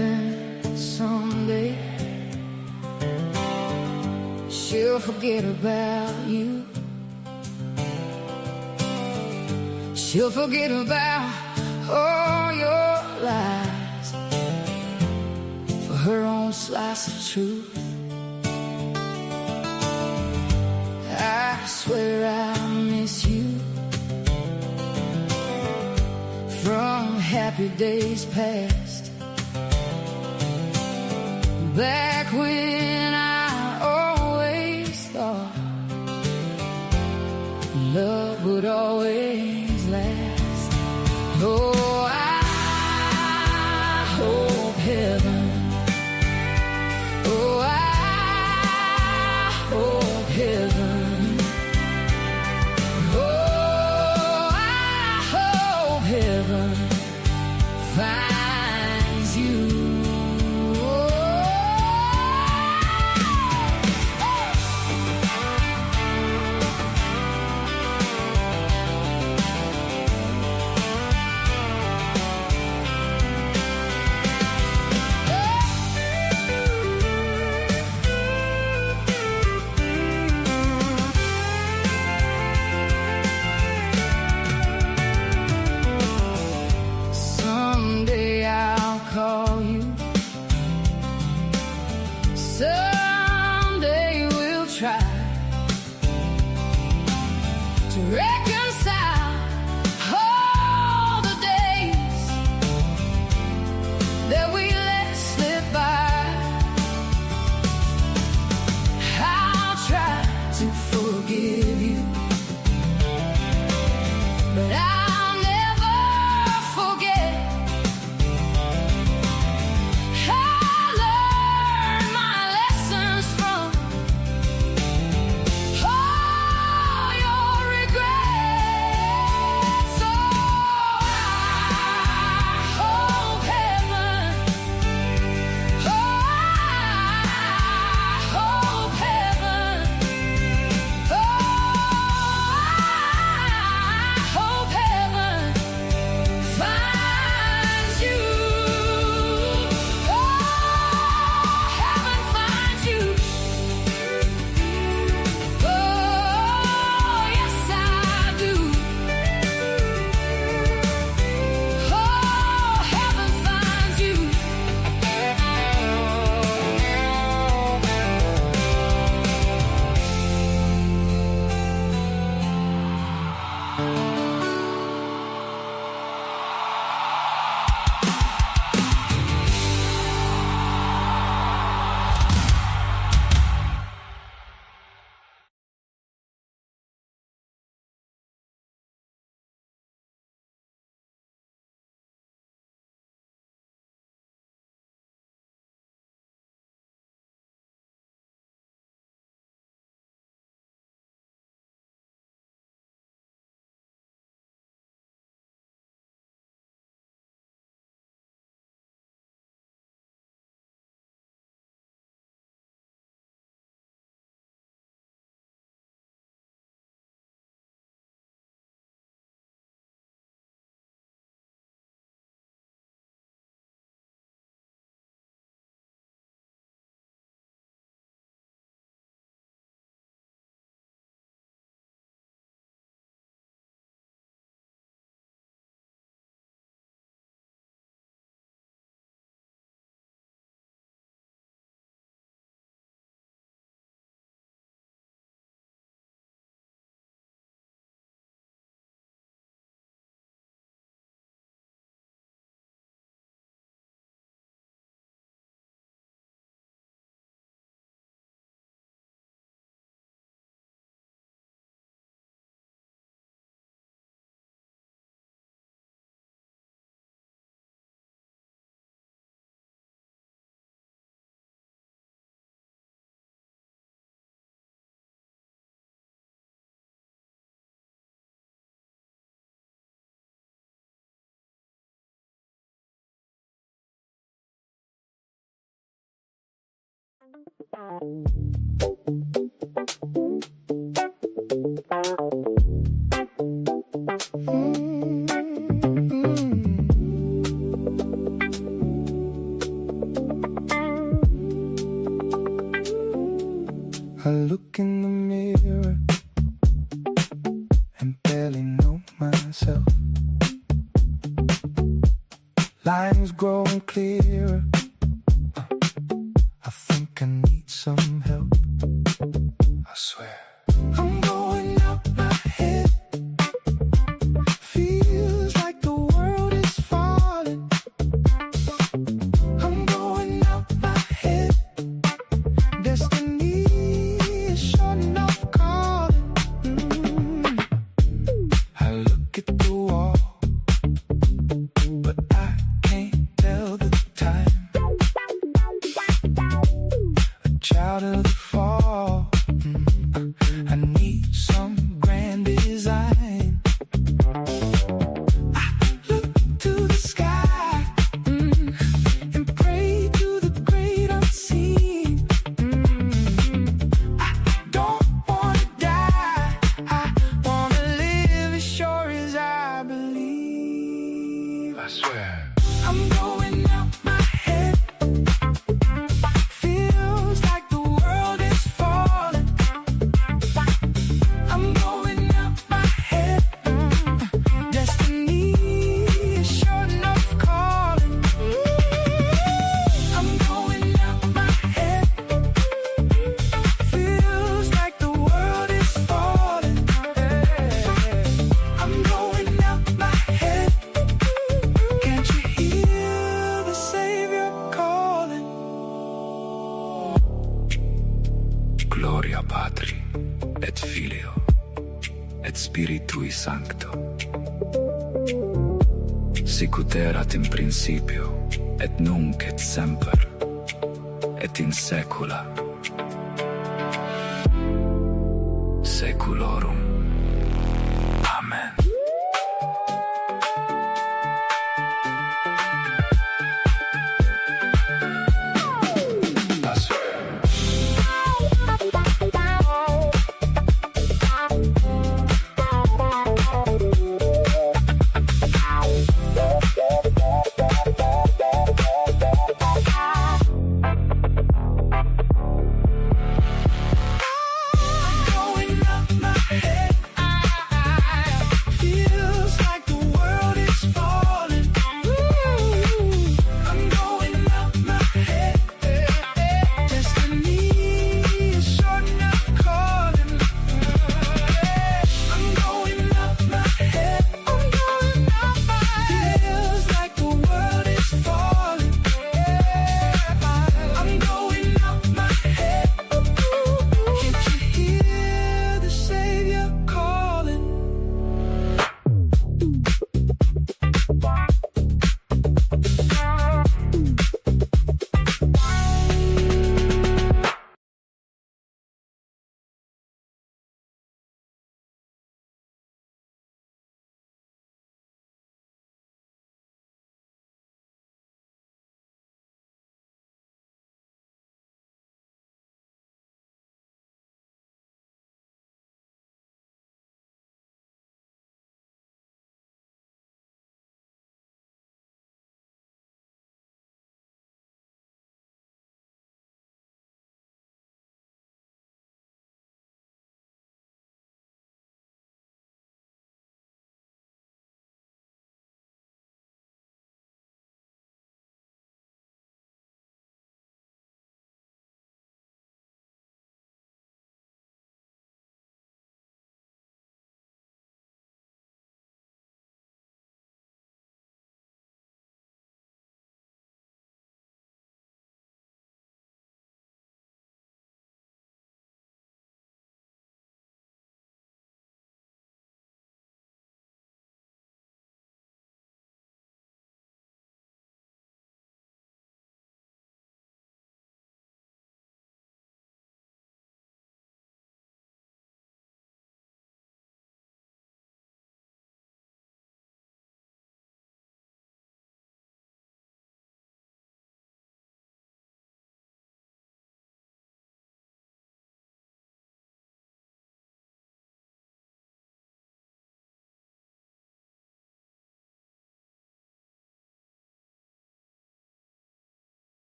hoping someday she'll forget about you. She'll forget about all your lies for her own slice of truth. I swear I miss you from happy days past, back when I always thought love would always last. Oh, I hope heaven, oh, I hope heaven, oh, I hope heaven finds you. Someday I'll call you. Someday we'll try to reconcile all the days that we let slip by. I'll try to forgive you, but I'll never forget. I learned my lessons from all your regrets. Oh, I hope heaven, oh, I hope heaven, oh, I hope heaven finds you. Oh, heaven finds you. Oh, yes I do. Oh, heaven finds you. I look in the mirror and barely know myself. Lines growing clearer. I think I need some help. I swear I'm going out my head. Feels like the world is falling. I'm going out my head. Destiny is short enough calling. I look at the wall, but I can't tell the time. A child of the fall. I need some grand design. I look to the sky and pray to the great unseen. I don't wanna die. I wanna live as sure as I believe. I swear I'm going out my head. Feels like the world is falling. I'm going out my head. Destiny is short enough calling. I'm going out my head. Feels like the world is falling. I'm going out my head. Can't you hear the Savior calling? Gloria Patri et Filio et Spiritui Sancto. Sicut erat in principio et nunc et semper et in saecula saeculorum. Amen. I swear. Going up my head.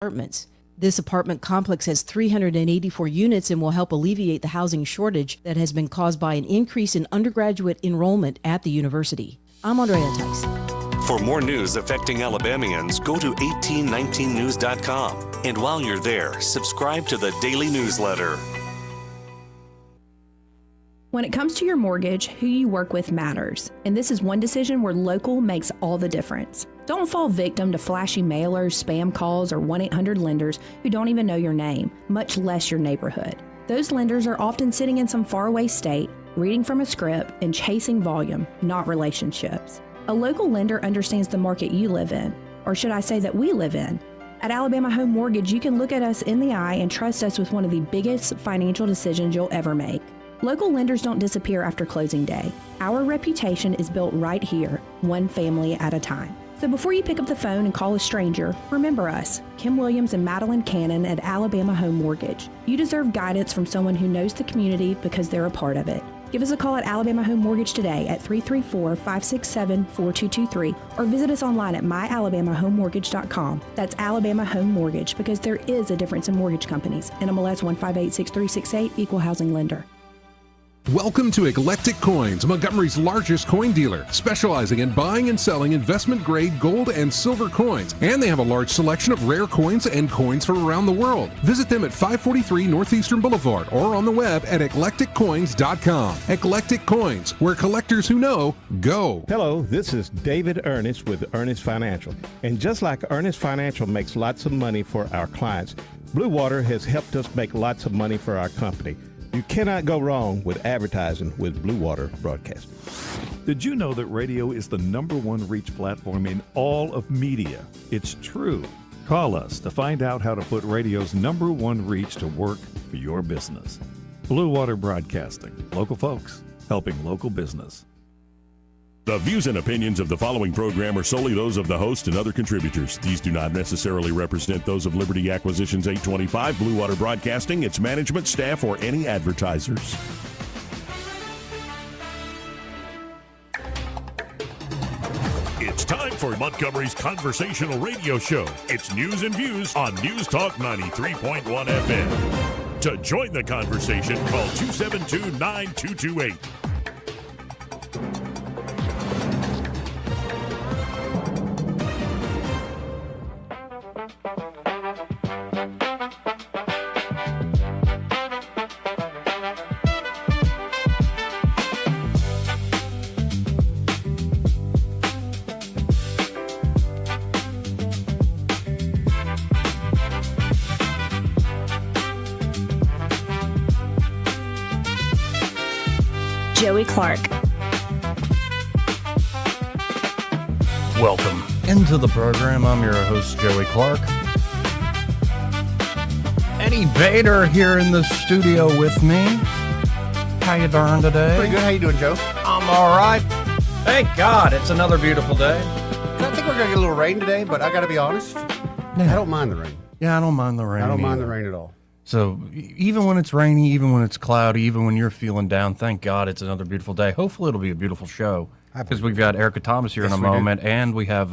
apartments. This apartment complex has 384 units and will help alleviate the housing shortage that has been caused by an increase in undergraduate enrollment at the university. I'm Andrea Tice. For more news affecting Alabamians, go to 1819news.com. And while you're there, subscribe to the daily newsletter. When it comes to your mortgage, who you work with matters. And this is one decision where local makes all the difference. Don't fall victim to flashy mailers, spam calls, or 1-800-lenders who don't even know your name, much less your neighborhood. Those lenders are often sitting in some faraway state, reading from a script, and chasing volume, not relationships. A local lender understands the market you live in, or should I say that we live in. At Alabama Home Mortgage, you can look at us in the eye and trust us with one of the biggest financial decisions you'll ever make. Local lenders don't disappear after closing day. Our reputation is built right here, one family at a time. So before you pick up the phone and call a stranger, remember us, Kim Williams and Madeline Cannon at Alabama Home Mortgage. You deserve guidance from someone who knows the community because they're a part of it. Give us a call at Alabama Home Mortgage today at 334-567-4223 or visit us online at myalabamahomemortgage.com. That's Alabama Home Mortgage, because there is a difference in mortgage companies. NMLS 1586368, Equal Housing Lender. Welcome to Eclectic Coins, Montgomery's largest coin dealer, specializing in buying and selling investment-grade gold and silver coins. And they have a large selection of rare coins and coins from around the world. Visit them at 543 Northeastern Boulevard or on the web at eclecticcoins.com. Eclectic Coins, where collectors who know go. Hello, this is David Ernest with Ernest Financial. And just like Ernest Financial makes lots of money for our clients, Blue Water has helped us make lots of money for our company. You cannot go wrong with advertising with Blue Water Broadcasting. Did you know that radio is the #1 reach platform in all of media? It's true. Call us to find out how to put radio's #1 reach to work for your business. Blue Water Broadcasting. Local folks helping local business. The views and opinions of the following program are solely those of the host and other contributors. These do not necessarily represent those of Liberty Acquisitions 825, Blue Water Broadcasting, its management, staff, or any advertisers. It's time for Montgomery's conversational radio show. It's News and Views on News Talk 93.1 FM. To join the conversation, call 272-9228. Joey Clark. Welcome into the program. I'm your host, Joey Clark. Eddie Bader here in the studio with me. How you doing today? Pretty good. How you doing, Joe? I'm all right. Thank God it's another beautiful day. I think we're going to get a little rain today, but I got to be honest, I don't mind the rain. Yeah, I don't mind the rain. I don't mind the rain at all. So even when it's rainy, even when it's cloudy, even when you're feeling down, thank God it's another beautiful day. Hopefully it'll be a beautiful show, because we've got Erica Thomas here in a moment, and we have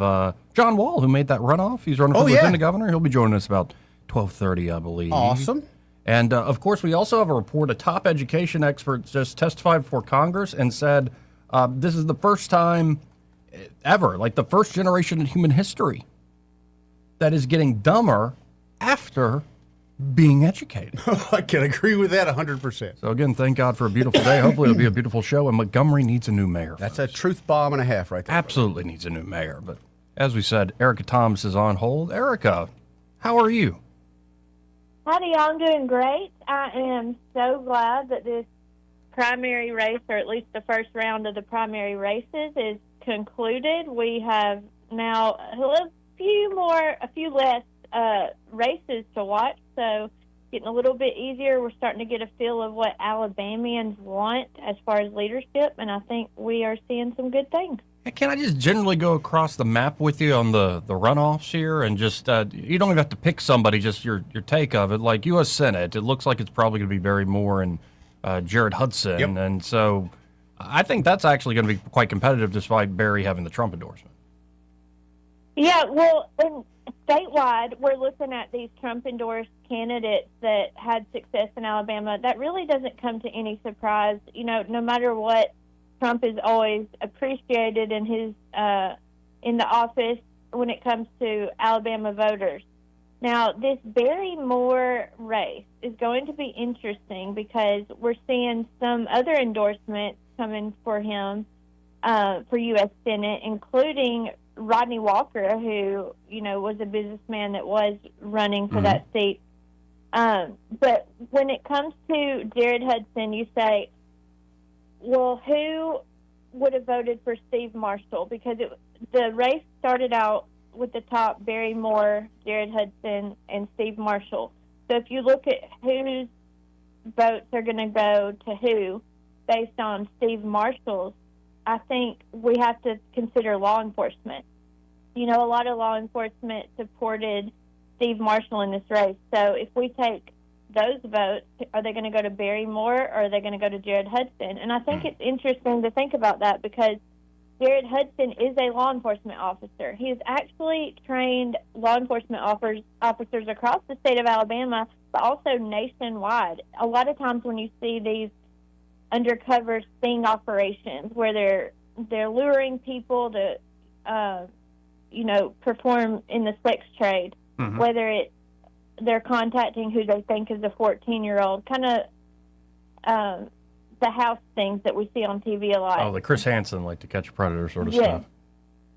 John Wall, who made that runoff. He's running for lieutenant governor. He'll be joining us about 12:30, I believe. Awesome. And, of course, we also have a report. A top education expert just testified before Congress and said this is the first time ever, like the first generation in human history, that is getting dumber after being educated. I can agree with that 100%. So, again, thank God for a beautiful day. Hopefully it'll be a beautiful show, and Montgomery needs a new mayor. That's a truth bomb and a half right there. Absolutely needs a new mayor. But as we said, Erica Thomas is on hold. Erica, how are you? Howdy, I'm doing great. I am so glad that this primary race, or at least the first round of the primary races, is concluded. We have now a few less races to watch, so getting a little bit easier. We're starting to get a feel of what Alabamians want as far as leadership, and I think we are seeing some good things. Can I just generally go across the map with you on the runoffs here, and just you don't even have to pick somebody, just your take of it. Like U.S. Senate, it looks like it's probably going to be Barry Moore and Jared Hudson, and so I think that's actually going to be quite competitive, despite Barry having the Trump endorsement. Yeah, well, and statewide, we're looking at these Trump-endorsed candidates that had success in Alabama. That really doesn't come to any surprise. No matter what, Trump is always appreciated in his in the office when it comes to Alabama voters. Now, this Barry Moore race is going to be interesting because we're seeing some other endorsements coming for him for U.S. Senate, including Rodney Walker, who, was a businessman that was running for that seat. But when it comes to Jared Hudson, you say, well, who would have voted for Steve Marshall? Because the race started out with the top Barry Moore, Jared Hudson, and Steve Marshall. So if you look at whose votes are going to go to who based on Steve Marshall's, I think we have to consider law enforcement. A lot of law enforcement supported Steve Marshall in this race. So if we take those votes, are they going to go to Barry Moore or are they going to go to Jared Hudson? And I think it's interesting to think about that because Jared Hudson is a law enforcement officer. He has actually trained law enforcement officers across the state of Alabama, but also nationwide. A lot of times when you see these undercover sting operations where they're luring people to, perform in the sex trade, whether they're contacting who they think is a 14-year-old, kind of the house things that we see on TV a lot. Oh, the Chris Hansen, like to catch a predator sort of stuff.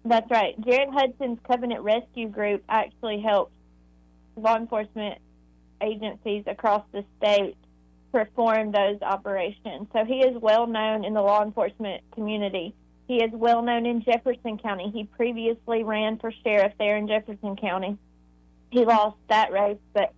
That's right. Jared Hudson's Covenant Rescue Group actually helps law enforcement agencies across the state perform those operations. So he is well known in the law enforcement community. He is well known in Jefferson County. He previously ran for sheriff there in Jefferson County. He lost that race, but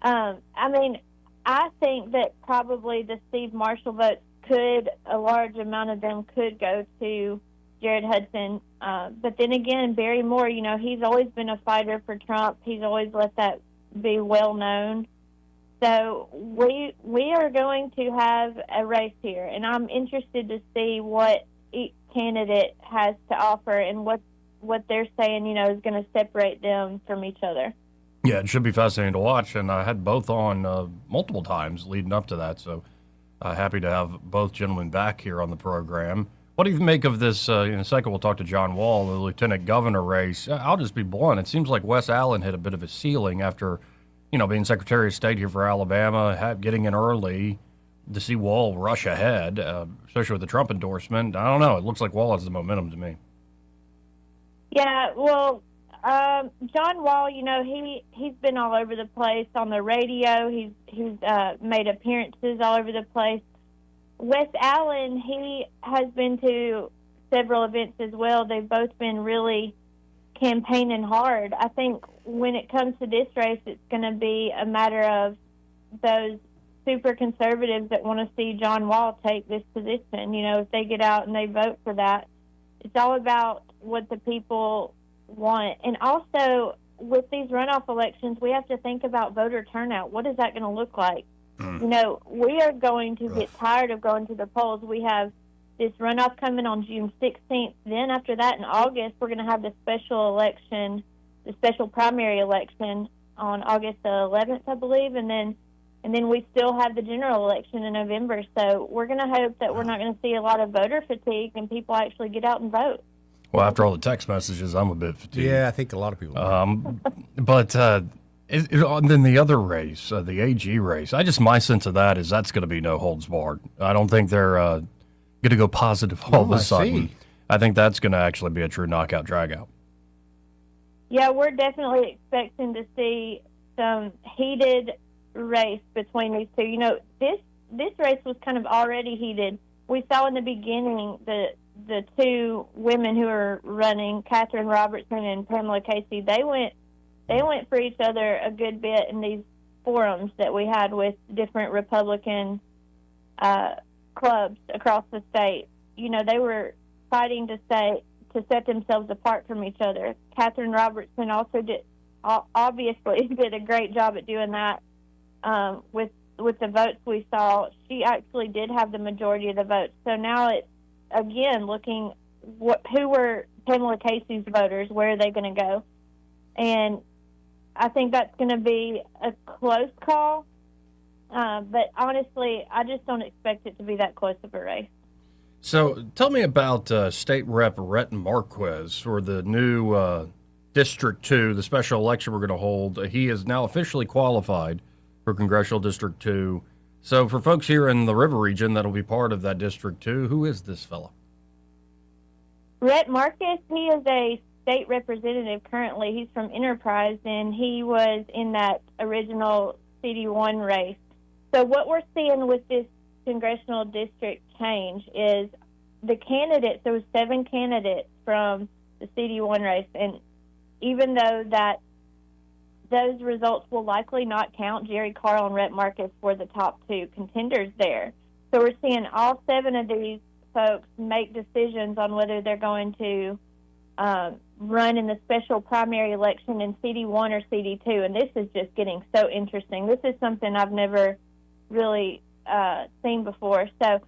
I think that probably the Steve Marshall votes a large amount of them could go to Jared Hudson. But then again, Barry Moore, he's always been a fighter for Trump. He's always let that be well known. So we are going to have a race here, and I'm interested to see what each candidate has to offer and what they're saying, is going to separate them from each other. Yeah, it should be fascinating to watch, and I had both on multiple times leading up to that, so happy to have both gentlemen back here on the program. What do you make of this? In a second, we'll talk to John Wall, the lieutenant governor race. I'll just be blunt. It seems like Wes Allen hit a bit of a ceiling after, being Secretary of State here for Alabama, getting in early to see Wall rush ahead, especially with the Trump endorsement. I don't know. It looks like Wall has the momentum to me. Yeah, well, John Wall, he's been all over the place on the radio. He's made appearances all over the place. Wes Allen, he has been to several events as well. They've both been really campaigning hard. I think when it comes to this race, it's going to be a matter of those super conservatives that want to see John Wall take this position. If they get out and they vote for that, it's all about what the people want. And also, with these runoff elections, we have to think about voter turnout. What is that going to look like? We are going to get tired of going to the polls. We have this runoff coming on June 16th. Then after that, in August, we're going to have the special election, the special primary election on August the 11th, I believe, and then we still have the general election in November. So we're going to hope that we're not going to see a lot of voter fatigue and people actually get out and vote. Well, after all the text messages, I'm a bit fatigued. Yeah, I think a lot of people But then the other race, the AG race, my sense of that is that's going to be no holds barred. I don't think they're going to go positive all of a sudden. I think that's going to actually be a true knockout dragout. Yeah, we're definitely expecting to see some heated race between these two. This race was kind of already heated. We saw in the beginning the two women who are running, Catherine Robertson and Pamela Casey, they went for each other a good bit in these forums that we had with different Republican clubs across the state. They were fighting to set themselves apart from each other. Catherine Robertson also obviously did a great job at doing that with the votes we saw. She actually did have the majority of the votes. So now it's, again, looking who were Pamela Casey's voters, where are they going to go? And I think that's going to be a close call. But honestly, I just don't expect it to be that close of a race. So tell me about State Rep Rhett Marquez for the new District 2, the special election we're going to hold. He is now officially qualified for Congressional District 2. So for folks here in the River region that'll be part of that District 2, who is this fellow? Rhett Marquez, he is a state representative currently. He's from Enterprise, and he was in that original CD1 race. So what we're seeing with this congressional district change is the candidates, there was 7 candidates from the CD1 race, and even though that those results will likely not count, Jerry Carl and Rhett Marquez were the top 2 contenders there. So we're seeing all 7 of these folks make decisions on whether they're going to run in the special primary election in CD1 or CD2, and this is just getting so interesting. This is something I've never really seen before. So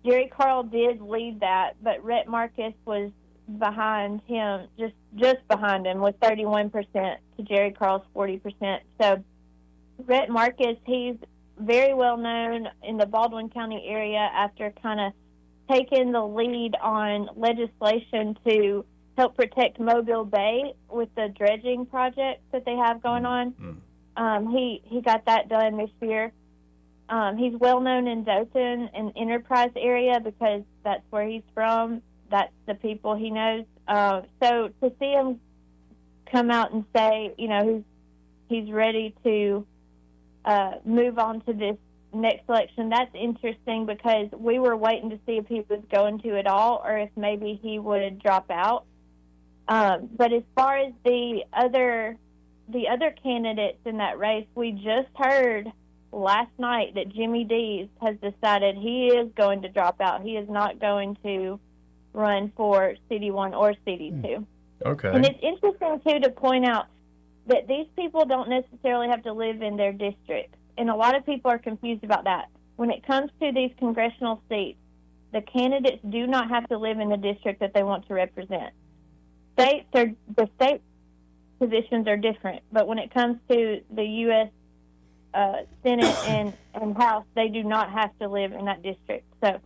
Jerry Carl did lead that, but Rhett Marquez was behind him, just behind him, with 31% to Jerry Carl's 40%. So Rhett Marquez, he's very well known in the Baldwin County area after kind of taking the lead on legislation to help protect Mobile Bay with the dredging projects that they have going on. He got that done this year. He's well known in Dothan and Enterprise area because that's where he's from. That's the people he knows. So to see him come out and say, he's ready to move on to this next election, that's interesting because we were waiting to see if he was going to at all or if maybe he would drop out. But as far as the other candidates in that race, we just heard last night that Jimmy Dees has decided he is going to drop out. He is not going to run for CD1 or CD2. Okay. And it's interesting, too, to point out that these people don't necessarily have to live in their districts. And a lot of people are confused about that. When it comes to these congressional seats, the candidates do not have to live in the district that they want to represent. The state positions are different, but when it comes to the U.S. Senate and House, they do not have to live in that district. So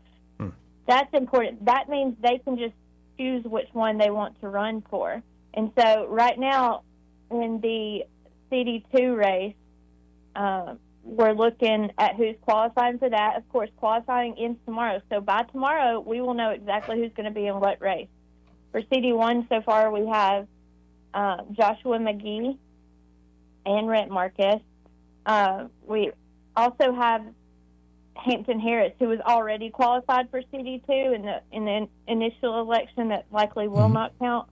that's important. That means they can just choose which one they want to run for. And so right now in the CD2 race, we're looking at who's qualifying for that. Of course, qualifying ends tomorrow. So by tomorrow, we will know exactly who's going to be in what race. For CD1 so far, we have Joshua McGee and Rhett Marquez. We also have Hampton Harris, who was already qualified for CD2 in the initial election that likely will not count.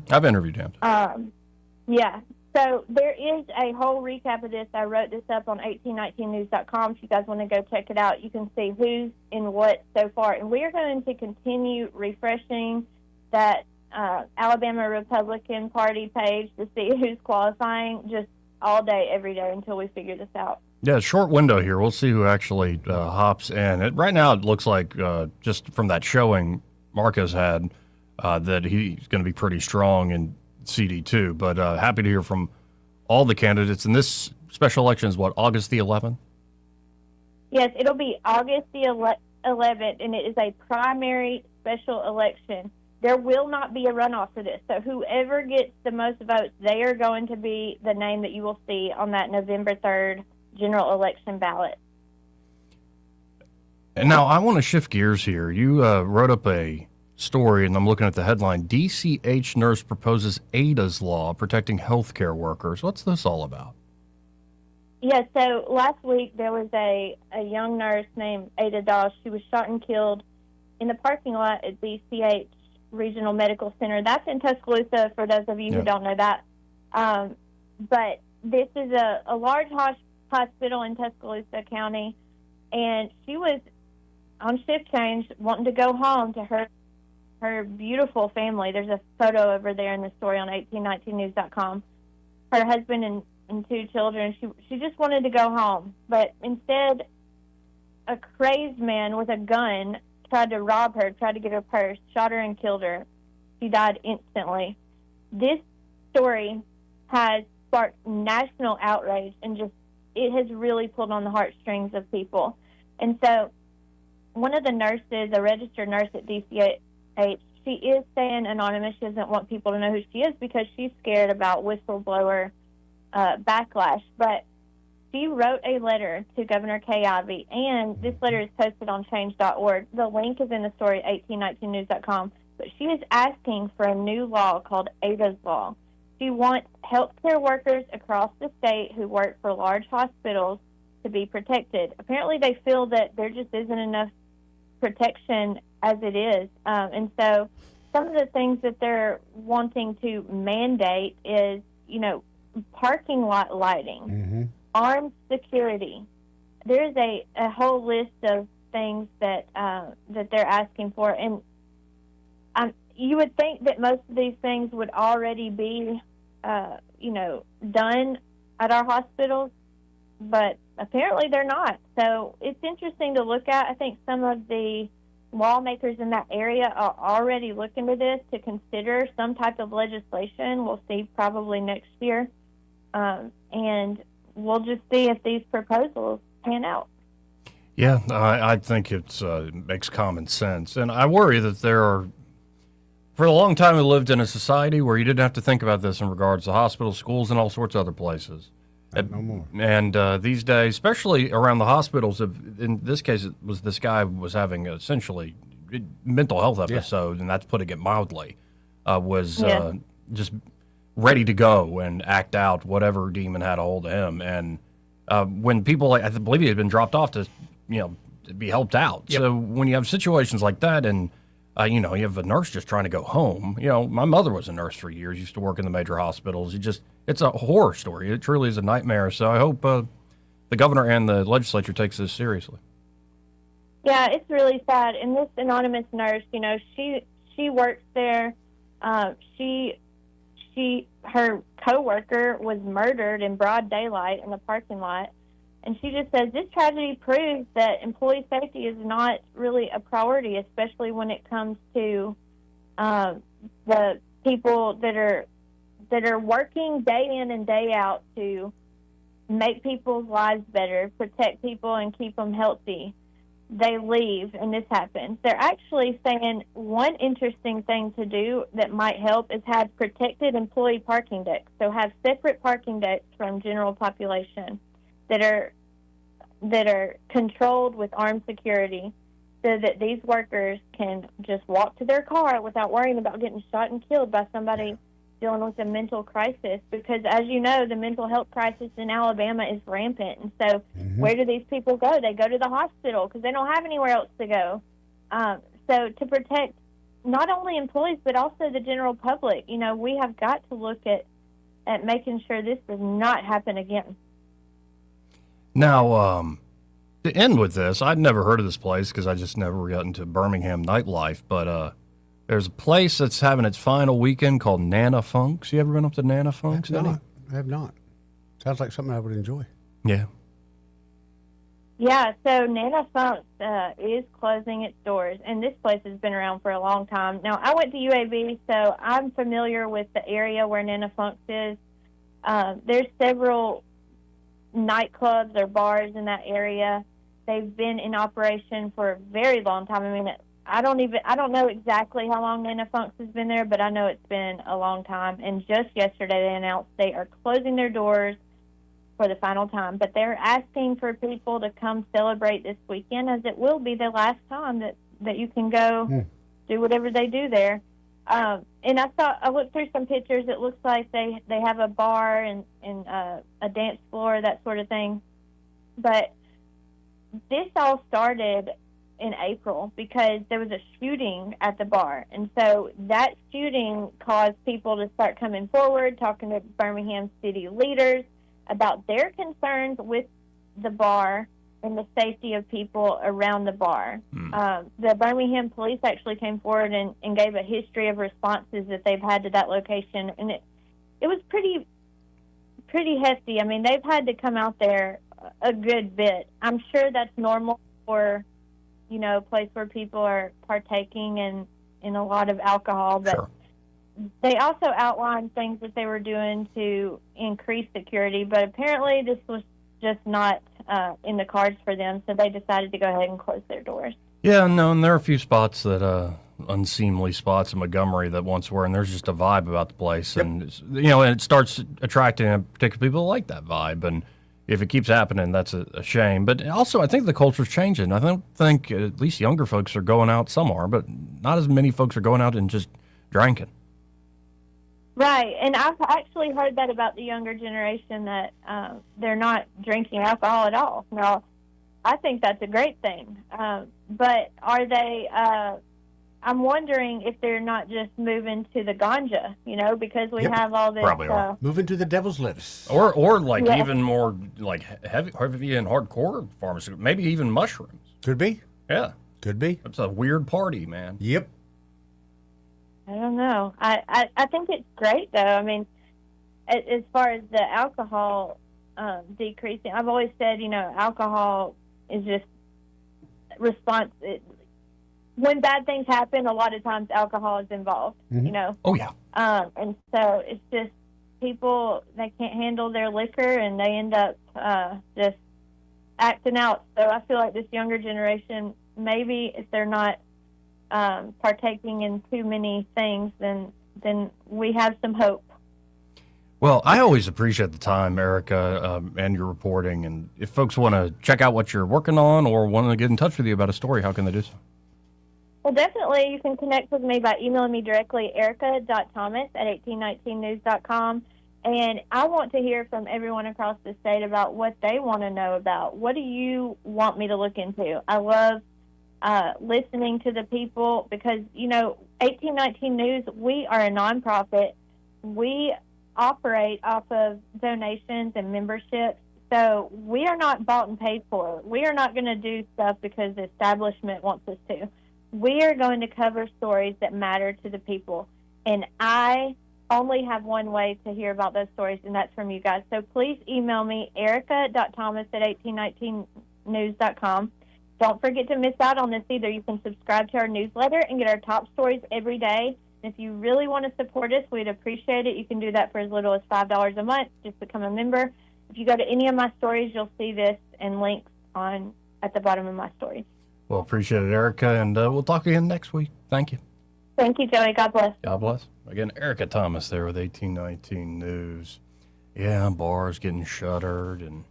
I've interviewed him. Yeah. So there is a whole recap of this. I wrote this up on 1819news.com. If you guys want to go check it out, you can see who's in what so far. And we are going to continue refreshing that Alabama Republican Party page to see who's qualifying just all day, every day until we figure this out. Yeah, short window here. We'll see who actually hops in. Right now it looks like, just from that showing Marquez had, that he's going to be pretty strong in CD2, but happy to hear from all the candidates. And this special election is what, August the 11th? Yes, it'll be August the 11th, and it is a primary special election. There will not be a runoff for this. So whoever gets the most votes, they are going to be the name that you will see on that November 3rd general election ballot. And now I want to shift gears here. You wrote up a story, and I'm looking at the headline, DCH nurse proposes ADA's law protecting healthcare workers. What's this all about? Yeah, so last week there was a young nurse named Ada Doss. She was shot and killed in the parking lot at DCH Regional Medical Center. That's in Tuscaloosa, for those of you who don't know that. But this is a large hospital in Tuscaloosa County, and she was on shift change wanting to go home to her beautiful family. There's a photo over there in the story on 1819news.com. Her husband and 2 children. She just wanted to go home, but instead a crazed man with a gun tried to rob her, tried to get her purse, shot her and killed her. She died instantly. This story has sparked national outrage, and just it has really pulled on the heartstrings of people. And so one of the nurses, a registered nurse at DCH, she is saying anonymous. She doesn't want people to know who she is because she's scared about whistleblower backlash. But she wrote a letter to Governor Kay Ivey, and this letter is posted on change.org. The link is in the story at 1819news.com. But she is asking for a new law called Ada's Law. She wants healthcare workers across the state who work for large hospitals to be protected. Apparently they feel that there just isn't enough protection as it is. And so some of the things that they're wanting to mandate is, parking lot lighting, armed security. There's a whole list of things that they're asking for. And you would think that most of these things would already be, done at our hospitals, but apparently they're not. So it's interesting to look at. I think some of the lawmakers in that area are already looking at this to consider some type of legislation. We'll see probably next year. And we'll just see if these proposals pan out. Yeah, I think it makes common sense. And I worry that there are, for a long time we lived in a society where you didn't have to think about this in regards to hospitals, schools, and all sorts of other places. No more. And these days, especially around the hospitals, in this case, it was this guy was having essentially mental health episode, and that's putting it mildly, was just ready to go and act out whatever demon had a hold of him. And when people, I believe he had been dropped off to be helped out. Yep. So when you have situations like that, and you have a nurse just trying to go home. My mother was a nurse for years, used to work in the major hospitals. It's a horror story. It truly is a nightmare. So I hope the governor and the legislature takes this seriously. Yeah, it's really sad. And this anonymous nurse, she works there. Her coworker was murdered in broad daylight in the parking lot. And she just says this tragedy proves that employee safety is not really a priority, especially when it comes to the people that are working day in and day out to make people's lives better, protect people, and keep them healthy. They leave, and this happens. They're actually saying one interesting thing to do that might help is have protected employee parking decks. So have separate parking decks from general population that are controlled with armed security, so that these workers can just walk to their car without worrying about getting shot and killed by somebody dealing with a mental crisis. Because, as you know, the mental health crisis in Alabama is rampant. And so where do these people go? They go to the hospital because they don't have anywhere else to go. So to protect not only employees but also the general public, we have got to look at making sure this does not happen again. Now, to end with this, I'd never heard of this place because I just never got into Birmingham nightlife, but there's a place that's having its final weekend called Nana Funk's. You ever been up to Nana Funk's? I have not. Sounds like something I would enjoy. Yeah. Yeah, so Nana Funk's is closing its doors, and this place has been around for a long time. Now, I went to UAB, so I'm familiar with the area where Nana Funk's is. There's several nightclubs or bars in that area. They've been in operation for a very long time. I mean, I don't know exactly how long Nana Funk's has been there, but I know it's been a long time. And just yesterday they announced they are closing their doors for the final time. But they're asking for people to come celebrate this weekend, as it will be the last time that you can go do whatever they do there. And I looked through some pictures. It looks like they have a bar and a dance floor, that sort of thing. But this all started in April because there was a shooting at the bar. And so that shooting caused people to start coming forward, talking to Birmingham city leaders about their concerns with the bar and the safety of people around the bar. The Birmingham police actually came forward and gave a history of responses that they've had to that location. And it was pretty hefty. I mean, they've had to come out there a good bit. I'm sure that's normal for, a place where people are partaking in a lot of alcohol. But they also outlined things that they were doing to increase security, but apparently this was just not in the cards for them, so they decided to go ahead and close their doors. Yeah, no, and there are a few spots that unseemly spots in Montgomery that once were, and there's just a vibe about the place, and and it starts attracting particular people who like that vibe, and if it keeps happening, that's a shame. But also, I think the culture's changing. I don't think at least younger folks are going out. Some are, but not as many folks are going out and just drinking. Right, and I've actually heard that about the younger generation, that they're not drinking alcohol at all. Now, I think that's a great thing. But are they, I'm wondering if they're not just moving to the ganja, because we have all this. Probably are. Moving to the devil's lettuce. Or like even more like heavy and hardcore pharmaceutical, maybe even mushrooms. Could be. Yeah. Could be. It's a weird party, man. Yep. I don't know. I think it's great, though. I mean, as far as the alcohol decreasing, I've always said, alcohol is just response. When bad things happen, a lot of times alcohol is involved, Oh, yeah. And so it's just people, they can't handle their liquor, and they end up just acting out. So I feel like this younger generation, maybe if they're not partaking in too many things, then we have some hope. Well, I always appreciate the time, Erica, and your reporting. And if folks want to check out what you're working on or want to get in touch with you about a story, how can they do so? Well, definitely you can connect with me by emailing me directly, erica.thomas@1819news.com. And I want to hear from everyone across the state about what they want to know about. What do you want me to look into? I love listening to the people because, 1819 News, we are a nonprofit. We operate off of donations and memberships, so we are not bought and paid for. We are not going to do stuff because the establishment wants us to. We are going to cover stories that matter to the people, and I only have one way to hear about those stories, and that's from you guys. So please email me, erica.thomas@1819news.com. Don't forget to miss out on this either. You can subscribe to our newsletter and get our top stories every day. And if you really want to support us, we'd appreciate it. You can do that for as little as $5 a month. Just become a member. If you go to any of my stories, you'll see this and links at the bottom of my stories. Well, appreciate it, Erica, and we'll talk again next week. Thank you. Thank you, Joey. God bless. God bless. Again, Erica Thomas there with 1819 News. Yeah, bars getting shuttered and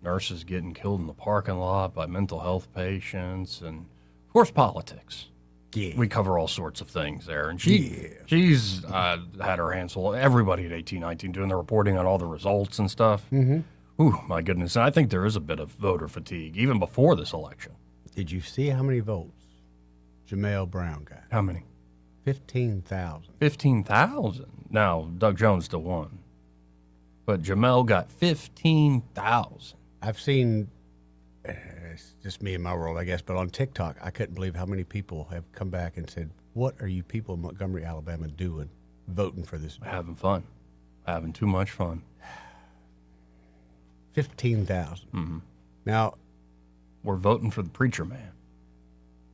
nurses getting killed in the parking lot by mental health patients, and of course politics. Yeah, we cover all sorts of things there, and she's had her hands full. Everybody at 1819 doing the reporting on all the results and stuff. Mm-hmm. Ooh, my goodness! And I think there is a bit of voter fatigue even before this election. Did you see how many votes Jamel Brown got? How many? 15,000. 15,000. Now Doug Jones still won, but Jamel got 15,000. I've seen, it's just me and my world, I guess, but on TikTok, I couldn't believe how many people have come back and said, what are you people in Montgomery, Alabama doing voting for this? Having fun. Having too much fun. 15,000. Mm-hmm. Now, we're voting for the preacher man.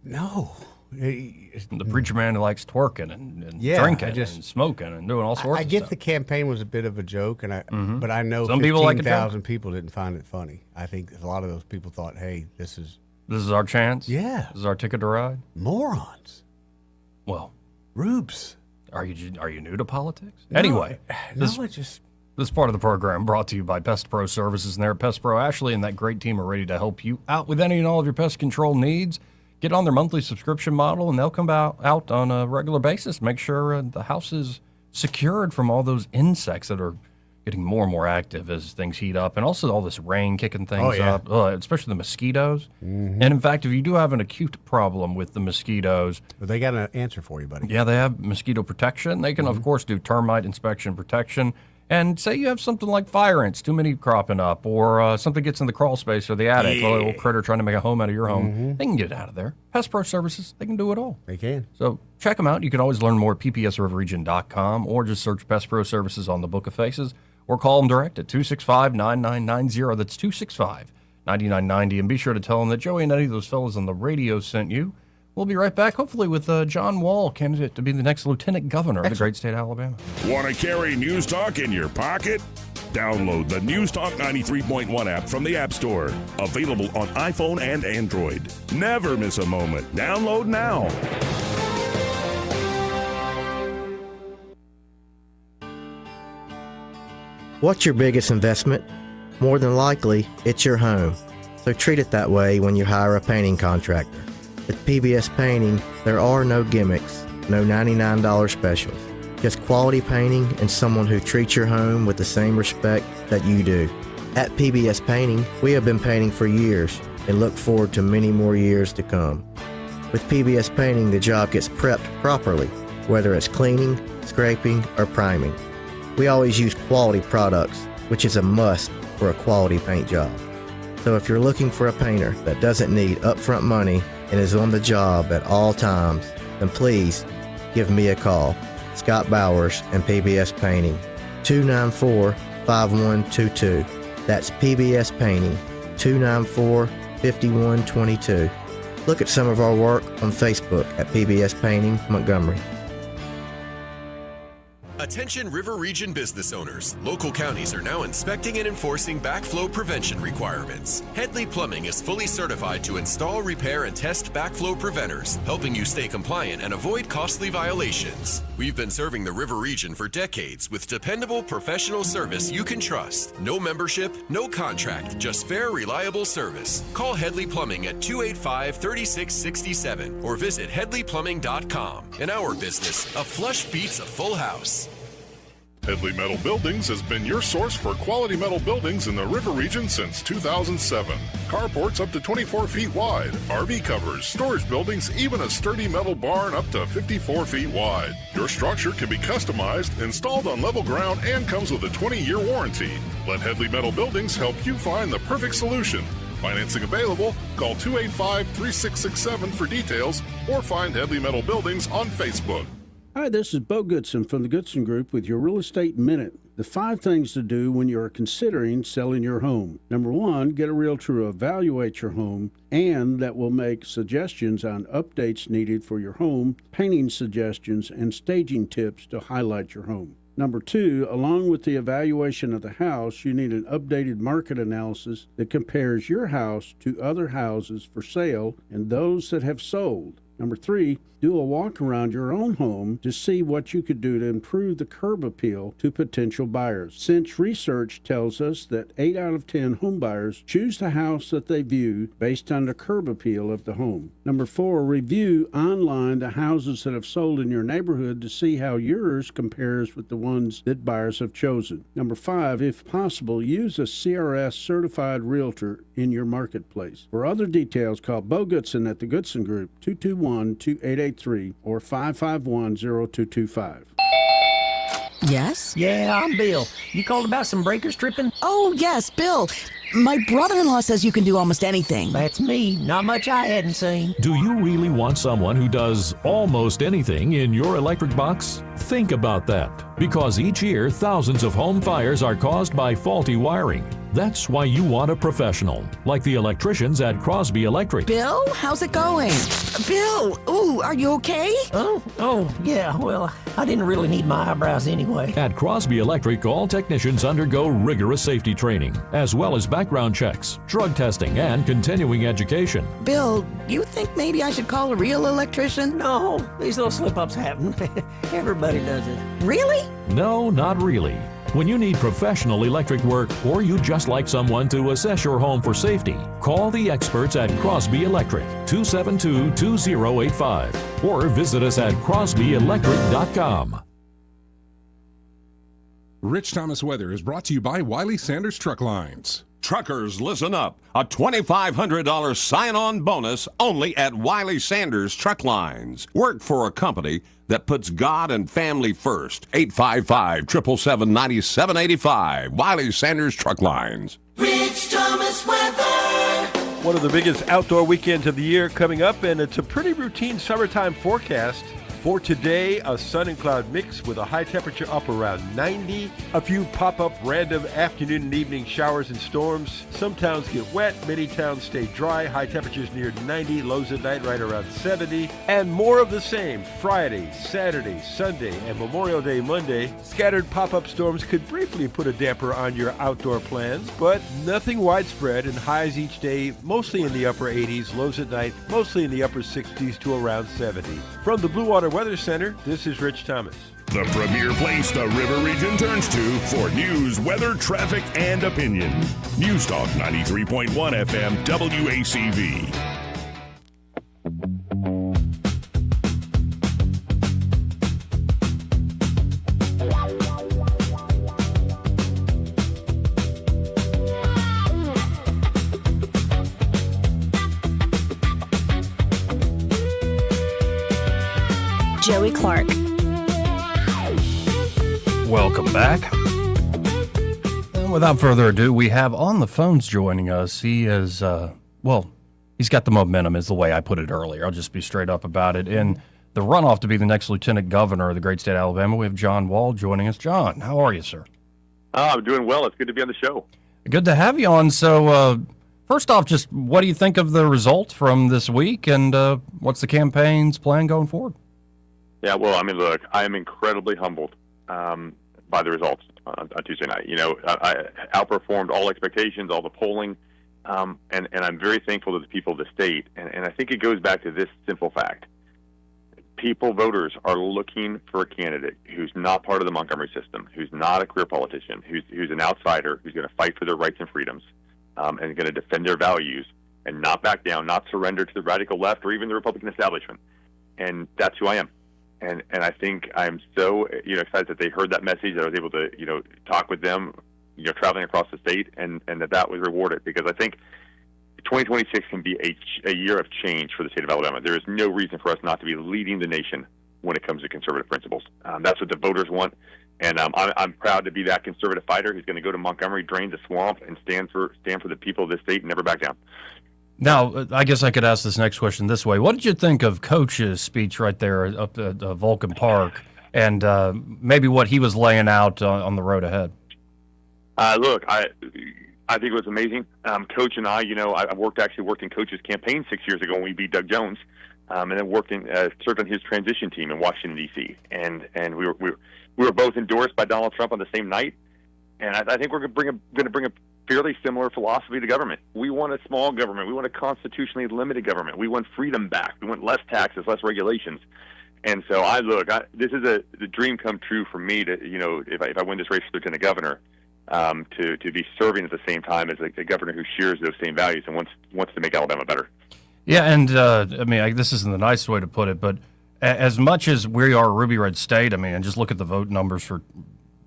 No. The preacher man who likes twerking and drinking and smoking and doing all sorts of stuff. I get the campaign was a bit of a joke, and but I know some people like 15,000 people didn't find it funny. I think a lot of those people thought, hey, this is our chance? Yeah. This is our ticket to ride? Morons. Well. Rubes. Are you new to politics? No, anyway. This part of the program brought to you by Pest Pro Services, and there at Pest Pro, Ashley and that great team are ready to help you out with any and all of your pest control needs. Get on their monthly subscription model, and they'll come out on a regular basis. Make sure the house is secured from all those insects that are getting more and more active as things heat up, and also all this rain kicking things up, especially the mosquitoes. Mm-hmm. And in fact, if you do have an acute problem with the mosquitoes, well, they got an answer for you, buddy. Yeah, they have mosquito protection. They can, of course, do termite inspection protection. And say you have something like fire ants, too many cropping up, or something gets in the crawl space or the attic, a little critter trying to make a home out of your home. They can get it out of there. Pest Pro Services, they can do it all. They can. So check them out. You can always learn more at ppsriverregion.com, or just search Pest Pro Services on the Book of Faces, or call them direct at 265-9990. That's 265-9990. And be sure to tell them that Joey and any of those fellas on the radio sent you. We'll be right back, hopefully with John Wall, candidate to be the next lieutenant governor of the great state of Alabama. Want to carry News Talk in your pocket? Download the News Talk 93.1 app from the App Store. Available on iPhone and Android. Never miss a moment. Download now. What's your biggest investment? More than likely, it's your home. So treat it that way when you hire a painting contractor. With PBS Painting, there are no gimmicks, no $99 specials. Just quality painting and someone who treats your home with the same respect that you do. At PBS Painting, we have been painting for years and look forward to many more years to come. With PBS Painting, the job gets prepped properly, whether it's cleaning, scraping, or priming. We always use quality products, which is a must for a quality paint job. So if you're looking for a painter that doesn't need upfront money and is on the job at all times, then please give me a call. Scott Bowers and PBS Painting, 294-5122. That's PBS Painting, 294-5122. Look at some of our work on Facebook at PBS Painting Montgomery. Attention River Region business owners. Local counties are now inspecting and enforcing backflow prevention requirements. Headley Plumbing is fully certified to install, repair, and test backflow preventers, helping you stay compliant and avoid costly violations. We've been serving the River Region for decades with dependable professional service you can trust. No membership, no contract, just fair, reliable service. Call Headley Plumbing at 285-3667 or visit headleyplumbing.com. In our business, a flush beats a full house. Headley Metal Buildings has been your source for quality metal buildings in the River Region since 2007. Carports up to 24 feet wide, RV covers, storage buildings, even a sturdy metal barn up to 54 feet wide. Your structure can be customized, installed on level ground, and comes with a 20-year warranty. Let Headley Metal Buildings help you find the perfect solution. Financing available. Call 285-3667 for details or find Headley Metal Buildings on Facebook. Hi, this is Bo Goodson from the Goodson Group with your Real Estate Minute. The 5 things to do when you are considering selling your home. Number 1, get a realtor to evaluate your home, and that will make suggestions on updates needed for your home, painting suggestions, and staging tips to highlight your home. Number 2, along with the evaluation of the house, you need an updated market analysis that compares your house to other houses for sale and those that have sold. Number 3, do a walk around your own home to see what you could do to improve the curb appeal to potential buyers. Since research tells us that 8 out of 10 home buyers choose the house that they view based on the curb appeal of the home. Number 4, review online the houses that have sold in your neighborhood to see how yours compares with the ones that buyers have chosen. Number 5, if possible, use a CRS certified realtor in your marketplace. For other details, call Bo Goodson at the Goodson Group, 221-2883 or 551-0225. Yes? Yeah, I'm Bill. You called about some breakers tripping? Oh, yes, Bill. My brother-in-law says you can do almost anything. That's me. Not much I hadn't seen. Do you really want someone who does almost anything in your electric box? Think about that, because each year thousands of home fires are caused by faulty wiring. That's why you want a professional, like the electricians at Crosby Electric. Bill, how's it going? Bill, ooh, are you okay? Oh, yeah, well, I didn't really need my eyebrows anyway. At Crosby Electric, all technicians undergo rigorous safety training, as well as background checks, drug testing, and continuing education. Bill, you think maybe I should call a real electrician? No, these little slip-ups happen. Everybody does it. Really? No, not really. When you need professional electric work, or you just like someone to assess your home for safety, call the experts at Crosby Electric, 272-2085, or visit us at crosbyelectric.com. Rich Thomas Weather is brought to you by Wiley Sanders Truck Lines. Truckers, listen up. A $2,500 sign-on bonus only at Wiley Sanders Truck Lines. Work for a company that puts God and family first. 855-777-9785. Wiley Sanders Truck Lines. Rich Thomas Weather. One of the biggest outdoor weekends of the year coming up, and it's a pretty routine summertime forecast. For today, a sun and cloud mix with a high temperature up around 90. A few pop-up random afternoon and evening showers and storms. Some towns get wet, many towns stay dry. High temperatures near 90, lows at night right around 70. And more of the same Friday, Saturday, Sunday, and Memorial Day Monday. Scattered pop-up storms could briefly put a damper on your outdoor plans, but nothing widespread, and highs each day mostly in the upper 80s, lows at night mostly in the upper 60s to around 70. From the Blue Water Weather Center, this is Rich Thomas. The premier place the River Region turns to for news, weather, traffic, and opinion. News Talk 93.1 FM WACV. Joey Clark. Welcome back. And without further ado, we have on the phones joining us. He is, he's got the momentum is the way I put it earlier. I'll just be straight up about it. In the runoff to be the next lieutenant governor of the great state of Alabama, we have John Wall joining us. John, how are you, sir? I'm doing well. It's good to be on the show. Good to have you on. So, first off, just what do you think of the results from this week, and what's the campaign's plan going forward? Yeah, well, I mean, look, I am incredibly humbled by the results on Tuesday night. You know, I outperformed all expectations, all the polling, and I'm very thankful to the people of the state. And I think it goes back to this simple fact. People, voters, are looking for a candidate who's not part of the Montgomery system, who's not a career politician, who's an outsider, who's going to fight for their rights and freedoms, and going to defend their values and not back down, not surrender to the radical left or even the Republican establishment. And that's who I am. And I think I'm so excited that they heard that message, that I was able to talk with them, traveling across the state, and that was rewarded, because I think 2026 can be a year of change for the state of Alabama. There is no reason for us not to be leading the nation when it comes to conservative principles. That's what the voters want, and I'm proud to be that conservative fighter who's going to go to Montgomery, drain the swamp, and stand for the people of this state and never back down. Now, I guess I could ask this next question this way. What did you think of Coach's speech right there up at Vulcan Park, and maybe what he was laying out on the road ahead? Look, I think it was amazing. Coach and I actually worked in Coach's campaign 6 years ago when we beat Doug Jones, and then served on his transition team in Washington, D.C. And we were both endorsed by Donald Trump on the same night. And I think we're going to bring a fairly similar philosophy to government. We want a small government. We want a constitutionally limited government. We want freedom back. We want less taxes, less regulations. And so this is the dream come true for me to, if I win this race for lieutenant governor, to be serving at the same time as a governor who shares those same values and wants to make Alabama better. Yeah, and this isn't the nicest way to put it, but as much as we are a ruby red state, and just look at the vote numbers for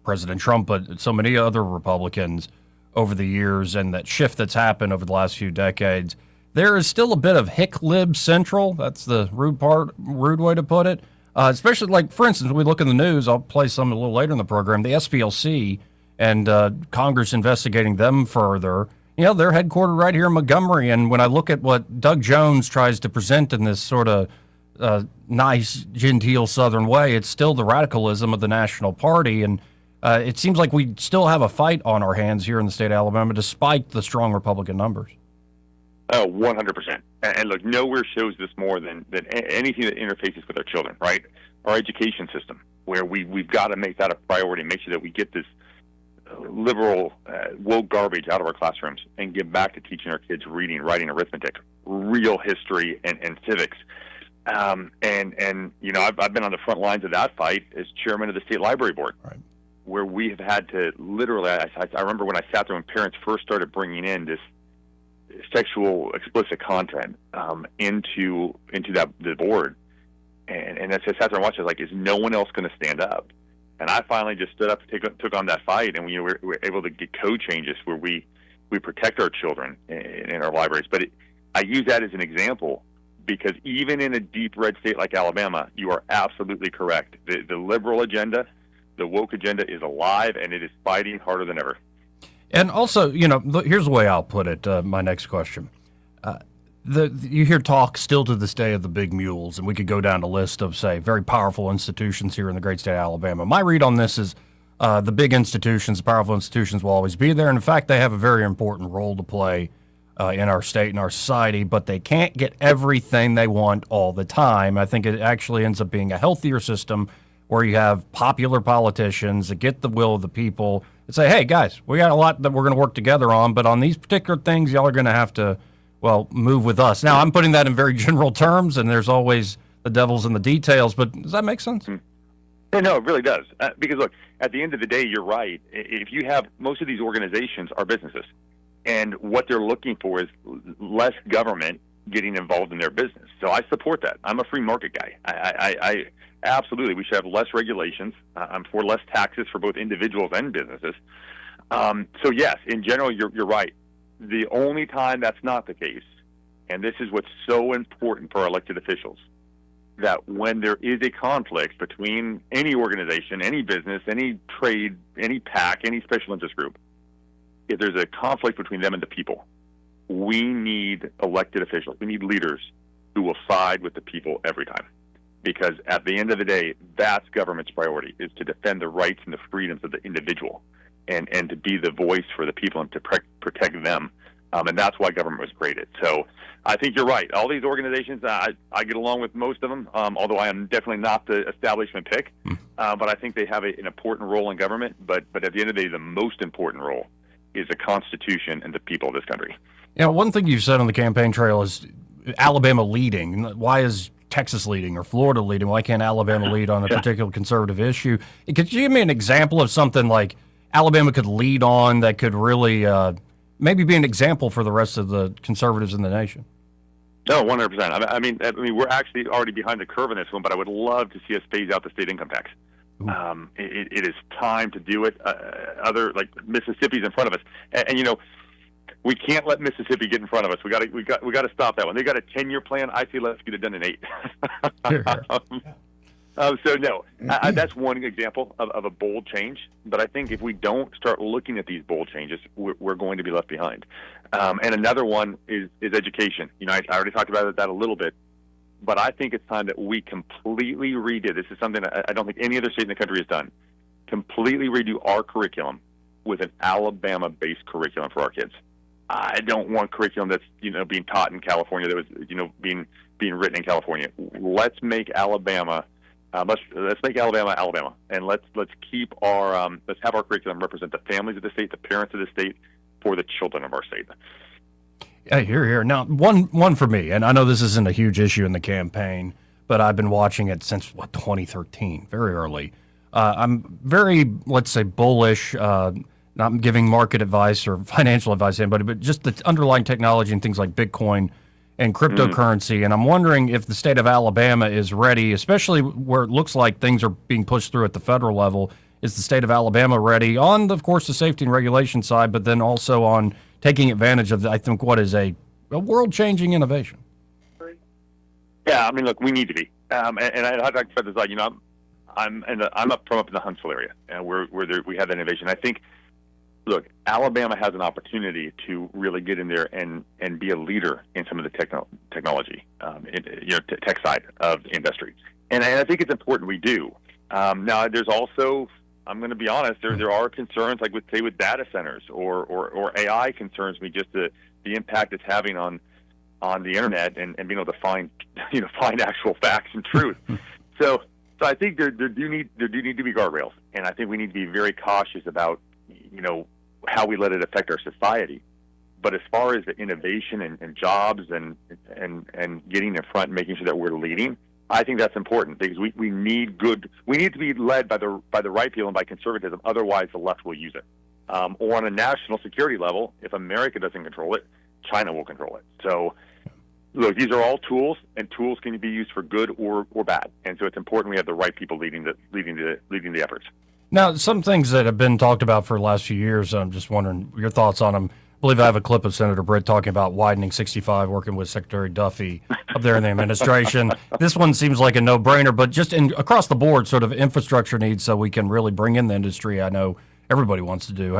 President Trump, but so many other Republicans over the years, and that shift that's happened over the last few decades, there is still a bit of hick lib central. That's the rude way to put it. Especially, like, for instance, when we look in the news, I'll play some a little later in the program, the SPLC and Congress investigating them further. They're headquartered right here in Montgomery, and when I look at what Doug Jones tries to present in this sort of nice, genteel Southern way, it's still the radicalism of the National Party, and it seems like we still have a fight on our hands here in the state of Alabama, despite the strong Republican numbers. Oh, 100%. And look, nowhere shows this more than anything that interfaces with our children, right? Our education system, where we've got to make that a priority, make sure that we get this liberal, woke garbage out of our classrooms and get back to teaching our kids reading, writing, arithmetic, real history, and civics. I've been on the front lines of that fight as chairman of the state library board. Right. Where we have had to literally, I remember when I sat there when parents first started bringing in this sexual explicit content into the board, and as I sat there and watched, I was like, is no one else going to stand up? And I finally just stood up and took on that fight, and we were able to get code changes where we protect our children in our libraries. But I use that as an example because even in a deep red state like Alabama, you are absolutely correct. The liberal agenda, the woke agenda is alive, and it is fighting harder than ever. And also, here's the way I'll put it, my next question. You hear talk still to this day of the big mules, and we could go down a list of, say, very powerful institutions here in the great state of Alabama. My read on this is the big institutions, the powerful institutions will always be there. And in fact, they have a very important role to play in our state and our society, but they can't get everything they want all the time. I think it actually ends up being a healthier system where you have popular politicians that get the will of the people and say, hey, guys, we got a lot that we're going to work together on, but on these particular things, y'all are going to have to, well, move with us. Now, I'm putting that in very general terms, and there's always the devil's in the details, but does that make sense? No, it really does. Because, look, at the end of the day, you're right. If you have most of these organizations are businesses, and what they're looking for is less government getting involved in their business. So I support that. I'm a free market guy. I absolutely, we should have less regulations. I'm for less taxes for both individuals and businesses. So, yes, in general, you're right. The only time that's not the case, and this is what's so important for our elected officials, that when there is a conflict between any organization, any business, any trade, any PAC, any special interest group, if there's a conflict between them and the people, we need elected officials. We need leaders who will side with the people every time. Because at the end of the day, that's government's priority, is to defend the rights and the freedoms of the individual and to be the voice for the people and to protect them. And that's why government was created. So I think you're right. All these organizations, I get along with most of them, although I am definitely not the establishment pick. But I think they have an important role in government. But at the end of the day, the most important role is the Constitution and the people of this country. You know, one thing you've said on the campaign trail is Alabama leading. Why is Texas leading or Florida leading? Why can't Alabama lead on a particular conservative issue? Could you give me an example of something like Alabama could lead on that could really maybe be an example for the rest of the conservatives in the nation? No, 100%. I mean, we're actually already behind the curve in this one, but I would love to see us phase out the state income tax. It is time to do it. Like Mississippi's in front of us, and you know, we can't let Mississippi get in front of us. We got to stop that one. They got a 10-year plan. I say let's get it done in 8. So no, that's one example of a bold change. But I think if we don't start looking at these bold changes, we're going to be left behind. And another one is education. You know, I already talked about that a little bit, but I think it's time that we completely redo. This is something I don't think any other state in the country has done. Completely redo our curriculum with an Alabama-based curriculum for our kids. I don't want curriculum that's being taught in California that was being written in California. Let's make Alabama. Let's make Alabama, and let's keep our let's have our curriculum represent the families of the state, the parents of the state, for the children of our state. Yeah, here. Now, one for me, and I know this isn't a huge issue in the campaign, but I've been watching it since 2013, very early. I'm very, let's say, bullish. Not giving market advice or financial advice to anybody, but just the underlying technology and things like Bitcoin and cryptocurrency. And I'm wondering if the state of Alabama is ready, especially where it looks like things are being pushed through at the federal level. Is the state of Alabama ready on, of course, the safety and regulation side, but then also on taking advantage of, I think, what is a world-changing innovation? Yeah, I mean, look, we need to be. And I talked about this, like, I'm up in the Huntsville area, and where we have that innovation. I think, look, Alabama has an opportunity to really get in there and be a leader in some of the technology, tech side of the industry. And I think it's important we do. Now, there's also, I'm going to be honest, there are concerns, like with data centers or AI concerns me, just the impact it's having on the internet and being able to find actual facts and truth. So I think there do need to be guardrails, and I think we need to be very cautious about how we let it affect our society. But as far as the innovation and jobs and getting in front and making sure that we're leading, I think that's important, because we need to be led by the right people and by conservatism. Otherwise, the left will use it. Or on a national security level, if America doesn't control it, China will control it. So, look, these are all tools, and tools can be used for good or bad. And so it's important we have the right people leading the efforts. Now, some things that have been talked about for the last few years, I'm just wondering your thoughts on them. I believe I have a clip of Senator Britt talking about widening 65, working with Secretary Duffy up there in the administration. This one seems like a no-brainer, but just across the board, sort of infrastructure needs so we can really bring in the industry I know everybody wants to do.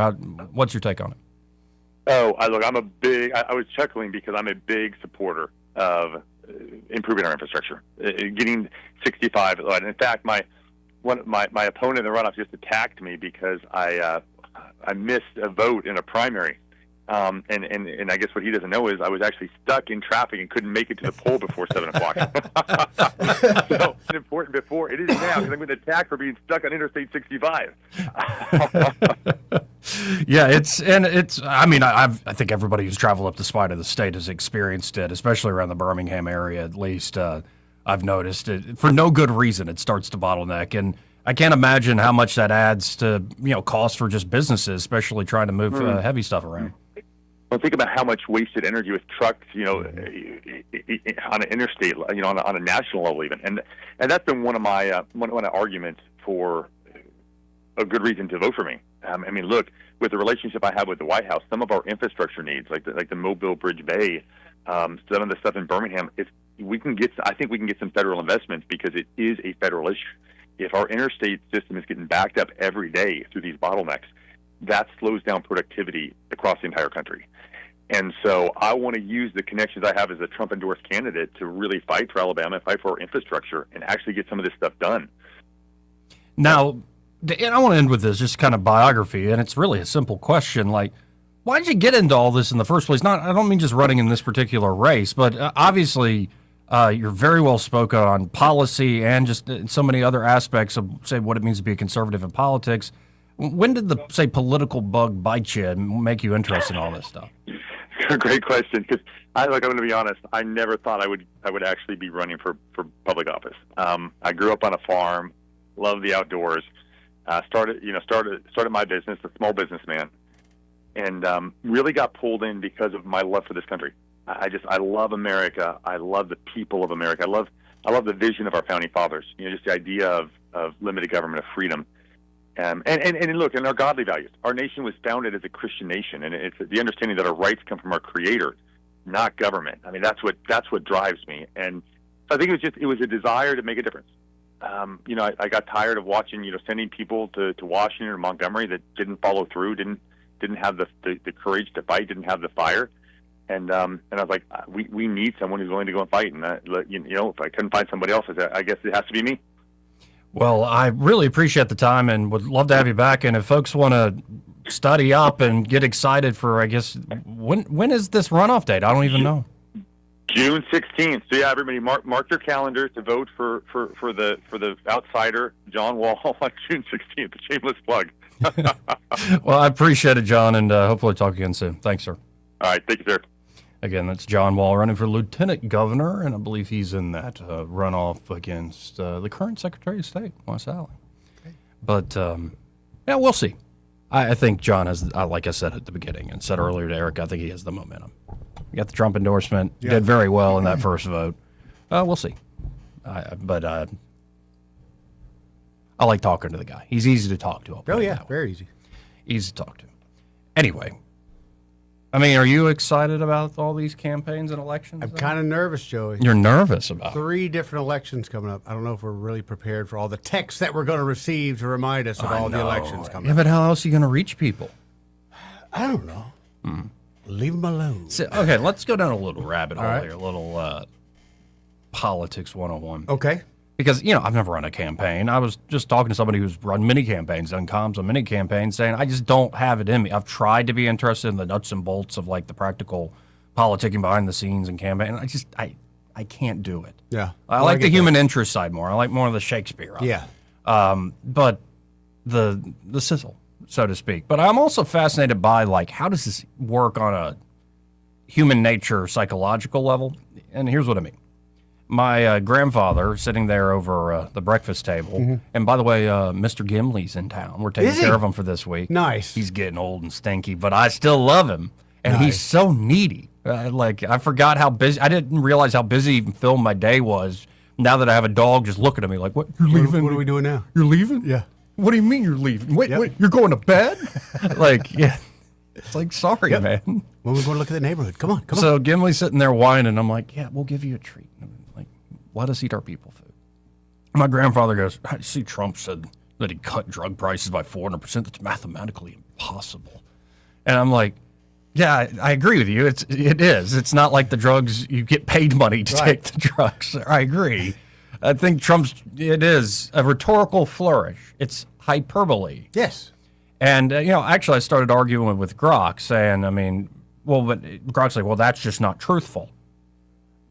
What's your take on it? Oh, I'm a big. I was chuckling because I'm a big supporter of improving our infrastructure, getting 65. In fact, my opponent in the runoff just attacked me because I missed a vote in a primary. And I guess what he doesn't know is I was actually stuck in traffic and couldn't make it to the poll before 7 o'clock. So it's important before it is now because I'm going to attack for being stuck on Interstate 65. Yeah, it's. I mean, I think everybody who's traveled up the spine of the state has experienced it, especially around the Birmingham area. At least I've noticed it for no good reason. It starts to bottleneck, and I can't imagine how much that adds to cost for just businesses, especially trying to move heavy stuff around. Well, think about how much wasted energy with trucks, on an interstate, on a national level even, and that's been one of my arguments for a good reason to vote for me. I mean, look, with the relationship I have with the White House, some of our infrastructure needs, like the Mobile Bridge Bay, some of the stuff in Birmingham, I think we can get some federal investments because it is a federal issue. If our interstate system is getting backed up every day through these bottlenecks, that slows down productivity across the entire country. And so I want to use the connections I have as a Trump-endorsed candidate to really fight for Alabama, fight for our infrastructure, and actually get some of this stuff done. Now, and I want to end with this, just kind of biography, and it's really a simple question. Like, why did you get into all this in the first place? I don't mean just running in this particular race, but obviously you're very well spoken on policy and just so many other aspects of, say, what it means to be a conservative in politics. When did the, say, political bug bite you and make you interested in all this stuff? Great question, because I'm going to be honest. I never thought I would actually be running for public office. I grew up on a farm, loved the outdoors. Started my business, a small businessman, and really got pulled in because of my love for this country. I love America. I love the people of America. I love the vision of our founding fathers. Just the idea of limited government, of freedom. And look, and our godly values. Our nation was founded as a Christian nation, and it's the understanding that our rights come from our Creator, not government. I mean, that's what drives me. And so I think it was a desire to make a difference. I got tired of watching, sending people to Washington or Montgomery that didn't follow through, didn't have the courage to fight, didn't have the fire. And I was like, we need someone who's willing to go and fight. And if I couldn't find somebody else, I guess it has to be me. Well, I really appreciate the time and would love to have you back. And if folks want to study up and get excited for, I guess, when is this runoff date? I don't even know. June 16th. So yeah, everybody mark your calendars to vote for the outsider John Wall on June 16th. A shameless plug. Well, I appreciate it, John, and hopefully talk again soon. Thanks, sir. All right, thank you, sir. Again, that's John Wall running for lieutenant governor, and I believe he's in that runoff against the current Secretary of State, Wes Allen. Okay. But yeah, we'll see. I think John has, like I said at the beginning and said earlier to Eric, I think he has the momentum. He got the Trump endorsement, did very well in that first vote. We'll see. But I like talking to the guy. He's easy to talk to. Oh, yeah, very easy. Easy to talk to. Anyway, I mean, are you excited about all these campaigns and elections? I'm kind of nervous, Joey. You're nervous about 3 different elections coming up. I don't know if we're really prepared for all the texts that we're going to receive to remind us of all the elections coming up. Yeah, but how else are you going to reach people? I don't know. Leave them alone. So, okay, let's go down a little rabbit hole here, a little politics 101. Okay. Because, I've never run a campaign. I was just talking to somebody who's run mini campaigns, done comms on mini campaigns, saying I just don't have it in me. I've tried to be interested in the nuts and bolts of, like, the practical politicking behind the scenes and campaign. I can't do it. Yeah. I like the human interest side more. I like more of the Shakespeare. Yeah. But the sizzle, so to speak. But I'm also fascinated by, like, how does this work on a human nature psychological level? And here's what I mean. My grandfather sitting there over the breakfast table, and by the way, Mr. Gimley's in town. We're taking care of him for this week. Nice. He's getting old and stinky, but I still love him, and he's so needy. I forgot how busy. I didn't realize how busy Phil my day was. Now that I have a dog just looking at me like, "What? You're leaving? What are we doing now? You're leaving? Yeah. What do you mean you're leaving? Wait, you're going to bed? Yeah." It's like, sorry, man. When we going to look at the neighborhood? Come on. So Gimley's sitting there whining. I'm like, yeah, we'll give you a treat. Like, let us eat our people food. My grandfather goes, I see Trump said that he cut drug prices by 400%. That's mathematically impossible. And I'm like, Yeah, I agree with you. It is. It's not like the drugs, you get paid money to take the drugs. I agree. I think it is a rhetorical flourish. It's hyperbole. Yes. And, actually I started arguing with Grok saying, but Grok's like, well, that's just not truthful.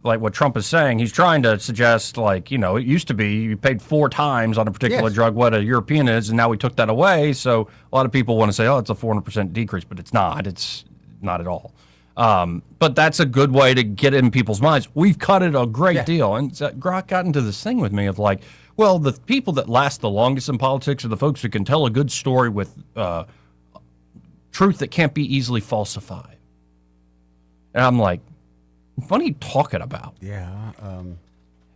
Like what Trump is saying, he's trying to suggest, it used to be you paid 4 times on a particular drug what a European is, and now we took that away. So a lot of people want to say, oh, it's a 400% decrease, but it's not. It's not at all. But that's a good way to get in people's minds. We've cut it a great deal. And Grok got into this thing with me of like, well, the people that last the longest in politics are the folks who can tell a good story with truth that can't be easily falsified. And I'm like, what are you talking about? Yeah.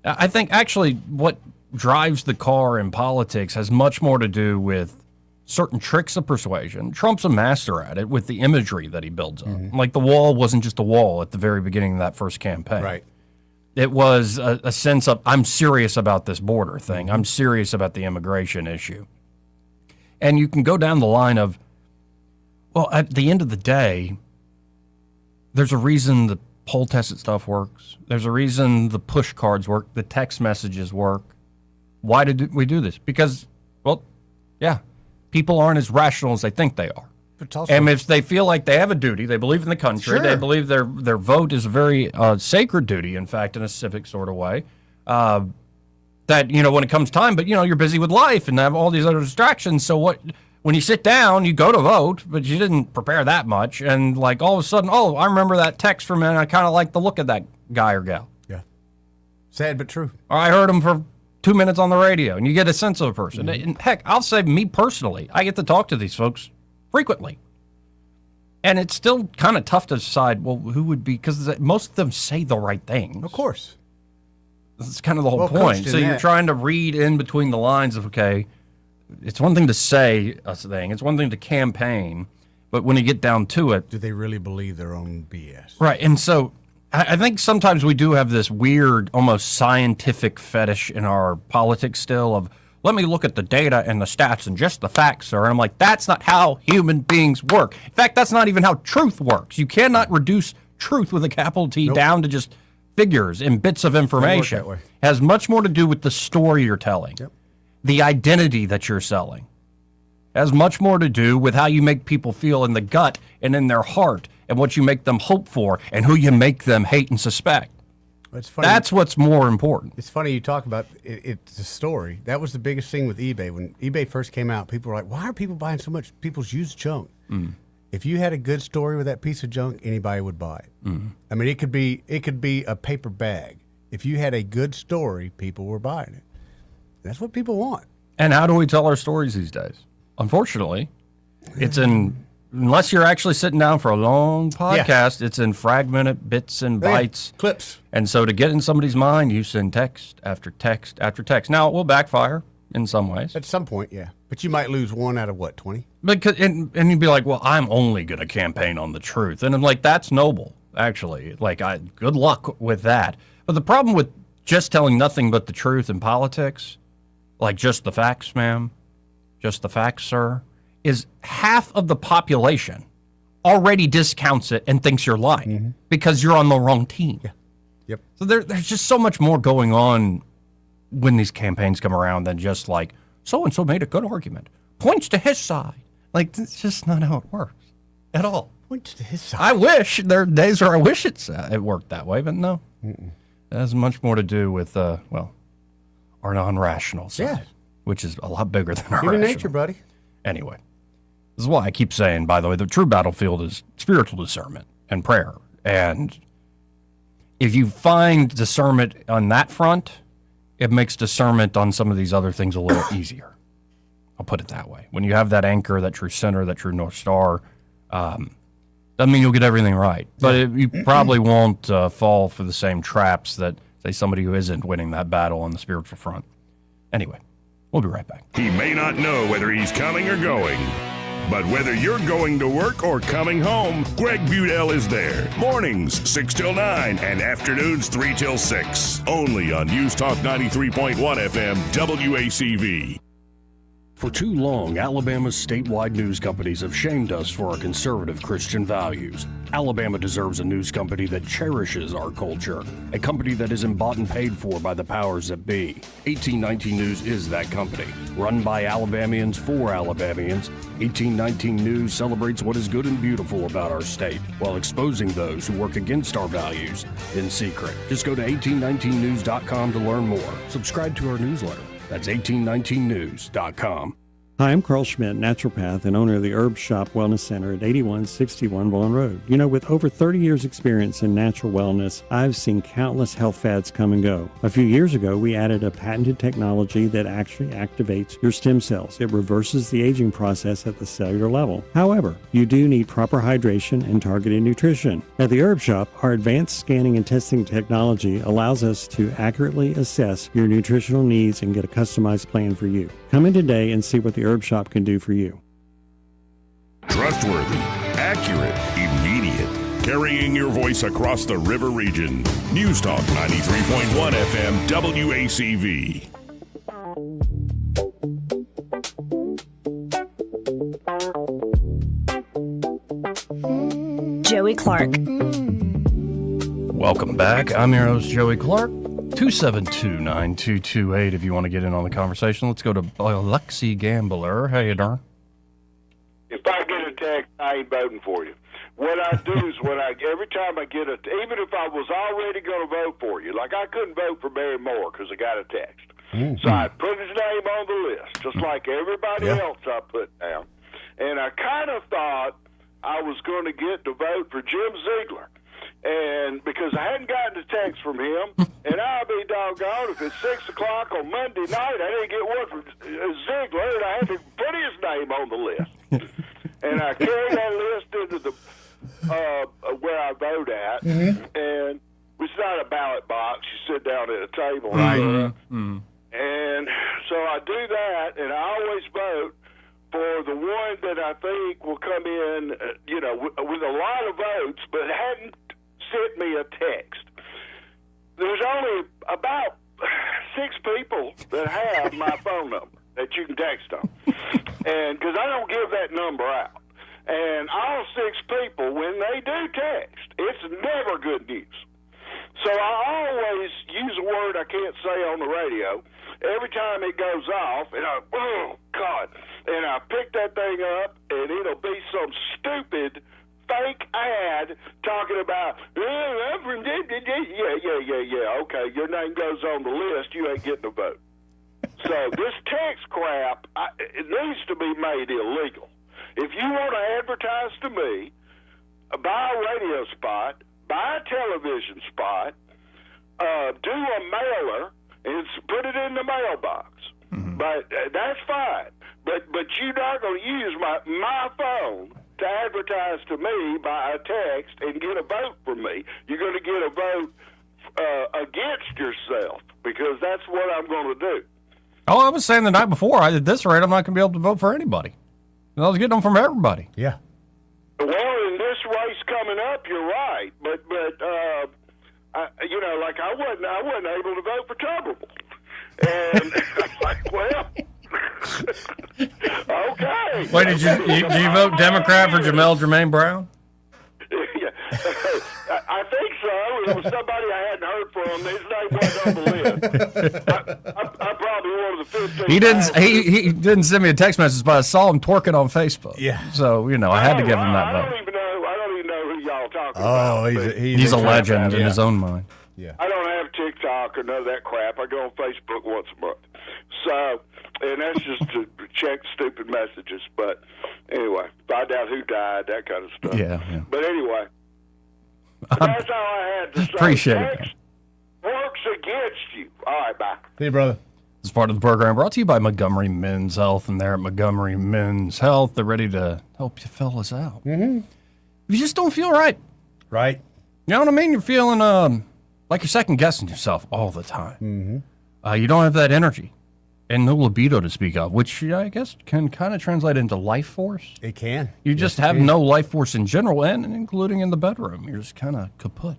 I think actually what drives the car in politics has much more to do with certain tricks of persuasion. Trump's a master at it with the imagery that he builds up. Like the wall wasn't just a wall at the very beginning of that first campaign. Right. It was a sense of, I'm serious about this border thing. I'm serious about the immigration issue. And you can go down the line of, well, at the end of the day, there's a reason the poll tested stuff works. There's a reason the push cards work, the text messages work. Why did we do this? Because, well, yeah, people aren't as rational as they think they are. And if they feel like they have a duty, they believe in the country, they believe their vote is a very sacred duty, in fact, in a civic sort of way, that, when it comes time, but, you're busy with life and have all these other distractions. So when you sit down, you go to vote, but you didn't prepare that much. And like all of a sudden, oh, I remember that text from, and I kind of like the look of that guy or gal. Yeah. Sad but true. Or I heard him for 2 minutes on the radio, and you get a sense of a person. And heck, I'll say me personally, I get to talk to these folks frequently. And it's still kind of tough to decide, well, who would be, because most of them say the right things. Of course. That's kind of the whole point. So you're trying to read in between the lines of, okay, it's one thing to say a thing, it's one thing to campaign, but when you get down to it. Do they really believe their own BS? Right. And so I think sometimes we do have this weird, almost scientific fetish in our politics still of, let me look at the data and the stats and just the facts, sir. And I'm like, that's not how human beings work. In fact, that's not even how truth works. You cannot reduce truth with a capital T down to just figures and bits of information. It has much more to do with the story you're telling, the identity that you're selling. It has much more to do with how you make people feel in the gut and in their heart and what you make them hope for and who you make them hate and suspect. It's funny. That's what's more important. It's funny you talk about it's a story. That was the biggest thing with eBay. When eBay first came out, people were like, why are people buying so much people's used junk? If you had a good story with that piece of junk, anybody would buy it. I mean, it could be a paper bag. If you had a good story, people were buying it. That's what people want. And how do we tell our stories these days? Unfortunately, it's unless you're actually sitting down for a long podcast, it's in fragmented bits and bytes. Clips. And so to get in somebody's mind, you send text after text after text. Now, it will backfire in some ways. At some point, yeah. But you might lose one out of, 20? Because and you'd be like, well, I'm only going to campaign on the truth. And I'm like, that's noble, actually. Like, good luck with that. But the problem with just telling nothing but the truth in politics, like just the facts, ma'am, just the facts, sir, is half of the population already discounts it and thinks you're lying because you're on the wrong team. Yeah. Yep. So there's just so much more going on when these campaigns come around than just like, so-and-so made a good argument. Points to his side. Like, it's just not how it works at all. Points to his side. I wish. There are days where I wish it worked that way, but no. It has much more to do with, our non-rational side, which is a lot bigger than our Human rational. nature, buddy. Anyway, this is why I keep saying, by the way, the true battlefield is spiritual discernment and prayer. And if you find discernment on that front, it makes discernment on some of these other things a little easier. I'll put it that way. When you have that anchor, that true center, that true North Star, doesn't mean you'll get everything right. But you probably won't fall for the same traps that, say, somebody who isn't winning that battle on the spiritual front. Anyway, we'll be right back. He may not know whether he's coming or going, but whether you're going to work or coming home, Greg Budell is there. Mornings, 6 till 9, and afternoons, 3 till 6. Only on News Talk 93.1 FM, WACV. For too long, Alabama's statewide news companies have shamed us for our conservative Christian values. Alabama deserves a news company that cherishes our culture, a company that isn't bought and paid for by the powers that be. 1819 News is that company. Run by Alabamians for Alabamians, 1819 News celebrates what is good and beautiful about our state, while exposing those who work against our values in secret. Just go to 1819news.com to learn more. Subscribe to our newsletter. That's 1819news.com. Hi, I'm Carl Schmidt, naturopath and owner of the Herb Shop Wellness Center at 8161 Vaughan Road. You know, with over 30 years experience in natural wellness, I've seen countless health fads come and go. A few years ago, we added a patented technology that actually activates your stem cells. It reverses the aging process at the cellular level. However, you do need proper hydration and targeted nutrition. At the Herb Shop, our advanced scanning and testing technology allows us to accurately assess your nutritional needs and get a customized plan for you. Come in today and see what the Herb Shop can do for you. Trustworthy, accurate, immediate. Carrying your voice across the river region. News Talk 93.1 FM WACV. Joey Clark. Welcome back. I'm your host, Joey Clark. 272-9228 if you want to get in on the conversation. Let's go to Alexi Gambler. How you doing? If I get a text, I ain't voting for you. What I do is every time I get even if I was already going to vote for you, like I couldn't vote for Barry Moore because I got a text. Mm-hmm. So I put his name on the list, just like everybody else I put down. And I kind of thought I was going to get to vote for Jim Ziegler. And because I hadn't gotten a text from him, and I'll be doggone if it's 6 o'clock on Monday night, I didn't get one from Ziegler, and I had to put his name on the list. And I carried that list into the where I vote at, and it's not a ballot box. You sit down at a table, right? And so I do that, and I always vote for the one that I think will come in, with a lot of votes, but hadn't sent me a text. There's only about 6 people that have my phone number that you can text on, and because I don't give that number out. And all 6 people, when they do text, it's never good news. So I always use a word I can't say on the radio. Every time it goes off, and oh God, and I pick that thing up, and it'll be some stupid fake ad talking about, yeah, okay, your name goes on the list, you ain't getting a vote. So this text crap, it needs to be made illegal. If you want to advertise to me, buy a radio spot, buy a television spot, do a mailer, and put it in the mailbox. But that's fine. But you're not going to use my phone to advertise to me by a text and get a vote from me. You're going to get a vote against yourself, because that's what I'm going to do. Oh, I was saying the night before, at this rate, I'm not going to be able to vote for anybody. I was getting them from everybody. Yeah. Well, in this race coming up, you're right. But I wasn't able to vote for Tuberville. And I'm like, well, okay. Wait, did you vote Democrat for Jamel Jermaine Brown? Yeah, I think so. It was somebody I hadn't heard from. His name wasn't on the list. I'm probably one of the 15. He didn't send me a text message, but I saw him twerking on Facebook. Yeah. So I had to give him that vote. I don't even know who y'all talking about. He's a legend in his own mind. Yeah. I don't have TikTok or none of that crap. I go on Facebook once a month. So, and that's just to check stupid messages. But anyway, find out who died, that kind of stuff. Yeah. But anyway, that's all I had to say. Appreciate it. Works against you. All right, bye. See you, brother. This is part of the program brought to you by Montgomery Men's Health, and they're at Montgomery Men's Health. They're ready to help you fellas out. Mm-hmm. If you just don't feel right. Right. You know what I mean? You're feeling like you're second-guessing yourself all the time. Mm-hmm. You don't have that energy and no libido to speak of, which I guess can kind of translate into life force. It can. You just have no life force in general, and including in the bedroom. You're just kind of kaput.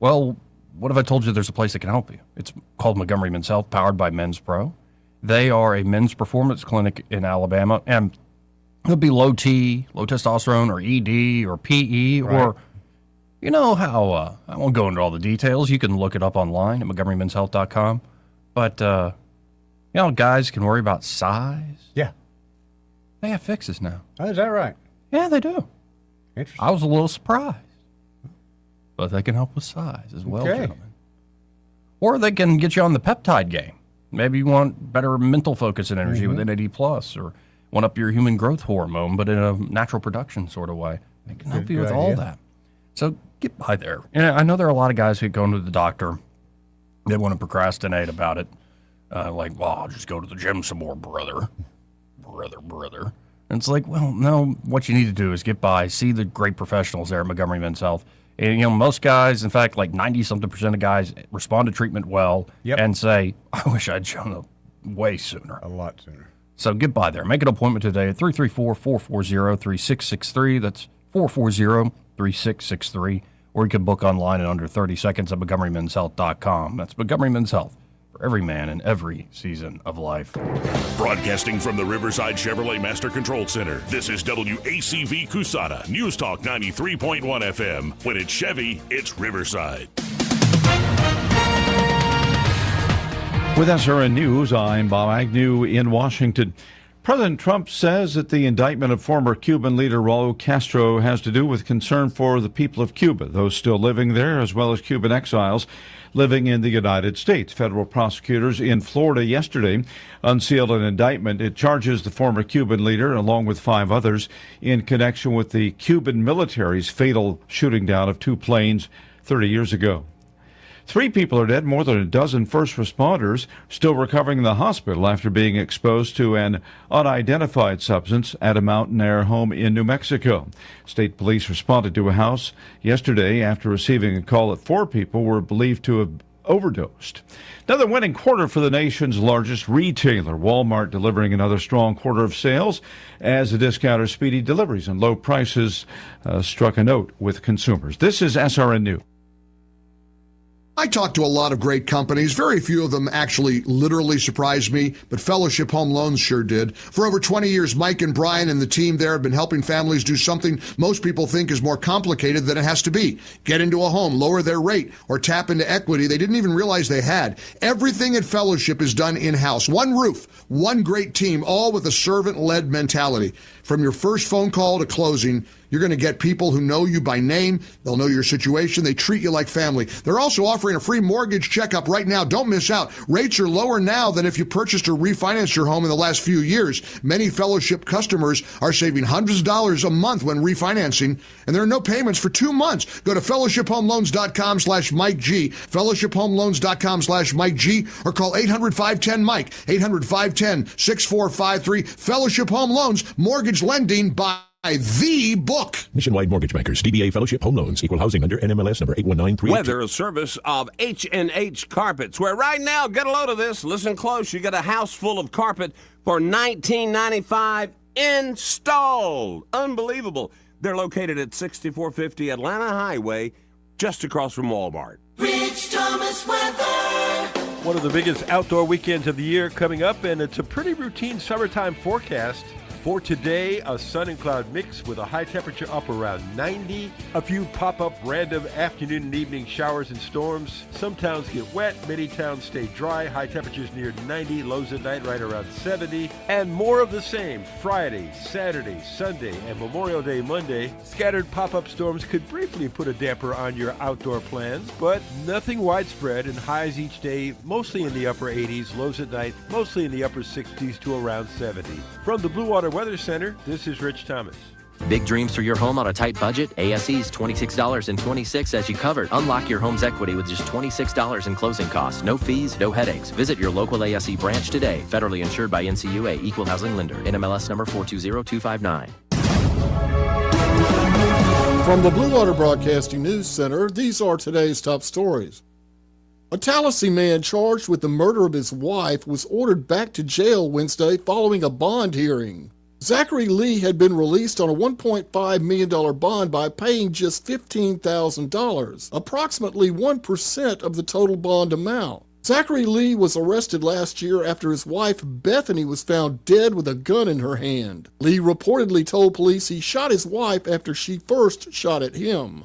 Well, what if I told you there's a place that can help you? It's called Montgomery Men's Health, powered by Men's Pro. They are a men's performance clinic in Alabama, and it'll be low T, low testosterone, or ED, or PE, or you know how, I won't go into all the details. You can look it up online at MontgomeryMen'sHealth.com. But, you know, guys can worry about size. Yeah. They have fixes now. Oh, is that right? Yeah, they do. Interesting. I was a little surprised. But they can help with size as well, gentlemen. Or they can get you on the peptide game. Maybe you want better mental focus and energy with NAD+, or want up your human growth hormone, but in a natural production sort of way. They can help you with all that. So get by there. And I know there are a lot of guys who go into the doctor. They want to procrastinate about it. Like, well, I'll just go to the gym some more, brother. And it's like, well, no, what you need to do is get by, see the great professionals there at Montgomery Men's Health. And, you know, most guys, in fact, like 90-something% of guys respond to treatment well and say, I wish I'd shown up way sooner. A lot sooner. So get by there. Make an appointment today at 334-440-3663. That's 440-3663. Or you can book online in under 30 seconds at MontgomeryMen'sHealth.com. That's Montgomery Men's Health. For every man in every season of life. Broadcasting from the Riverside Chevrolet Master Control Center, this is WACV Cusada, News Talk 93.1 FM. When it's Chevy, it's Riverside. With SRN News, I'm Bob Agnew in Washington. President Trump says that the indictment of former Cuban leader Raul Castro has to do with concern for the people of Cuba, those still living there, as well as Cuban exiles living in the United States. Federal prosecutors in Florida yesterday unsealed an indictment. It charges the former Cuban leader, along with 5 others, in connection with the Cuban military's fatal shooting down of 2 planes 30 years ago. 3 people are dead, more than a dozen first responders still recovering in the hospital after being exposed to an unidentified substance at a mountain air home in New Mexico. State police responded to a house yesterday after receiving a call that 4 people were believed to have overdosed. Another winning quarter for the nation's largest retailer, Walmart, delivering another strong quarter of sales as the discounter's speedy deliveries and low prices struck a note with consumers. This is SRN News. I talked to a lot of great companies. Very few of them actually literally surprised me, but Fellowship Home Loans sure did. For over 20 years, Mike and Brian and the team there have been helping families do something most people think is more complicated than it has to be. Get into a home, lower their rate, or tap into equity they didn't even realize they had. Everything at Fellowship is done in-house. One roof, one great team, all with a servant-led mentality. From your first phone call to closing, you're going to get people who know you by name. They'll know your situation. They treat you like family. They're also offering a free mortgage checkup right now. Don't miss out. Rates are lower now than if you purchased or refinanced your home in the last few years. Many Fellowship customers are saving hundreds of dollars a month when refinancing, and there are no payments for 2 months. Go to fellowshiphomeloans.com/Mike G, fellowshiphomeloans.com/Mike G, or call 800-510-MIKE, 800-510-6453. Fellowship Home Loans, mortgage lending by the book. Nationwide Mortgage Bankers, DBA Fellowship Home Loans, equal housing under NMLS number 8193. Weather service of H&H Carpets, where right now, get a load of this, listen close, you get a house full of carpet for $19.95 installed. Unbelievable. They're located at 6450 Atlanta Highway, just across from Walmart. Rich Thomas weather. One of the biggest outdoor weekends of the year coming up, and it's a pretty routine summertime forecast. For today, a sun and cloud mix with a high temperature up around 90. A few pop-up random afternoon and evening showers and storms. Some towns get wet, many towns stay dry. High temperatures near 90, lows at night right around 70. And more of the same Friday, Saturday, Sunday, and Memorial Day Monday. Scattered pop-up storms could briefly put a damper on your outdoor plans, but nothing widespread, and highs each day mostly in the upper 80s, lows at night mostly in the upper 60s to around 70. From the Blue Water Weather Center, this is Rich Thomas. Big dreams for your home on a tight budget? ASE's $26.26 as you covered. Unlock your home's equity with just $26 in closing costs. No fees, no headaches. Visit your local ASE branch today. Federally insured by NCUA, Equal Housing Lender. NMLS number 420259. From the Blue Water Broadcasting News Center, these are today's top stories. A Tallahassee man charged with the murder of his wife was ordered back to jail Wednesday following a bond hearing. Zachary Lee had been released on a $1.5 million bond by paying just $15,000, approximately 1% of the total bond amount. Zachary Lee was arrested last year after his wife Bethany was found dead with a gun in her hand. Lee reportedly told police he shot his wife after she first shot at him.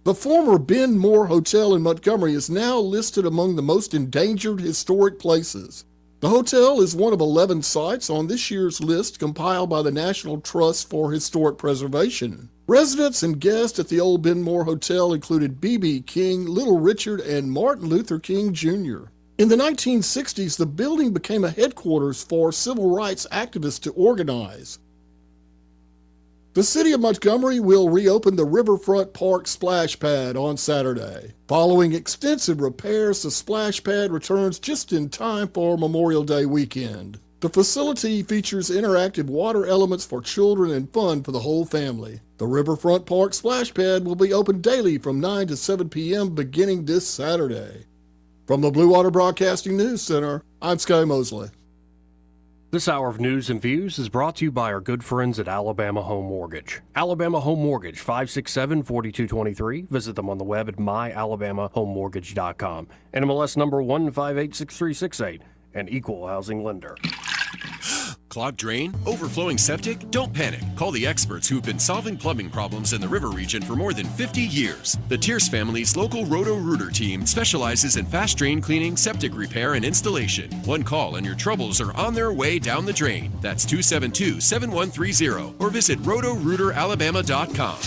The former Ben Moore Hotel in Montgomery is now listed among the most endangered historic places. The hotel is one of 11 sites on this year's list compiled by the National Trust for Historic Preservation. Residents and guests at the old Ben Moore Hotel included B.B. King, Little Richard, and Martin Luther King Jr. In the 1960s, the building became a headquarters for civil rights activists to organize. The city of Montgomery will reopen the Riverfront Park splash pad on Saturday. Following extensive repairs, the splash pad returns just in time for Memorial Day weekend. The facility features interactive water elements for children and fun for the whole family. The Riverfront Park splash pad will be open daily from 9 to 7 p.m. beginning this Saturday. From the Blue Water Broadcasting News Center, I'm Sky Mosley. This hour of news and views is brought to you by our good friends at Alabama Home Mortgage. Alabama Home Mortgage, 567-4223. Visit them on the web at myalabamahomemortgage.com. NMLS number 1586368, an equal housing lender. Clogged drain? Overflowing septic? Don't panic. Call the experts who've been solving plumbing problems in the river region for more than 50 years. The Tierce family's local Roto-Rooter team specializes in fast drain cleaning, septic repair, and installation. One call and your troubles are on their way down the drain. That's 272-7130 or visit rotorooteralabama.com.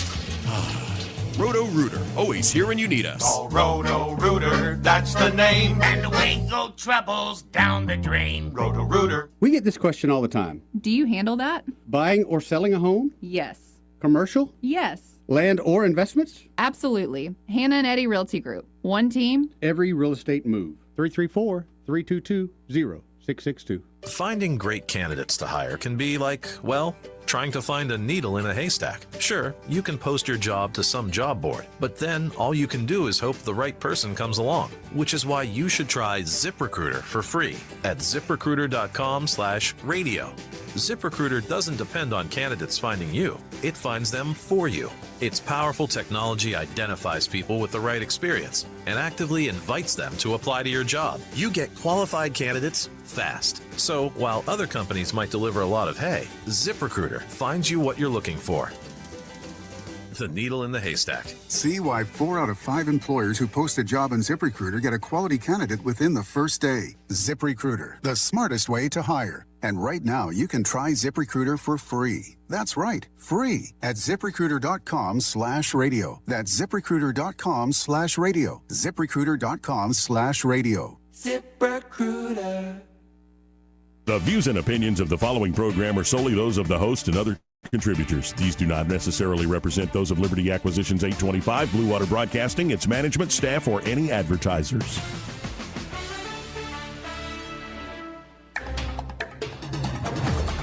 Roto-Rooter, always here when you need us. Oh, Roto-Rooter, that's the name. And away go troubles down the drain. Roto-Rooter. We get this question all the time. Do you handle that? Buying or selling a home? Yes. Commercial? Yes. Land or investments? Absolutely. Hannah and Eddie Realty Group. One team. Every real estate move. 334-322-0662. Finding great candidates to hire can be like, well, trying to find a needle in a haystack. Sure, you can post your job to some job board, but then all you can do is hope the right person comes along, which is why you should try ZipRecruiter for free at ZipRecruiter.com/radio. ZipRecruiter doesn't depend on candidates finding you. It finds them for you. Its powerful technology identifies people with the right experience and actively invites them to apply to your job. You get qualified candidates fast. So while other companies might deliver a lot of hay, ZipRecruiter finds you what you're looking for. The needle in the haystack. See why 4 out of 5 employers who post a job on ZipRecruiter get a quality candidate within the first day. ZipRecruiter, the smartest way to hire. And right now, you can try ZipRecruiter for free. That's right, free at ZipRecruiter.com/radio. That's ZipRecruiter.com/radio. ZipRecruiter.com/radio. ZipRecruiter. The views and opinions of the following program are solely those of the host and other contributors. These do not necessarily represent those of Liberty Acquisitions 825, Blue Water Broadcasting, its management, staff, or any advertisers.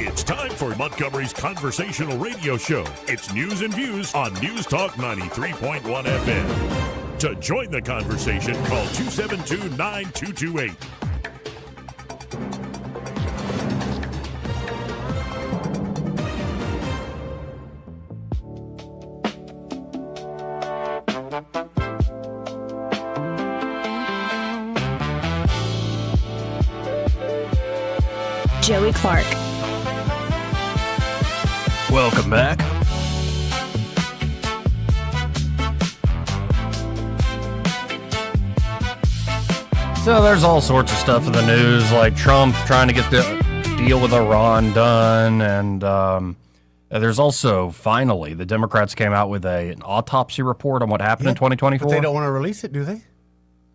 It's time for Montgomery's conversational radio show. It's news and views on News Talk 93.1 FM. To join the conversation, call 272-9228. Joey Clark. Welcome back. So there's all sorts of stuff in the news, like Trump trying to get the deal with Iran done, and there's also, finally, the Democrats came out with an autopsy report on what happened in 2024. But they don't want to release it, do they?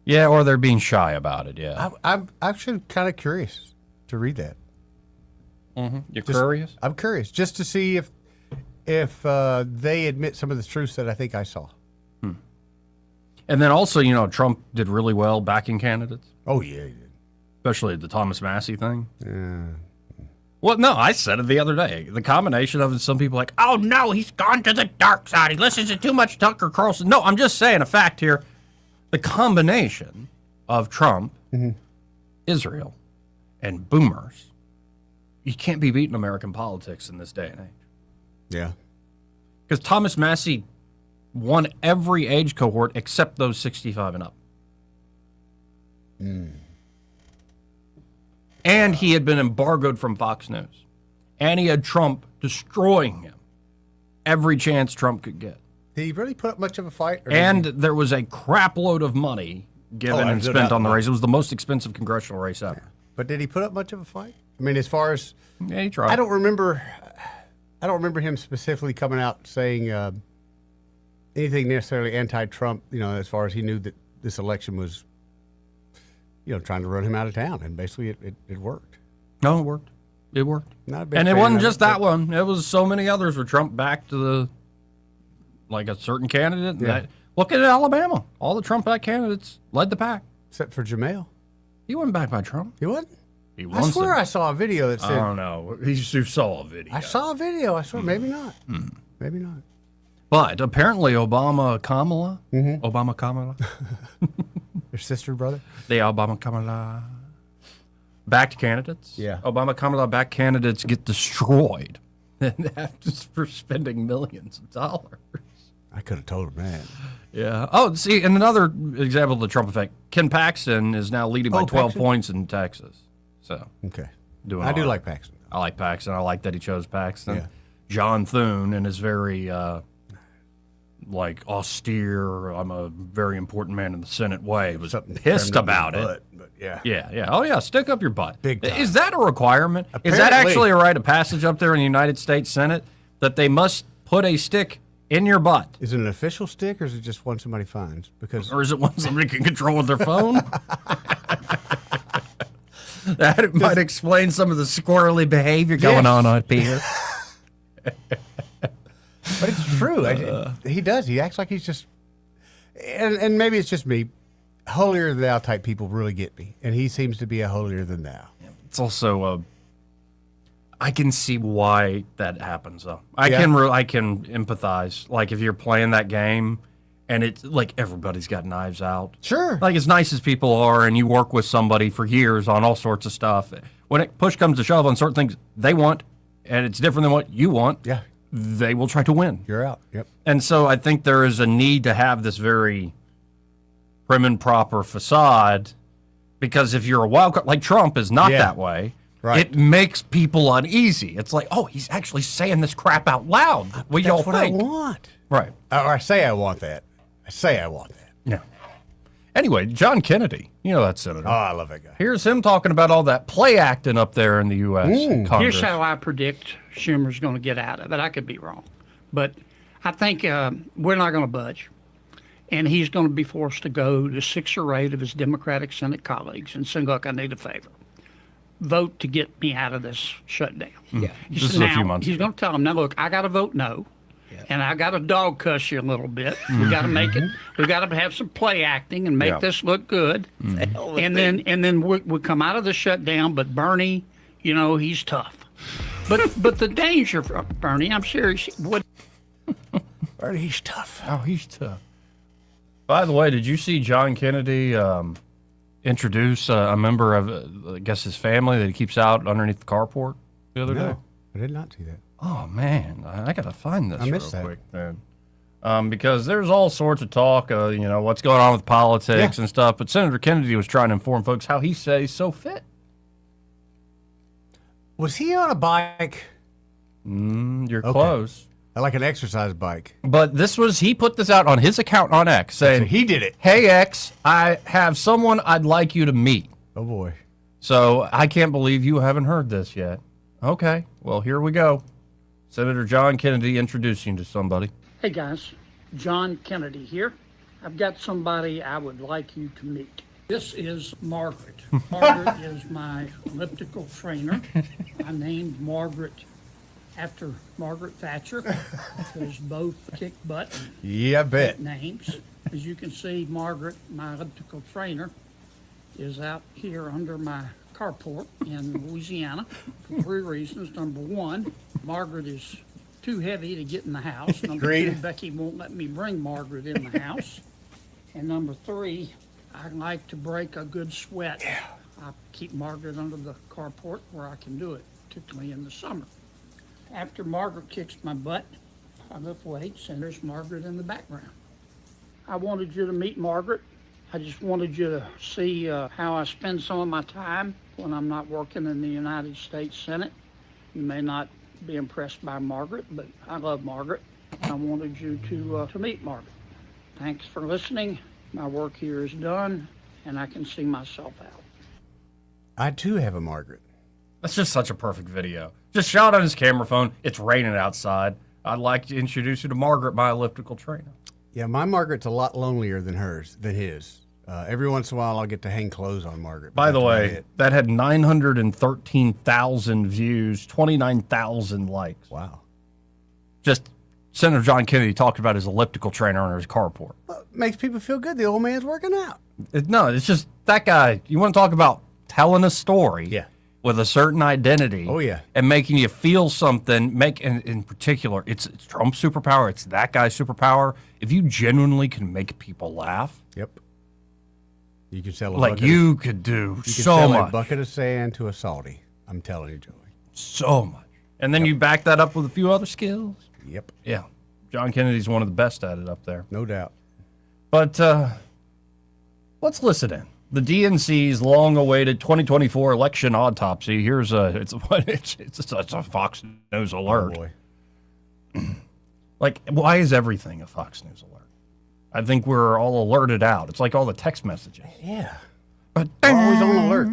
Yeah, or they're being shy about it, yeah. I'm actually kind of curious to read that. Mm-hmm. You're curious? I'm curious, just to see if they admit some of the truths that I think I saw. And then also, you know, Trump did really well backing candidates. Oh, yeah, he did. Especially the Thomas Massey thing. Yeah. Well, no, I said it the other day. The combination of it, some people are like, oh, no, he's gone to the dark side. He listens to too much Tucker Carlson. No, I'm just saying a fact here. The combination of Trump, Israel, and boomers, you can't be beating American politics in this day and age. Yeah. Because Thomas Massey won every age cohort except those 65 and up. And he had been embargoed from Fox News. And he had Trump destroying him every chance Trump could get. Did he really put up much of a fight? And there was a crap load of money given and spent on the race. It was the most expensive congressional race ever. Yeah. But did he put up much of a fight? I mean, as far as... Yeah, he tried. I don't remember him specifically coming out saying anything necessarily anti-Trump, as far as he knew that this election was, trying to run him out of town. And basically it worked. No, it worked. It worked. Not a big and it fan wasn't of just it, that one. It was so many others where Trump backed to a certain candidate. Yeah. Look at Alabama. All the Trump-backed candidates led the pack. Except for Jamel. He wasn't backed by Trump. He wasn't? He I swear I saw a video that said... I don't know. You saw a video. I saw a video. I swear. Maybe not. Maybe not. But apparently Obama-Kamala... Mm-hmm. Obama-Kamala... Their sister, brother? The Obama-Kamala... backed candidates. Yeah. Obama-Kamala backed candidates get destroyed for spending millions of dollars. I could have told him that. Yeah. Oh, see, and another example of the Trump effect, Ken Paxton is now leading by 12 Paxton? points in Texas. So, okay. Doing I do all right. like Paxton. I like Paxton. I like that he chose Paxton. Yeah. John Thune in his very, austere, I'm a very important man in the Senate way, was pissed about it. But yeah. Yeah. Oh, yeah, stick up your butt. Big time. Is that a requirement? Is that Apparently. actually a rite of passage up there in the United States Senate that they must put a stick in your butt? Is it an official stick or is it just one somebody finds? Or is it one somebody can control with their phone? That might explain some of the squirrely behavior going on up here. But it's true. He does. He acts like he's just... And maybe it's just me. Holier than thou type people really get me. And he seems to be a holier than thou. It's also... I can see why that happens, though. I Yeah. can empathize. Like, if you're playing that game and it's like everybody's got knives out. Sure. Like, as nice as people are and you work with somebody for years on all sorts of stuff, when it push comes to shove on certain things they want and it's different than what you want, Yeah. they will try to win. You're out. Yep. And so I think there is a need to have this very prim and proper facade, because if you're a wild card, like Trump is not that way, Right. it makes people uneasy. It's like, oh, he's actually saying this crap out loud. What y'all That's what think? I want. Right. Or I say I want that. I say I want that. Yeah. Anyway, John Kennedy, that senator. Oh, I love that guy. Here's him talking about all that play acting up there in the U.S. Congress. Here's how I predict Schumer's going to get out of it. I could be wrong. But I think we're not going to budge. And he's going to be forced to go to 6 or 8 of his Democratic Senate colleagues and say, look, I need a favor. Vote to get me out of this shutdown. Yeah. He This said, is a few now, months he's ago. going to tell them, now, look, I got to vote no. And I got to dog cuss you a little bit. We got to make it. We got to have some play acting and make this look good. And then we come out of the shutdown. But Bernie, he's tough. But the danger for Bernie, I'm serious. Bernie, he's tough. Oh, he's tough. By the way, did you see John Kennedy introduce a member of, I guess, his family that he keeps out underneath the carport the other day? I did not see that. Oh, man. I got to find this I missed real that. quick, man. Because there's all sorts of talk, what's going on with politics and stuff. But Senator Kennedy was trying to inform folks how he stays so fit. Was he on a bike? You're Okay. close. Like an exercise bike. But he put this out on his account on X saying, So he did it. Hey, X, I have someone I'd like you to meet. Oh, boy. So I can't believe you haven't heard this yet. Okay, well, here we go. Senator John Kennedy introducing to somebody. Hey, guys. John Kennedy here. I've got somebody I would like you to meet. This is Margaret. Margaret is my elliptical trainer. I named Margaret after Margaret Thatcher, because both kick butt and Yeah, I bet. names. As you can see, Margaret, my elliptical trainer, is out here under my carport in Louisiana for 3 reasons. Number 1, Margaret is too heavy to get in the house. Number 2, Becky won't let me bring Margaret in the house. And number 3, I like to break a good sweat. I keep Margaret under the carport where I can do it, particularly in the summer. After Margaret kicks my butt, I lift weights, and there's Margaret in the background. I wanted you to meet Margaret I just wanted you to see how I spend some of my time when I'm not working in the United States Senate. You may not be impressed by Margaret, but I love Margaret. I wanted you to meet Margaret. Thanks for listening. My work here is done, and I can see myself out. I too have a Margaret. That's just such a perfect video. Just shot on his camera phone. It's raining outside. I'd like to introduce you to Margaret, my elliptical trainer. Yeah, my Margaret's a lot lonelier than his. Every once in a while, I'll get to hang clothes on Margaret. By the way, that had 913,000 views, 29,000 likes. Wow. Just Senator John Kennedy talked about his elliptical trainer on his carport. Well, makes people feel good. The old man's working out. No, it's just that guy. You want to talk about telling a story with a certain identity. Oh, yeah. And making you feel something. In particular, it's Trump's superpower. It's that guy's superpower. If you genuinely can make people laugh. Yep. You could sell you could do you so could sell much. a bucket of sand to a salty. I'm telling you, Joey. So much. And then you back that up with a few other skills. Yep. Yeah. John Kennedy's one of the best at it up there. No doubt. But let's listen in. The DNC's long-awaited 2024 election autopsy. Here's it's a Fox News alert. Oh boy. Why is everything a Fox News alert? I think we're all alerted out. It's like all the text messages. Yeah. But we're always on alert.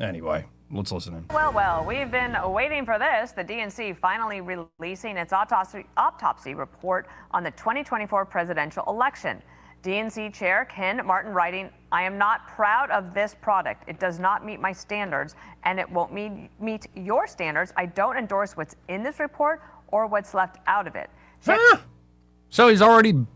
Anyway, let's listen in. Well, we've been waiting for this. The DNC finally releasing its autopsy report on the 2024 presidential election. DNC Chair Ken Martin writing, "I am not proud of this product. It does not meet my standards, and it won't meet your standards. I don't endorse what's in this report or what's left out of it." So he's already...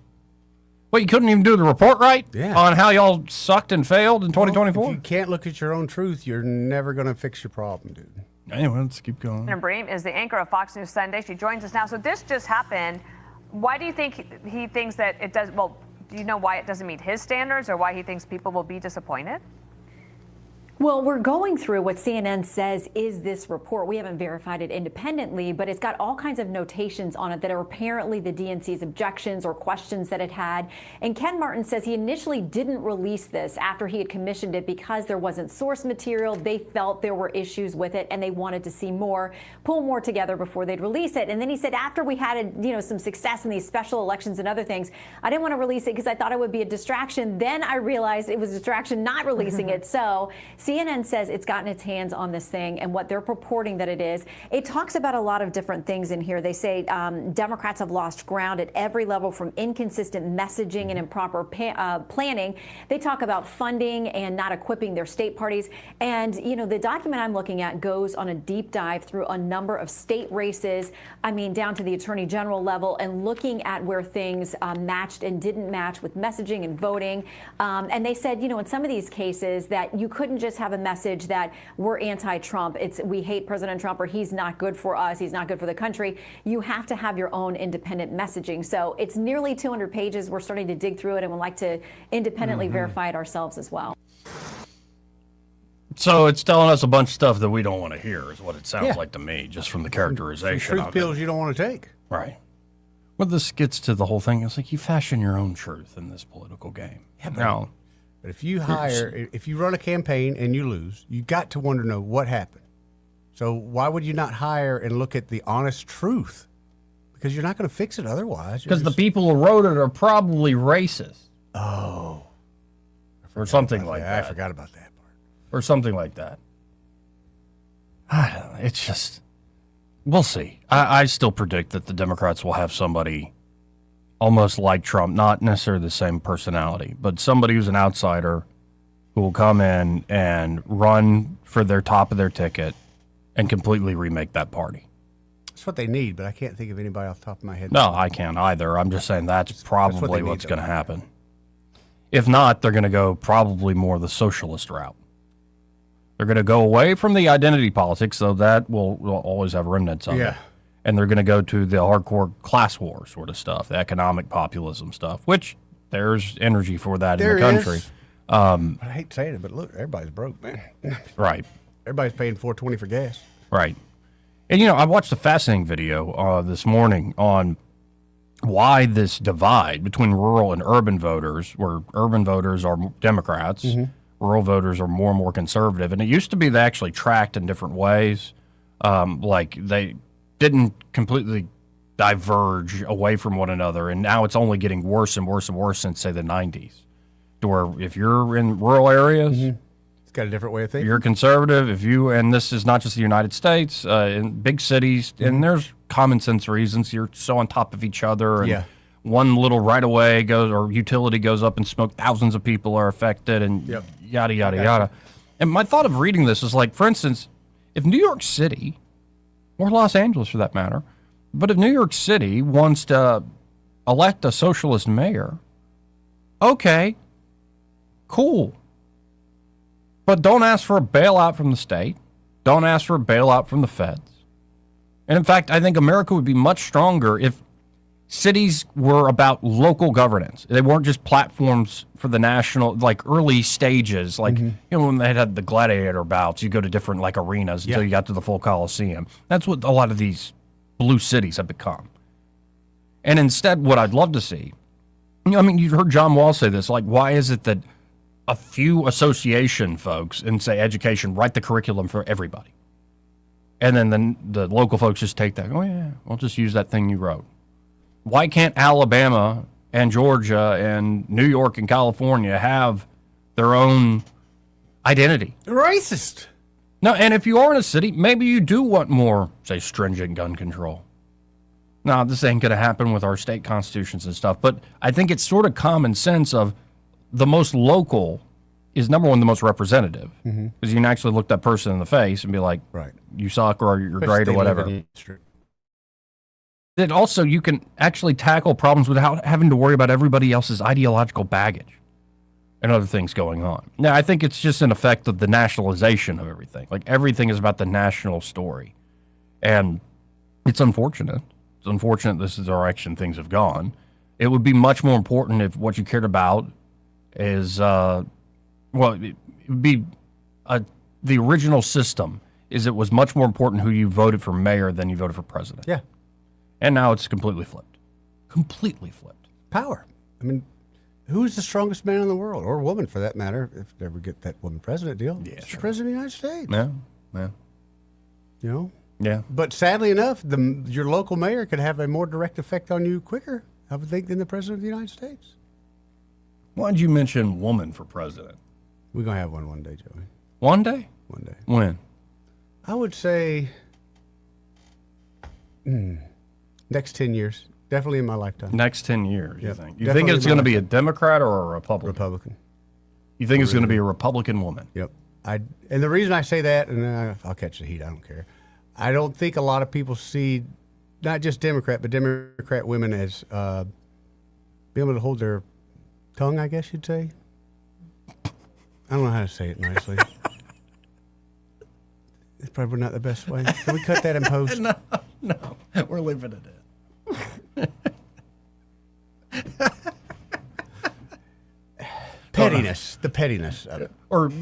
Wait, you couldn't even do the report right? Yeah. On how y'all sucked and failed in 2024? If you can't look at your own truth, you're never going to fix your problem, dude. Anyway, let's keep going. Anna Bream is the anchor of Fox News Sunday. She joins us now. So this just happened. Why do you think he thinks that it does... Well, do you know why it doesn't meet his standards or why he thinks people will be disappointed? Well, we're going through what CNN says is this report. We haven't verified it independently, but it's got all kinds of notations on it that are apparently the DNC's objections or questions that it had. And Ken Martin says he initially didn't release this after he had commissioned it because there wasn't source material. They felt there were issues with it and they wanted to see more, pull more together before they'd release it. And then he said after we had some success in these special elections and other things, I didn't want to release it because I thought it would be a distraction. Then I realized it was a distraction not releasing it. So CNN says it's gotten its hands on this thing and what they're purporting that it is. It talks about a lot of different things in here. They say Democrats have lost ground at every level from inconsistent messaging and improper planning. They talk about funding and not equipping their state parties. And, the document I'm looking at goes on a deep dive through a number of state races, down to the attorney general level, and looking at where things matched and didn't match with messaging and voting. And they said, in some of these cases that you couldn't just have a message that we're anti-Trump. We hate President Trump or he's not good for us. He's not good for the country. You have to have your own independent messaging. So it's nearly 200 pages. We're starting to dig through it and would like to independently verify it ourselves as well. So it's telling us a bunch of stuff that we don't want to hear is what it sounds like to me, just from the characterization Truth pills you don't want to take. Right. Well, this gets to the whole thing. It's like you fashion your own truth in this political game. Yeah, but if you if you run a campaign and you lose, you got to want to know what happened. So why would you not hire and look at the honest truth? Because you're not going to fix it otherwise. Because the people who wrote it are probably racist. Oh. Or something like that. I forgot about that part. Or something like that. I don't know. It's just, we'll see. I still predict that the Democrats will have somebody almost like Trump, not necessarily the same personality, but somebody who's an outsider who will come in and run for their top of their ticket and completely remake that party. That's what they need, but I can't think of anybody off the top of my head. No, I can't either. I'm just saying that's probably what's going to happen. If not, they're going to go probably more the socialist route. They're going to go away from the identity politics, though that will always have remnants of it. And they're going to go to the hardcore class war sort of stuff, the economic populism stuff, which there's energy for that in the country. I hate saying it, but look, everybody's broke, man. Right. Everybody's paying $4.20 for gas. Right. And, I watched a fascinating video this morning on why this divide between rural and urban voters, where urban voters are Democrats, rural voters are more and more conservative. And it used to be they actually tracked in different ways. Like they didn't completely diverge away from one another. And now it's only getting worse and worse and worse since, say, the 90s. To where if you're in rural areas, it's got a different way of thinking. you're conservative. And this is not just the United States, in big cities, and there's common sense reasons. You're so on top of each other. And one little right of way goes or utility goes up in smoke, thousands of people are affected, and yada, yada, yada. And my thought of reading this is like, for instance, if New York City, or Los Angeles for that matter, but if New York City wants to elect a socialist mayor, okay, cool. But don't ask for a bailout from the state. Don't ask for a bailout from the feds. And in fact, I think America would be much stronger if cities were about local governance. They weren't just platforms for the national, like early stages, like, you know, when they had the gladiator bouts, you go to different like arenas until you got to the full Coliseum. That's what a lot of these blue cities have become. And instead, what I'd love to see, you know, I mean, you heard John Wall say this, like, why is it that a few association folks in, say, education write the curriculum for everybody? And then the local folks just take that, oh, yeah, we'll just use that thing you wrote. Why can't Alabama and Georgia and New York and California have their own identity? Racist. No, and if you are in a city, maybe you do want more, say, stringent gun control. Now, this ain't going to happen with our state constitutions and stuff, but I think it's sort of common sense of the most local is, number one, the most representative. Because you can actually look that person in the face and be like, you suck or you're great or whatever. Then also you can actually tackle problems without having to worry about everybody else's ideological baggage and other things going on. Now, I think it's just an effect of the nationalization of everything. Like, everything is about the national story. And it's unfortunate. It's unfortunate this is the direction things have gone. It would be much more important if what you cared about is, it would be the original system is it was much more important who you voted for mayor than you voted for president. Yeah. And now it's completely flipped. Completely flipped. Power. I mean, who's the strongest man in the world, or woman for that matter, if they ever get that woman president deal? Yeah, it's the president of the United States. Yeah, yeah. You know? Yeah. But sadly enough, your local mayor could have a more direct effect on you quicker, I would think, than the president of the United States. Why did you mention woman for president? We're going to have one day, Joey. One day? One day. When? I would say next 10 years. Definitely in my lifetime. Next 10 years, you think? You Definitely think it's going to be a Democrat or a Republican? Republican. You think it's going to be a Republican woman? Yep. And the reason I say that, and I'll catch the heat, I don't care. I don't think a lot of people see not just Democrat, but Democrat women as being able to hold their tongue, I guess you'd say. I don't know how to say it nicely. It's probably not the best way. Can we cut that in post? No, we're leaving it in. Pettiness, the pettiness of it. Or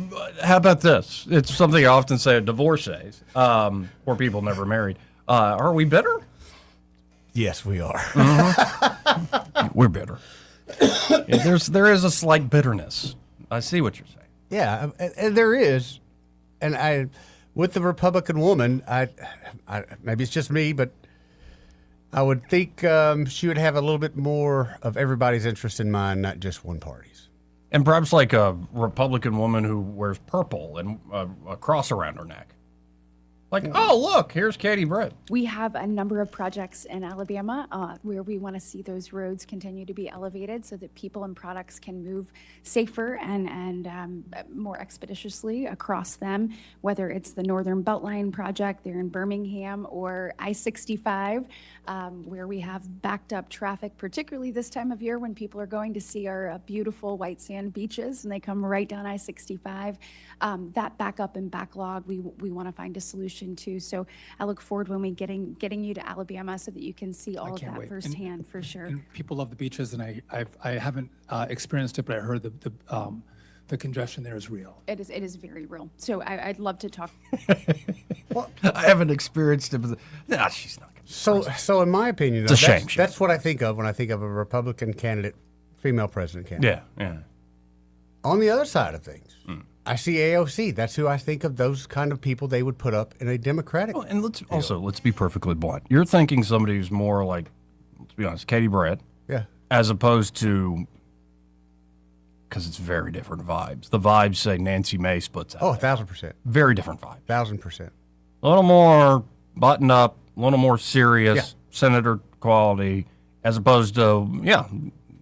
how about this? It's something I often say at divorcees, or people never married. Are we bitter? Yes, we are. We're bitter. There is a slight bitterness. I see what you're saying. Yeah, and there is. And with the Republican woman, I maybe it's just me, but I would think she would have a little bit more of everybody's interest in mind, not just one party's. And perhaps like a Republican woman who wears purple and a cross around her neck. Like, oh, look, here's Katie Britt. We have a number of projects in Alabama where we want to see those roads continue to be elevated so that people and products can move safer and more expeditiously across them, whether it's the Northern Beltline project there in Birmingham or I-65, where we have backed up traffic, particularly this time of year when people are going to see our beautiful white sand beaches and they come right down I-65. That backup and backlog, we want to find a solution to. So I look forward when we getting you to Alabama so that you can see all of that firsthand, for sure. And people love the beaches, and I haven't experienced it, but I heard the congestion there is real. It is very real. So I'd love to talk. Well, I haven't experienced it, but she's not going So in my opinion, It's a shame. That's what I think of when I think of a Republican candidate, female president candidate. Yeah. On the other side of things, I see AOC. That's who I think of. Those kind of people they would put up in a Democratic. Well, and let's be perfectly blunt. You're thinking somebody who's more like, let's be honest, Katie Brett. Yeah. As opposed to, because it's very different vibes. The vibes say Nancy May splits out. Oh, 1,000%. Very different vibe. 1,000%. A little more buttoned up, a little more serious, senator quality, as opposed to,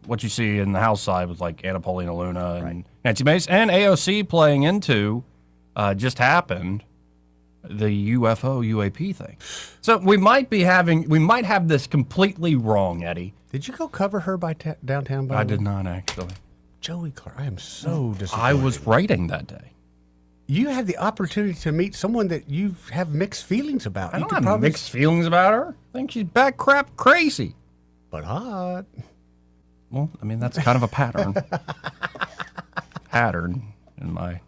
what you see in the House side with like Anna Paulina Luna and Nancy Mace and AOC playing into, just happened, the UFO-UAP thing. So we might have this completely wrong, Eddie. Did you go cover her by downtown? I did not, actually. Joey Clark, I am so disappointed. I was writing that day. You had the opportunity to meet someone that you have mixed feelings about. I don't have mixed feelings about her. I think she's bat crap crazy. But hot. Well, I mean, that's kind of a pattern. In my...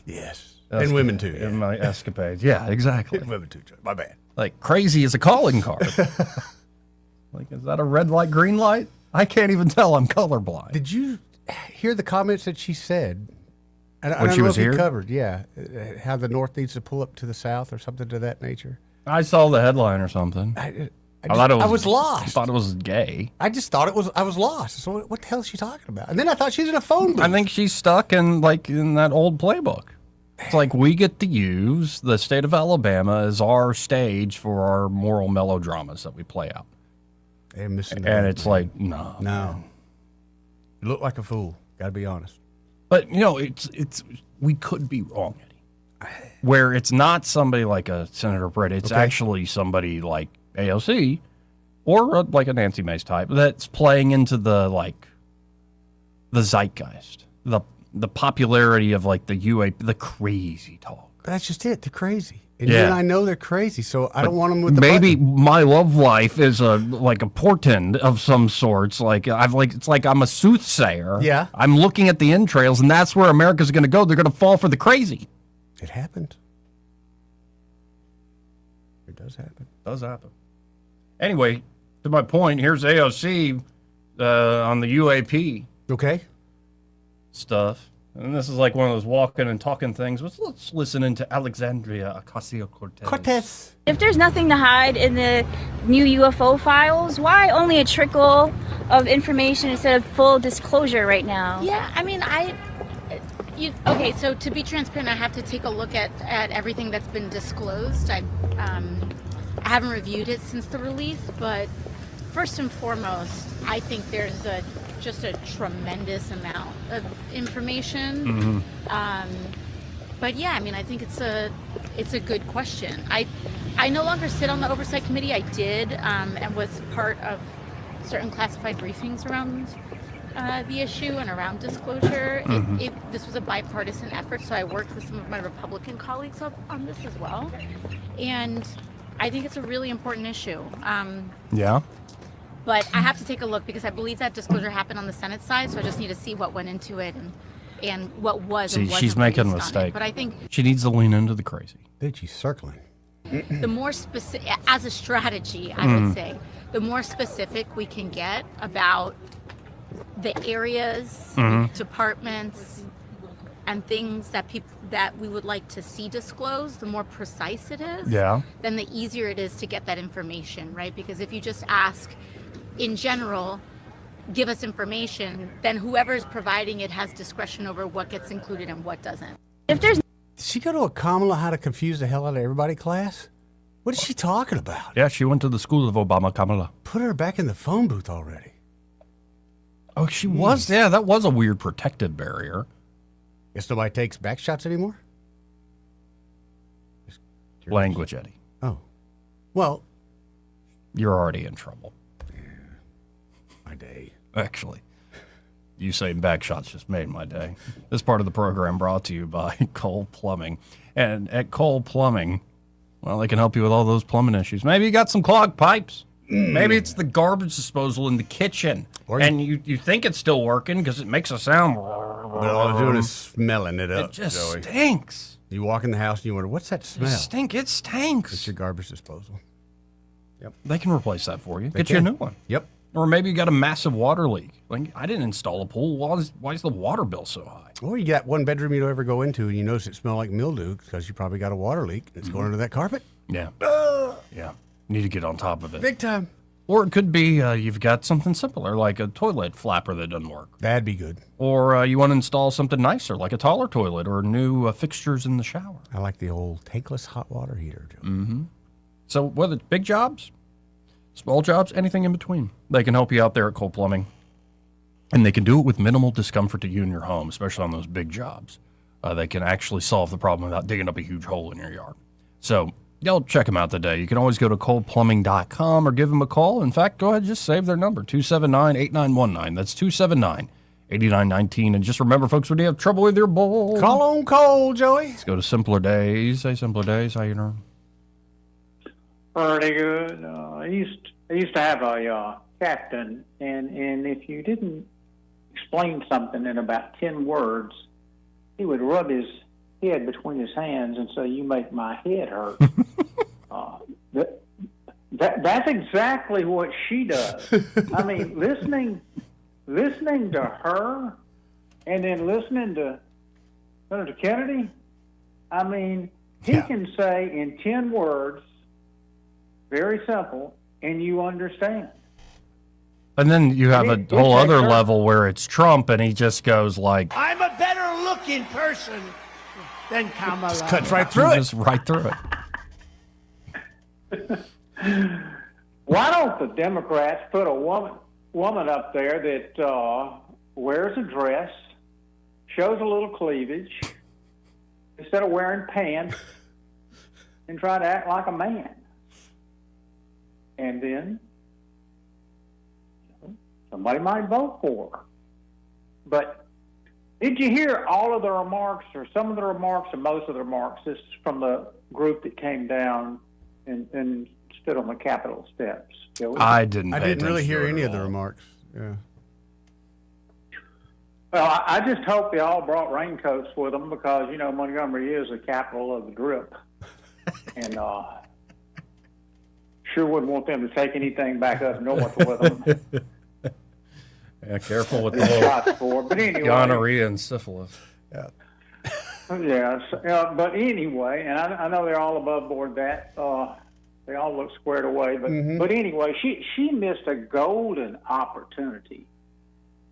Yes. And women too. In my escapades. Yeah, exactly. And women too, Joe. My bad. Like, crazy is a calling card. Like, is that a red light, green light? I can't even tell. I'm colorblind. Did you hear the comments that she said? When she was here? Covered, how the North needs to pull up to the South or something to that nature. I saw the headline or something. I was lost. I thought it was gay. I just thought I was lost. So what the hell is she talking about? And then I thought she was in a phone booth. I think she's stuck in that old playbook. It's like we get to use the state of Alabama as our stage for our moral melodramas that we play out. And it's like, no. You look like a fool. Got to be honest. But it's we could be wrong, Eddie. Where it's not somebody like a Senator Brett, it's actually somebody like AOC or like a Nancy Mace type that's playing into the zeitgeist, the popularity of like the UAP, the crazy talk. That's just it. They're crazy. And you and I know they're crazy, so I don't want them with the maybe button. My love life is a portend of some sorts. It's like I'm a soothsayer. Yeah. I'm looking at the entrails, and that's where America's going to go. They're going to fall for the crazy. It happened. It does happen. Does happen. Anyway, to my point, here's AOC on the UAP. Okay. Stuff. And this is like one of those walking and talking things. Let's listen into Alexandria Ocasio-Cortez. If there's nothing to hide in the new UFO files, why only a trickle of information instead of full disclosure right now? Yeah, I mean, okay, so to be transparent, I have to take a look at everything that's been disclosed. I haven't reviewed it since the release, but first and foremost, I think there's just a tremendous amount of information. But yeah, I mean, I think it's a good question. I no longer sit on the oversight committee. I did and was part of certain classified briefings around the issue and around disclosure. This was a bipartisan effort, so I worked with some of my Republican colleagues on this as well. And I think it's a really important issue. But I have to take a look because I believe that disclosure happened on the Senate side, so I just need to see what went into it and what was and wasn't she's making a released on it. mistake. But I think she needs to lean into the crazy. Bitch, she's circling. the more specific, as a strategy, I would say, the more specific we can get about the areas, departments, and things that we would like to see disclosed, the more precise it is, then the easier it is to get that information, right? Because if you just ask, in general, give us information, then whoever's providing it has discretion over what gets included and what doesn't. Did she go to a Kamala how to confuse the hell out of everybody class? What is she talking about? Yeah, she went to the school of Obama, Kamala. Put her back in the phone booth already. Oh, she was? Yeah, that was a weird protective barrier. Guess nobody takes back shots anymore? Language, Eddie. Oh. Well. You're already in trouble. My day. Actually. You saying back shots just made my day. This part of the program brought to you by Cole Plumbing. And at Cole Plumbing, well, they can help you with all those plumbing issues. Maybe you got some clogged pipes. Maybe it's the garbage disposal in the kitchen. And you think it's still working because it makes a sound. But all it's doing is smelling it up, It just Joey. stinks. You walk in the house and you wonder, what's that smell? It stinks. It's your garbage disposal. Yep. They can replace that for you. They Get you a can. new one. Yep. Or maybe you got a massive water leak. Like, I didn't install a pool. Why is the water bill so high? Or you got one bedroom you don't ever go into and you notice it smells like mildew because you probably got a water leak. It's going under that carpet. Yeah. Yeah. Need to get on top of it. Big time. Or it could be you've got something simpler, like a toilet flapper that doesn't work. That'd be good. Or you want to install something nicer, like a taller toilet or new fixtures in the shower. I like the old tankless hot water heater. Mm-hmm. So whether it's big jobs, small jobs, anything in between, they can help you out there at Cole Plumbing. And they can do it with minimal discomfort to you and your home, especially on those big jobs. They can actually solve the problem without digging up a huge hole in your yard. So y'all check them out today. You can always go to coleplumbing.com or give them a call. In fact, go ahead and just save their number, 279-8919. That's 279-8919. And just remember, folks, when you have trouble with your bowl, call on Cole, Joey. Let's go to Simpler Days. Hey, Simpler Days, how you doing? Pretty good. I used to have a captain, and if you didn't explain something in about 10 words, he would rub his head between his hands and say, "You make my head hurt." That's exactly what she does. I mean, listening to her, and then listening to Senator Kennedy. I mean, he can say in 10 words, very simple, and you understand. And then you have a whole other level where it's Trump, and he just goes like, I'm a better looking person than Kamala. Just cuts right through it. Just right through it. Why don't the Democrats put a woman up there that wears a dress, shows a little cleavage, instead of wearing pants, and try to act like a man? And then somebody might vote for her. But did you hear all of the remarks, or some of the remarks, or most of the remarks? This is from the group that came down and stood on the Capitol steps. I didn't really hear any of the remarks. Yeah. Well, I just hope they all brought raincoats with them because, you know, Montgomery is the capital of the drip. And sure wouldn't want them to take anything back up north with them. Yeah, careful with the whole but anyway, gonorrhea and syphilis. Yeah. Yes, but anyway, and I know they're all above board that. They all look squared away. But anyway, she missed a golden opportunity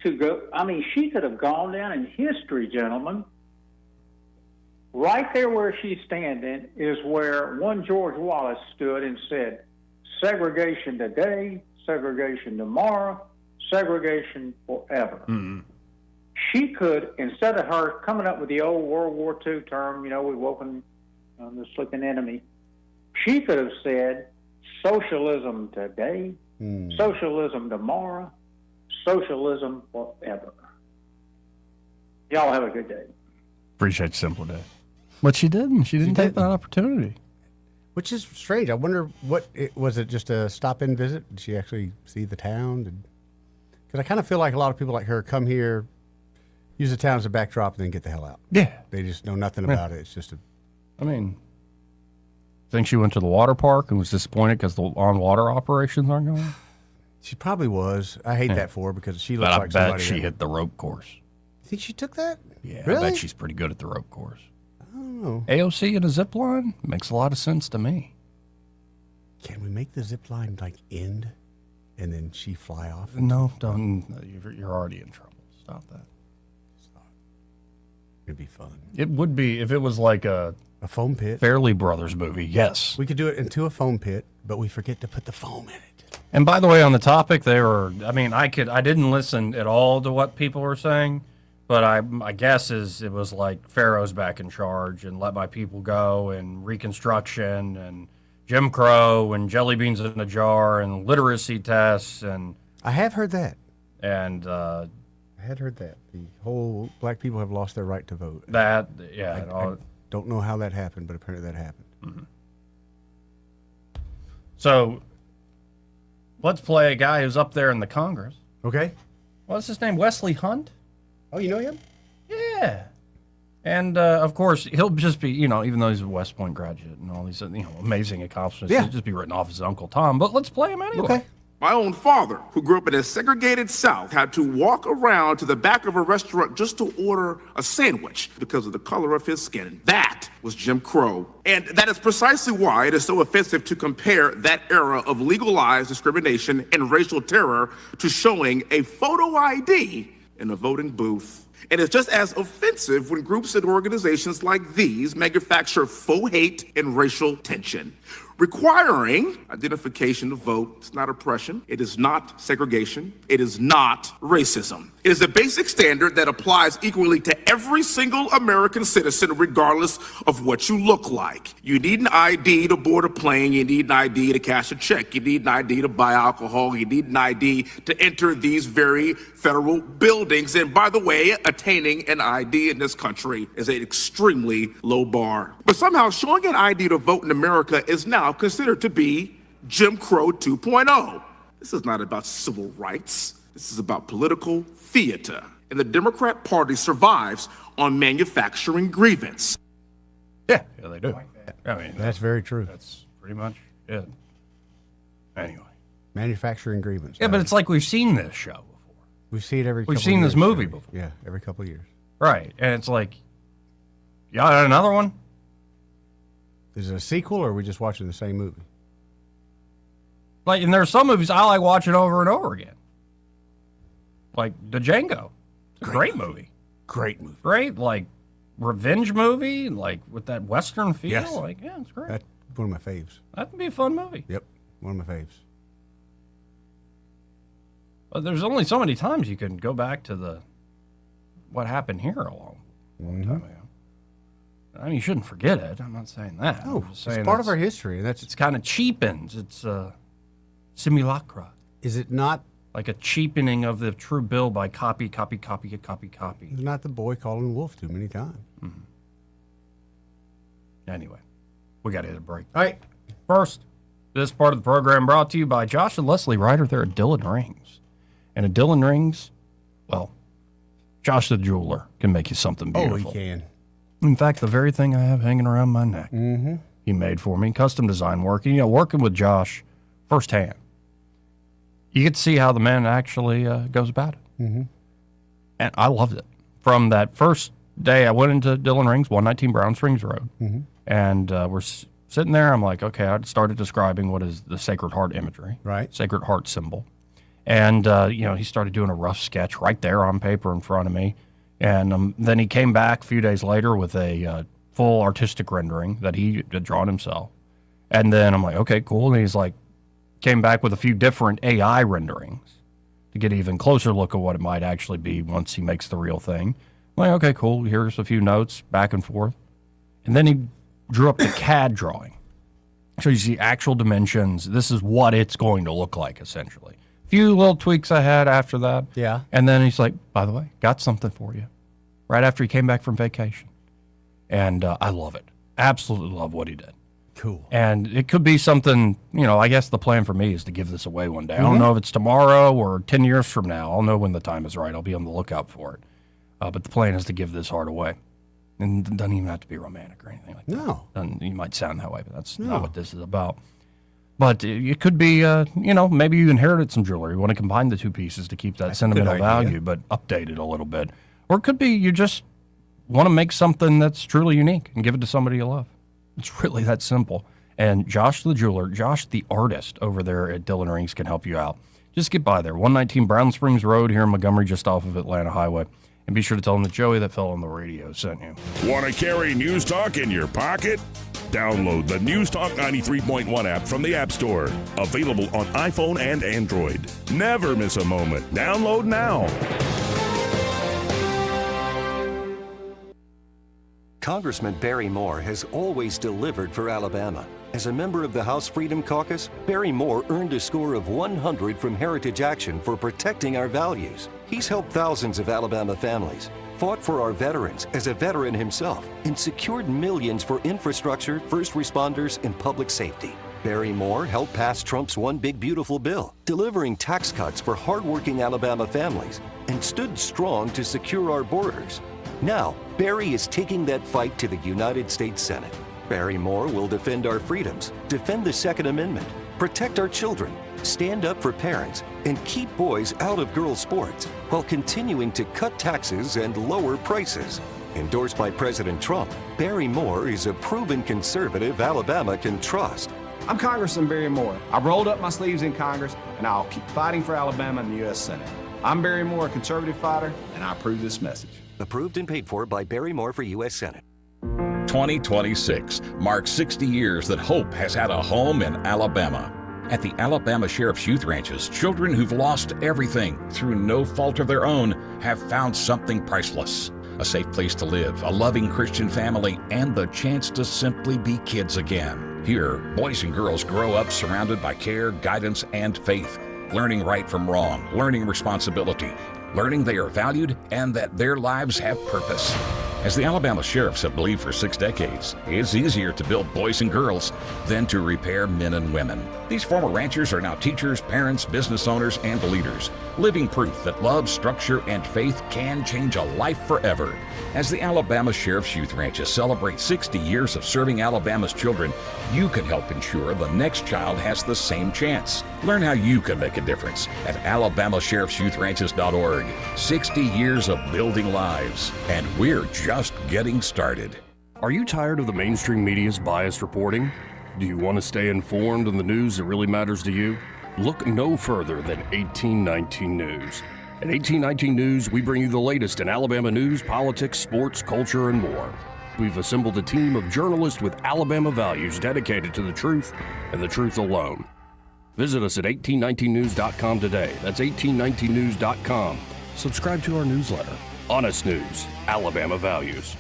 to go. I mean, she could have gone down in history, gentlemen. Right there where she's standing is where one George Wallace stood and said, segregation today, segregation tomorrow, segregation forever. Mm-hmm. She could, instead of her coming up with the old World War II term, you know, we've woken the sleeping enemy, she could have said socialism today, socialism tomorrow, socialism forever. Y'all have a good day. Appreciate Simple Day. But she didn't. She didn't take that opportunity. Which is strange. I wonder was it just a stop-in visit? Did she actually see the town? Because I kind of feel like a lot of people like her come here, use the town as a backdrop, and then get the hell out. Yeah. They just know nothing about it. It's just I mean, think she went to the water park and was disappointed because the on-water operations aren't going on? She probably was. I hate that for her because she looks but like I bet somebody she that- hit the rope course. You think she took that? Yeah, Really? I bet she's pretty good at the rope course. I don't know. AOC in a zip line makes a lot of sense to me. Can we make the zip line like end and then she fly off? No, don't. You're already in trouble. Stop that. It'd be fun. It would be if it was like a foam pit. Fairley Brothers movie, yes. We could do it into a foam pit, but we forget to put the foam in it. And by the way, on the topic, I didn't listen at all to what people were saying, but my guess is it was like Pharaoh's back in charge and let my people go and Reconstruction and Jim Crow and jelly beans in a jar and literacy tests and. I have heard that. And I had heard that the whole black people have lost their right to vote. I don't know how that happened, but apparently that happened. Mm-hmm. So let's play a guy who's up there in the Congress. Okay. What's his name? Wesley Hunt? Oh, you know him? Yeah. And, of course, he'll just be, even though he's a West Point graduate and all these, amazing accomplishments, he'll just be written off as Uncle Tom. But let's play him anyway. Okay. My own father, who grew up in a segregated South, had to walk around to the back of a restaurant just to order a sandwich because of the color of his skin. That was Jim Crow. And that is precisely why it is so offensive to compare that era of legalized discrimination and racial terror to showing a photo ID in a voting booth. And it's just as offensive when groups and organizations like these manufacture faux hate and racial tension. Requiring identification to vote is not oppression. It is not segregation. It is not racism. It is a basic standard that applies equally to every single American citizen, regardless of what you look like. You need an ID to board a plane. You need an ID to cash a check. You need an ID to buy alcohol. You need an ID to enter these very federal buildings. And by the way, attaining an ID in this country is an extremely low bar. But somehow showing an ID to vote in America is now considered to be Jim Crow 2.0. This is not about civil rights. This is about political theater. And the Democrat Party survives on manufacturing grievance. Yeah, they do. I mean, That's very true. That's pretty much it. Anyway. Manufacturing grievance. Yeah, but it's like we've seen this show before. We see it every couple We've seen years, this movie Jerry. before. Yeah, every couple of years. Right. And it's like, yeah, another one? Is it a sequel, or are we just watching the same movie? Like, and there are some movies I like watching over and over again. Like the Django. It's a great movie. Great movie. Great, like, revenge movie, like, with that Western feel. Yes. Like, yeah, it's great. That's one of my faves. That would be a fun movie. Yep, one of my faves. But there's only so many times you can go back to what happened here a long time ago. I mean, you shouldn't forget it. I'm not saying that. No, I'm just saying it's part of our history. And it's kind of cheapens. It's simulacra. Is it not? Like a cheapening of the true bill by copy. It's not the boy calling wolf too many times. Mm-hmm. Anyway, we got to hit a break. All right. First, this part of the program brought to you by Josh and Leslie Ryder. They're at Dillon Rings. And at Dillon Rings, well, Josh the jeweler can make you something beautiful. Oh, he can. In fact, the very thing I have hanging around my neck, he made for me, custom design work. And, working with Josh firsthand, you get to see how the man actually goes about it. Mm-hmm. And I loved it. From that first day, I went into Dillon Rings, 119 Brown Springs Road, and we're sitting there. I'm like, okay, I started describing what is the Sacred Heart imagery, right? Sacred Heart symbol. And, he started doing a rough sketch right there on paper in front of me. And then he came back a few days later with a full artistic rendering that he had drawn himself. And then I'm like, okay, cool. And he's like, came back with a few different AI renderings to get an even closer look at what it might actually be once he makes the real thing. I'm like, okay, cool. Here's a few notes back and forth. And then he drew up the CAD drawing. So you see actual dimensions. This is what it's going to look like, essentially. Few little tweaks I had after that. Yeah. And then he's like, by the way, got something for you. Right after he came back from vacation. And I love it. Absolutely love what he did. Cool. And it could be something, I guess the plan for me is to give this away one day. I don't know if it's tomorrow or 10 years from now. I'll know when the time is right. I'll be on the lookout for it. But the plan is to give this art away. And it doesn't even have to be romantic or anything like that. No. And you might sound that way, but that's not what this is about. But it could be, maybe you inherited some jewelry. You want to combine the two pieces to keep that sentimental value, but update it a little bit. Or it could be you just want to make something that's truly unique and give it to somebody you love. It's really that simple. And Josh the jeweler, Josh the artist over there at Dillon Rings can help you out. Just get by there. 119 Brown Springs Road here in Montgomery, just off of Atlanta Highway. And be sure to tell them that Joey that fell on the radio sent you. Want to carry News Talk in your pocket? Download the News Talk 93.1 app from the App Store. Available on iPhone and Android. Never miss a moment. Download now. Congressman Barry Moore has always delivered for Alabama. As a member of the House Freedom Caucus, Barry Moore earned a score of 100 from Heritage Action for protecting our values. He's helped thousands of Alabama families, fought for our veterans as a veteran himself, and secured millions for infrastructure, first responders, and public safety. Barry Moore helped pass Trump's One Big Beautiful Bill, delivering tax cuts for hardworking Alabama families, and stood strong to secure our borders. Now, Barry is taking that fight to the United States Senate. Barry Moore will defend our freedoms, defend the Second Amendment, protect our children, stand up for parents, and keep boys out of girls' sports while continuing to cut taxes and lower prices. Endorsed by President Trump, Barry Moore is a proven conservative Alabama can trust. I'm Congressman Barry Moore. I've rolled up my sleeves in Congress, and I'll keep fighting for Alabama in the U.S. Senate. I'm Barry Moore, a conservative fighter, and I approve this message. Approved and paid for by Barry Moore for U.S. Senate. 2026 marks 60 years that hope has had a home in Alabama. At the Alabama Sheriff's Youth Ranches, children who've lost everything through no fault of their own have found something priceless. A safe place to live, a loving Christian family, and the chance to simply be kids again. Here, boys and girls grow up surrounded by care, guidance, and faith, learning right from wrong, learning responsibility, learning they are valued and that their lives have purpose. As the Alabama Sheriffs have believed for 6 decades, it's easier to build boys and girls than to repair men and women. These former ranchers are now teachers, parents, business owners, and leaders, living proof that love, structure, and faith can change a life forever. As the Alabama Sheriff's Youth Ranches celebrate 60 years of serving Alabama's children, you can help ensure the next child has the same chance. Learn how you can make a difference at alabamasheriffsyouthranches.org. 60 years of building lives, and we're just getting started. Are you tired of the mainstream media's biased reporting? Do you want to stay informed on the news that really matters to you? Look no further than 1819 News. At 1819 News, we bring you the latest in Alabama news, politics, sports, culture, and more. We've assembled a team of journalists with Alabama values dedicated to the truth and the truth alone. Visit us at 1819news.com today. That's 1819news.com. Subscribe to our newsletter. Honest News, Alabama Values.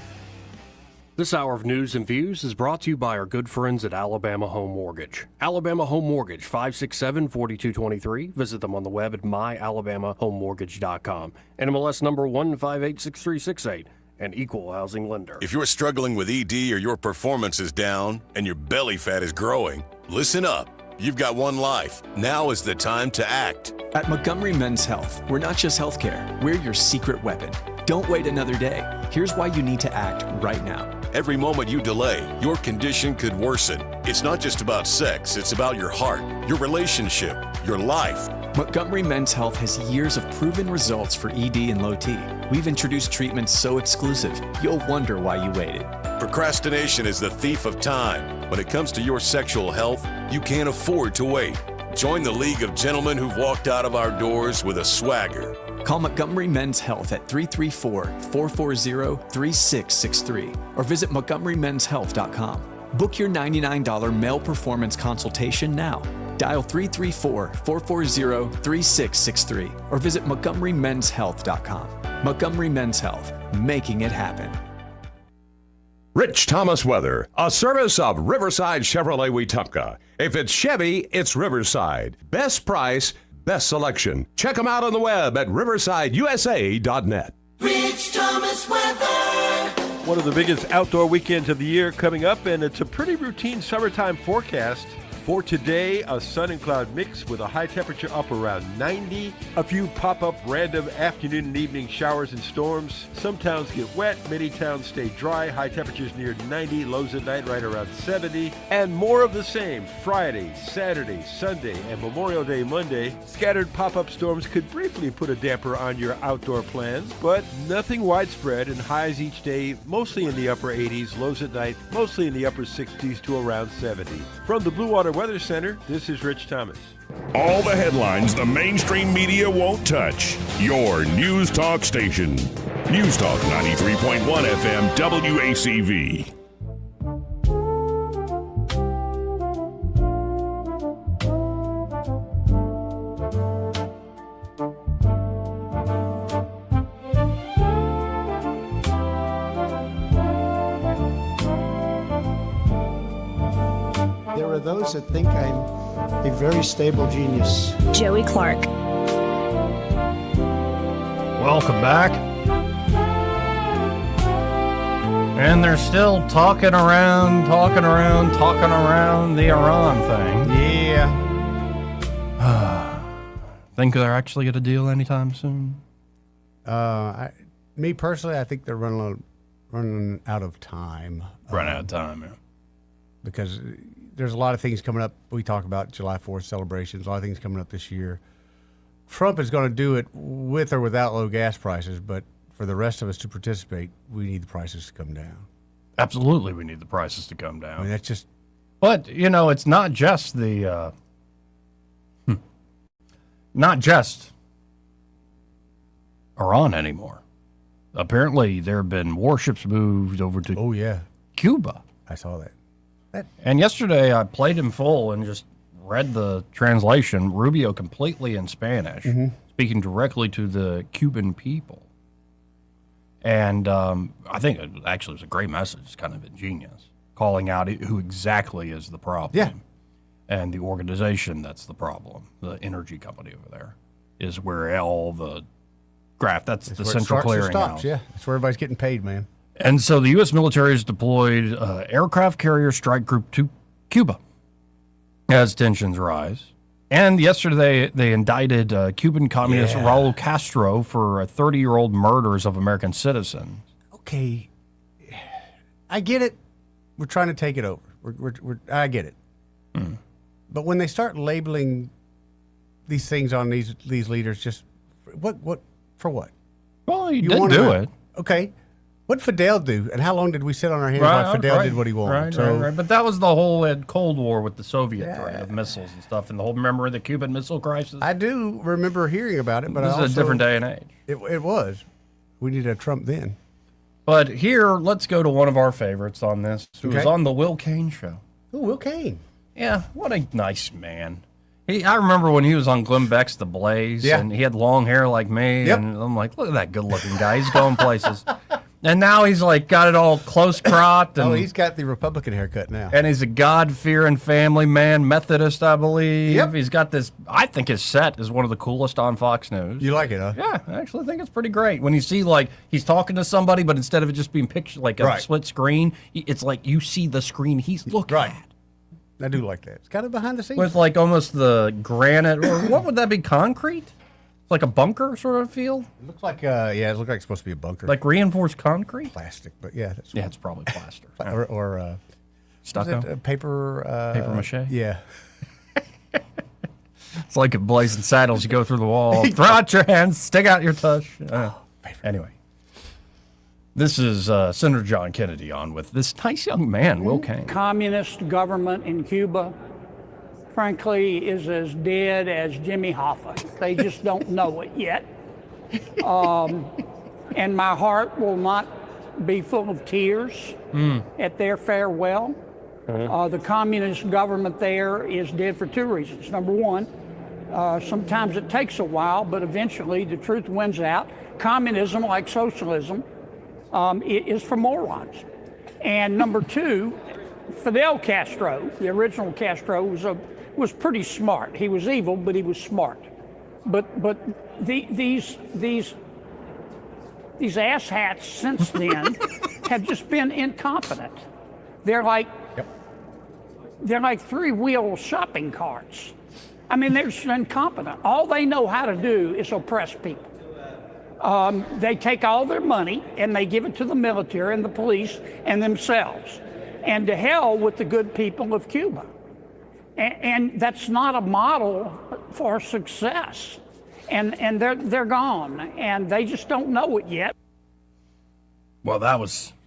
This hour of news and views is brought to you by our good friends at Alabama Home Mortgage. Alabama Home Mortgage, 567-4223. Visit them on the web at myalabamahomemortgage.com. NMLS number 1586368. An equal housing lender. If you're struggling with ED or your performance is down and your belly fat is growing, listen up. You've got one life. Now is the time to act. At Montgomery Men's Health, we're not just healthcare, we're your secret weapon. Don't wait another day. Here's why you need to act right now. Every moment you delay, your condition could worsen. It's not just about sex, it's about your heart, your relationship, your life. Montgomery Men's Health has years of proven results for ED and low T. We've introduced treatments so exclusive, you'll wonder why you waited. Procrastination is the thief of time. When it comes to your sexual health, you can't afford to wait. Join the League of Gentlemen who've walked out of our doors with a swagger. Call Montgomery Men's Health at 334-440-3663 or visit montgomerymenshealth.com. Book your $99 male performance consultation now. Dial 334-440-3663 or visit montgomerymenshealth.com. Montgomery Men's Health, making it happen. Rich Thomas Weather, a service of Riverside Chevrolet Wetumpka. If it's Chevy, it's Riverside. Best price, best selection. Check them out on the web at riversideusa.net. Rich Thomas Weather. One of the biggest outdoor weekends of the year coming up, and it's a pretty routine summertime forecast. For today, a sun and cloud mix with a high temperature up around 90. A few pop-up random afternoon and evening showers and storms. Some towns get wet, many towns stay dry. High temperatures near 90, lows at night right around 70. And more of the same Friday, Saturday, Sunday, and Memorial Day Monday. Scattered pop-up storms could briefly put a damper on your outdoor plans, but nothing widespread, and highs each day mostly in the upper 80s, lows at night mostly in the upper 60s to around 70. From the Blue Water Weather Center, this is Rich Thomas. All the headlines the mainstream media won't touch. Your News Talk station. News Talk 93.1 FM WACV. There are those that think I'm a very stable genius. Joey Clark. Welcome back. And they're still talking around the Iran thing. Yeah. Think they're actually going to deal anytime soon? me personally, I think they're running out of time. Running out of time, yeah. Because there's a lot of things coming up. We talk about July 4th celebrations, a lot of things coming up this year. Trump is going to do it with or without low gas prices, but for the rest of us to participate, we need the prices to come down. Absolutely, we need the prices to come down. I mean, that's just... But, it's not just the... not just Iran anymore. Apparently, there have been warships moved over to Cuba. I saw that. And yesterday, I played in full and just read the translation. Rubio completely in Spanish, speaking directly to the Cuban people. And I think it actually was a great message. It's kind of ingenious, calling out who exactly is the problem. Yeah. And the organization that's the problem, the energy company over there, is where all the graft, that's the central clearinghouse. Yeah, that's where everybody's getting paid, man. And so the U.S. military has deployed aircraft carrier strike group to Cuba as tensions rise. And yesterday they indicted Cuban communist Raul Castro for 30-year-old murders of American citizens. Okay, I get it. We're trying to take it over. I get it. But when they start labeling these things on these leaders, just what for what? Well, you did do it. Okay. What did Fidel do, and how long did we sit on our hands while Fidel did what he wanted? Right. But that was the whole Cold War with the Soviet threat of missiles and stuff, and the whole, remember the Cuban Missile Crisis? I do remember hearing about it, but this is a different day and age. It was. We needed a Trump then. But here, let's go to one of our favorites on this, who was on the Will Cain show. Oh, Will Cain. Yeah, what a nice man. I remember when he was on Glenn Beck's The Blaze, and he had long hair like me, and I'm like, look at that good-looking guy. He's going places. And now he's like got it all close cropped. And, he's got the Republican haircut now. And he's a God-fearing family man, Methodist, I believe. Yep. He's got this, I think his set is one of the coolest on Fox News. You like it, huh? Yeah, I actually think it's pretty great. When you see he's talking to somebody, but instead of it just being pictured like a split screen, it's like you see the screen he's looking at. I do like that. It's kind of behind the scenes. With almost the granite, or what would that be, concrete? Like a bunker sort of feel? It looks like, it looks like it's supposed to be a bunker. Like reinforced concrete? Plastic, but yeah. It's probably plaster. or stucco? Paper. Paper mache? Yeah. It's like at Blazing Saddles. You go through the wall, throw out your hands, stick out your tush. Anyway. This is Senator John Kennedy on with this nice young man, Will Cain. Communist government in Cuba, frankly, is as dead as Jimmy Hoffa. They just don't know it yet. And my heart will not be full of tears at their farewell. The communist government there is dead for two reasons. Number one, sometimes it takes a while, but eventually the truth wins out. Communism, like socialism, is for morons. And number two, Fidel Castro, the original Castro, was pretty smart. He was evil, but he was smart. But these asshats since then have just been incompetent. They're like three-wheel shopping carts. I mean, they're just incompetent. All they know how to do is oppress people. They take all their money and they give it to the military and the police and themselves. And to hell with the good people of Cuba. And that's not a model for success. And they're gone. And they just don't know it yet. Well,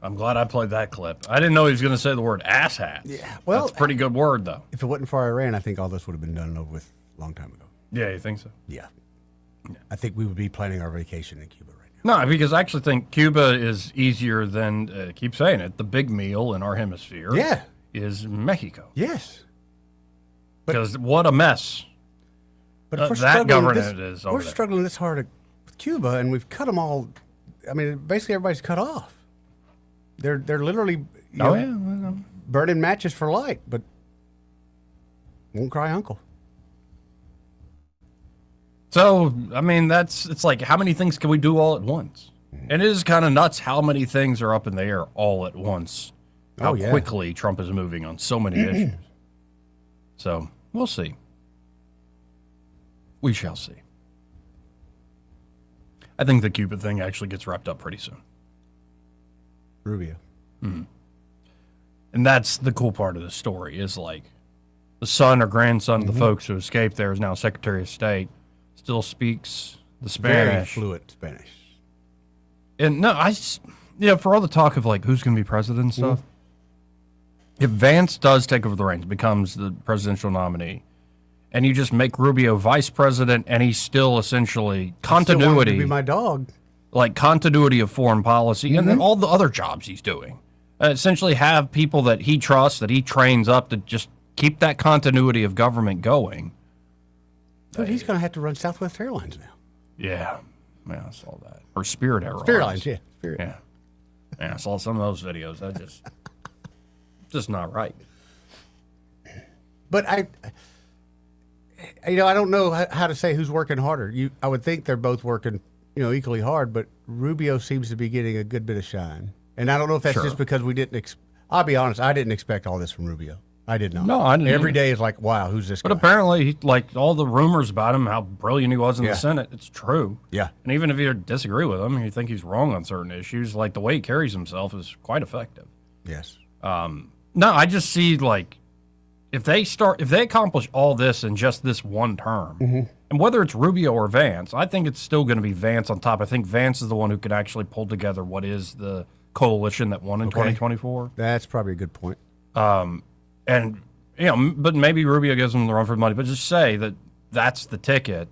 I'm glad I played that clip. I didn't know he was going to say the word asshat. Yeah, well. That's a pretty good word, though. If it wasn't for Iran, I think all this would have been done and over with a long time ago. Yeah, you think so? Yeah. I think we would be planning our vacation in Cuba right now. No, because I actually think Cuba is easier than, keep saying it, the big meal in our hemisphere is Mexico. Yes. Because what a mess that government is over We're struggling this hard with Cuba, and we've cut them all. I mean, basically everybody's cut off. They're literally burning matches for light, but won't cry uncle. So, I mean, it's like, how many things can we do all at once? And it is kind of nuts how many things are up in the air all at once. How quickly Trump is moving on so many issues. So, we'll see. We shall see. I think the Cuba thing actually gets wrapped up pretty soon. Rubio. Mm. And that's the cool part of the story is like the son or grandson of the folks who escaped there is now Secretary of State, still speaks the Spanish. Very fluent Spanish. And no, for all the talk of like who's going to be president and stuff, if Vance does take over the reins, becomes the presidential nominee, and you just make Rubio vice president, and he's still essentially continuity. Still wanted to be my dog. Like continuity of foreign policy, and then all the other jobs he's doing. Essentially have people that he trusts, that he trains up to just keep that continuity of government going. But he's going to have to run Southwest Airlines now. Yeah, I saw that. Or Spirit Airlines. Spirit Airlines, yeah. Spirit. Yeah, I saw some of those videos. That just not right. But I don't know how to say who's working harder. I would think they're both working, equally hard, but Rubio seems to be getting a good bit of shine. And I don't know if that's just because we didn't. I'll be honest, I didn't expect all this from Rubio. I did not. No, I didn't. Every day is like, wow, who's this guy? But apparently, like all the rumors about him, how brilliant he was in the Senate, it's true. Yeah. And even if you disagree with him, you think he's wrong on certain issues, like the way he carries himself is quite effective. Yes. No, I just see like if they accomplish all this in just this one term, and whether it's Rubio or Vance, I think it's still going to be Vance on top. I think Vance is the one who can actually pull together what is the coalition that won in 2024. That's probably a good point. And but maybe Rubio gives them the run for the money. But just say that that's the ticket.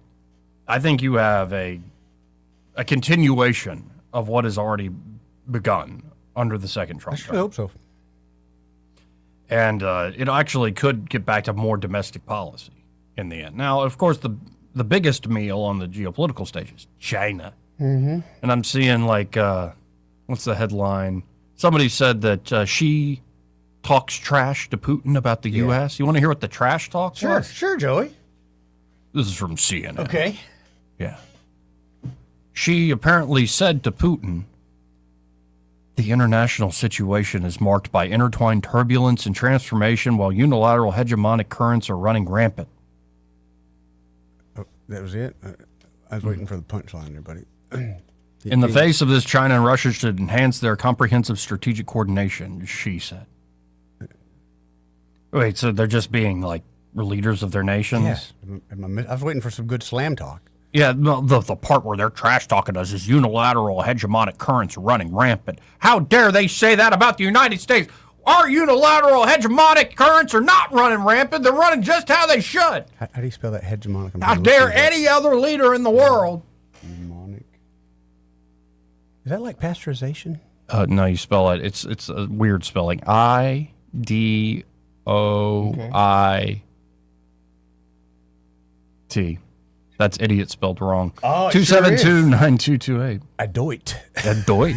I think you have a continuation of what has already begun under the second Trump. I hope so. And it actually could get back to more domestic policy in the end. Now, of course, the biggest meal on the geopolitical stage is China. And I'm seeing like, what's the headline? Somebody said that she talks trash to Putin about the U.S. You want to hear what the trash talk was? Sure, Joey. This is from CNN. Okay. Yeah. She apparently said to Putin, the international situation is marked by intertwined turbulence and transformation while unilateral hegemonic currents are running rampant. Oh, that was it? I was waiting for the punchline there, buddy. In the face of this, China and Russia should enhance their comprehensive strategic coordination, she said. Wait, so they're just being like leaders of their nations? Yes. I was waiting for some good slam talk. Yeah, the part where they're trash talking us is unilateral hegemonic currents running rampant. How dare they say that about the United States? Our unilateral hegemonic currents are not running rampant. They're running just how they should. How do you spell that, hegemonic? How dare any other leader in the world? Hegemonic. Is that like pasteurization? No, you spell it. It's a weird spelling. IDOIT. That's idiot spelled wrong. Oh, 272-9228. Adoit. Adoit.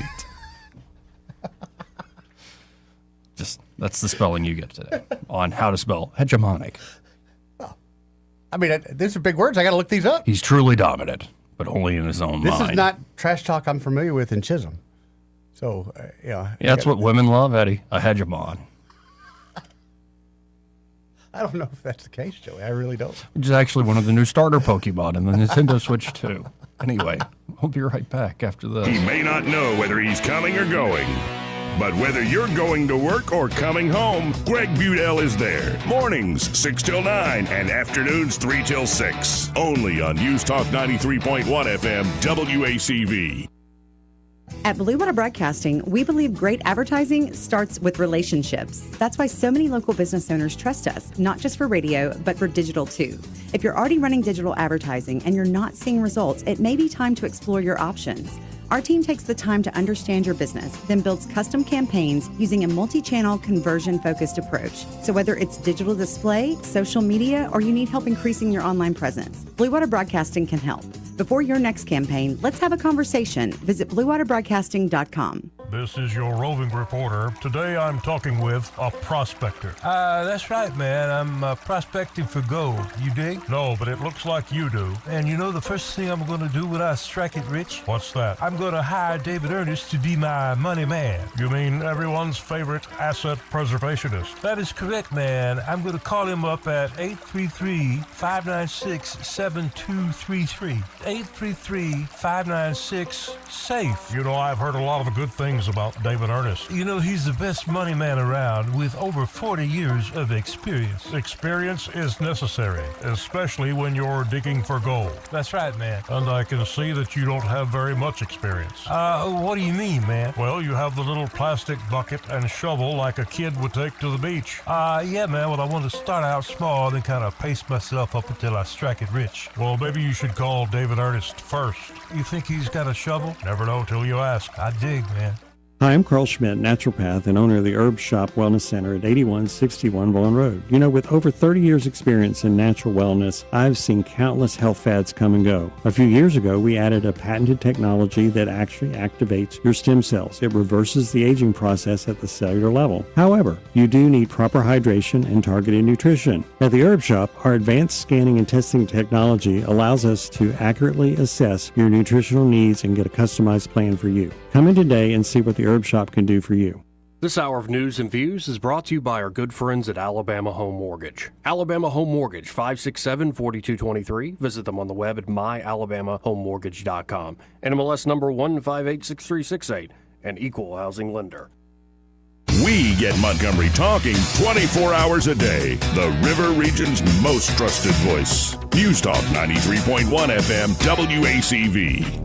Just that's the spelling you get today on how to spell hegemonic. Oh. I mean, these are big words. I got to look these up. He's truly dominant, but only in his own mind. This is not trash talk I'm familiar with in Chisholm. So, Yeah, that's what women love, Eddie. A hegemon. I don't know if that's the case, Joey. I really don't. Which is actually one of the new starter Pokemon in the Nintendo Switch 2. Anyway, we'll be right back after this. He may not know whether he's coming or going, but whether you're going to work or coming home, Greg Budell is there. Mornings, 6 till 9, and afternoons, 3 till 6. Only on News Talk 93.1 FM, WACV. At Blue Water Broadcasting, we believe great advertising starts with relationships. That's why so many local business owners trust us, not just for radio, but for digital too. If you're already running digital advertising and you're not seeing results, it may be time to explore your options. Our team takes the time to understand your business, then builds custom campaigns using a multi-channel conversion-focused approach. So whether it's digital display, social media, or you need help increasing your online presence, Blue Water Broadcasting can help. Before your next campaign, let's have a conversation. Visit BlueWaterBroadcasting.com. This is your roving reporter. Today I'm talking with a prospector. That's right, man. I'm prospecting for gold. You dig? No, but it looks like you do. And you know the first thing I'm going to do when I strike it rich? What's that? I'm going to hire David Ernest to be my money man. You mean everyone's favorite asset preservationist? That is correct, man. I'm going to call him up at 833-596-7233. 833-596-SAFE. You know, I've heard a lot of good things about David Ernest. You know, he's the best money man around with over 40 years of experience. Experience is necessary, especially when you're digging for gold. That's right, man. And I can see that you don't have very much experience. What do you mean, man? Well, you have the little plastic bucket and shovel like a kid would take to the beach. Yeah, man. Well, I want to start out small and then kind of pace myself up until I strike it rich. Well, maybe you should call David Ernest first. You think he's got a shovel? Never know till you ask. I dig, man. Hi, I'm Carl Schmidt, naturopath and owner of the Herb Shop Wellness Center at 8161 Vaughan Road. You know, with over 30 years experience in natural wellness, I've seen countless health fads come and go. A few years ago, we added a patented technology that actually activates your stem cells. It reverses the aging process at the cellular level. However, you do need proper hydration and targeted nutrition. At the Herb Shop, our advanced scanning and testing technology allows us to accurately assess your nutritional needs and get a customized plan for you. Come in today and see what the Herb Shop can do for you. This hour of news and views is brought to you by our good friends at Alabama Home Mortgage. Alabama Home Mortgage, 567-4223. Visit them on the web at myalabamahomemortgage.com. NMLS number 1586368, an equal housing lender. We get Montgomery talking 24 hours a day. The River Region's most trusted voice. News Talk 93.1 FM WACV.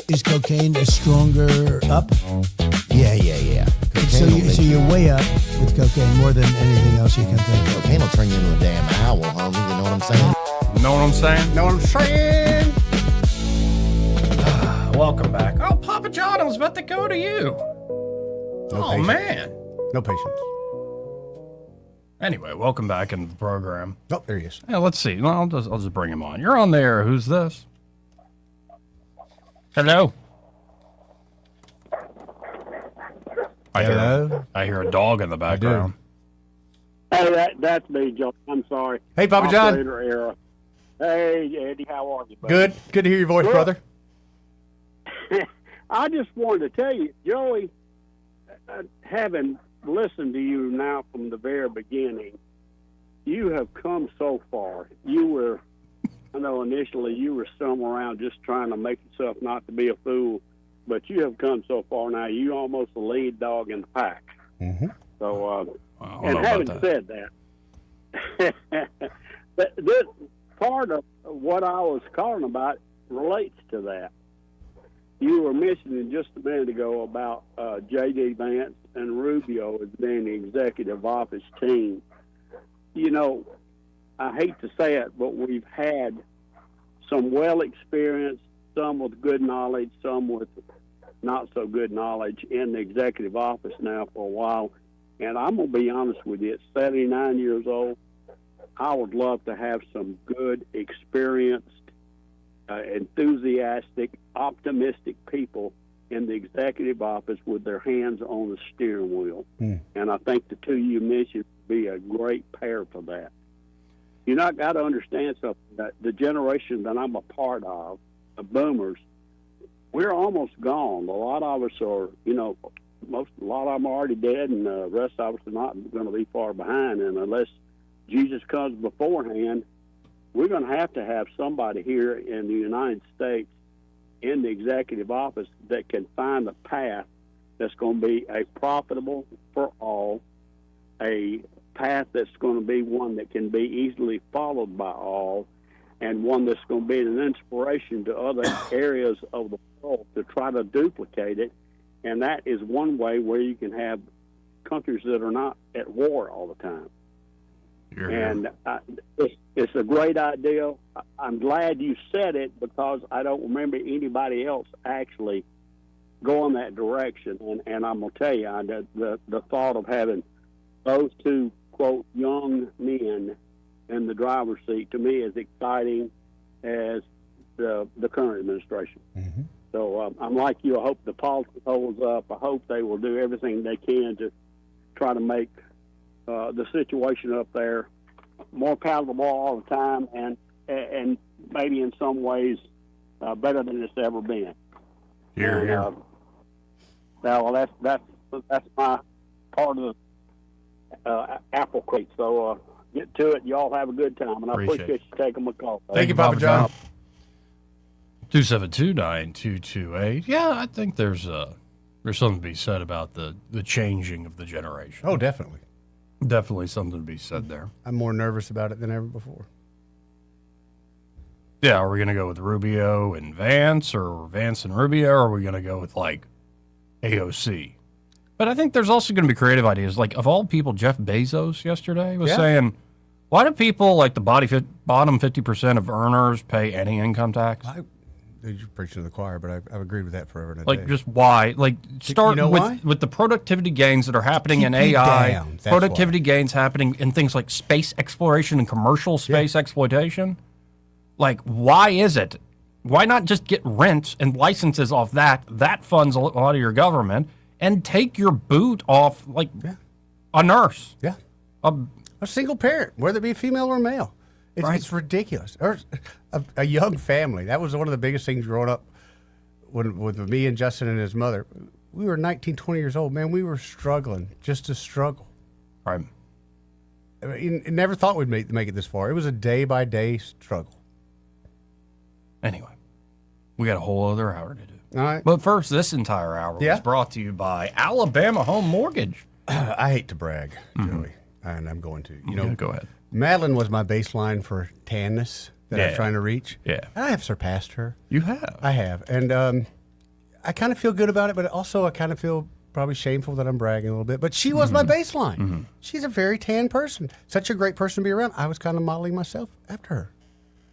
Is cocaine a stronger up? Yeah. So you're way up with cocaine more than anything else you can think of. Cocaine will turn you into a damn owl, homie. You know what I'm saying? Know what I'm saying? Know what I'm saying? Welcome back. Oh, Papa John, I was about to go to you. Patience. Man. No patience. Anyway, welcome back in the program. Oh, there he is. Yeah, let's see. Well, I'll just bring him on. You're on there. Who's this? Hello. I hear a dog in the background. Hey, that's me, Joe. I'm sorry. Hey, Papa John. Operator error. Hey, Eddie, how are you, buddy? Good. Good to hear your voice, brother. I just wanted to tell you, Joey, having listened to you now from the very beginning, you have come so far. I know initially you were somewhere around just trying to make yourself not to be a fool, but you have come so far now. You almost the lead dog in the pack. Mm-hmm. So, and having said that, this part of what I was calling about relates to that. You were mentioning just a minute ago about J.D. Vance and Rubio as being the executive office team. You know, I hate to say it, but we've had some well-experienced, some with good knowledge, some with not so good knowledge in the executive office now for a while. And I'm going to be honest with you, at 79 years old, I would love to have some good, experienced, enthusiastic, optimistic people in the executive office with their hands on the steering wheel. And I think the two you mentioned would be a great pair for that. You not got to understand something, that the generation that I'm a part of, the boomers, we're almost gone. A lot of us are, a lot of them are already dead, and the rest of us are not going to be far behind. And unless Jesus comes beforehand, we're going to have somebody here in the United States in the executive office that can find a path that's going to be a profitable for all, a path that's going to be one that can be easily followed by all, and one that's going to be an inspiration to other areas of the world to try to duplicate it. And that is one way where you can have countries that are not at war all the time. And it's a great idea. I'm glad you said it because I don't remember anybody else actually going that direction. And I'm going to tell you, the thought of having those two, quote, young men in the driver's seat, to me, is exciting as the current administration. Mm-hmm. So I'm like you. I hope the politics holds up. I hope they will do everything they can to try to make the situation up there more palatable all the time, and maybe in some ways better than it's ever been. Here. Well, that's my part of the apple crate. So get to it. Y'all have a good time, and I appreciate you taking my call. Thank you, Papa John. 272-9228. Yeah, I think there's something to be said about the changing of the generation. Oh, definitely. Definitely something to be said there. I'm more nervous about it than ever before. Yeah, are we going to go with Rubio and Vance, or Vance and Rubio, or are we going to go with, like, AOC? But I think there's also going to be creative ideas. Like, of all people, Jeff Bezos yesterday was saying, why do people, like the bottom 50% of earners pay any income tax? You're preaching to the choir, but I've agreed with that forever and a day. Like, just why? Like, start with the productivity gains that are happening in AI, productivity gains happening in things like space exploration and commercial space exploitation. Like, why is it? Why not just get rents and licenses off that? That funds a lot of your government, and take your boot off, like, a nurse. Yeah. A single parent, whether it be a female or a male. It's ridiculous. Or a young family. That was one of the biggest things growing up with me and Justin and his mother. We were 19, 20 years old. Man, we were struggling just to struggle. Right. I mean, never thought we'd make it this far. It was a day-by-day struggle. Anyway, we got a whole other hour to do. All right. But first, this entire hour was brought to you by Alabama Home Mortgage. I hate to brag, Joey, and I'm going to. You know, go ahead. Madeline was my baseline for tanness that I was trying to reach. Yeah. And I have surpassed her. You have. I have. And I kind of feel good about it, but also I kind of feel probably shameful that I'm bragging a little bit. But she was my baseline. Mm-hmm. She's a very tan person. Such a great person to be around. I was kind of modeling myself after her.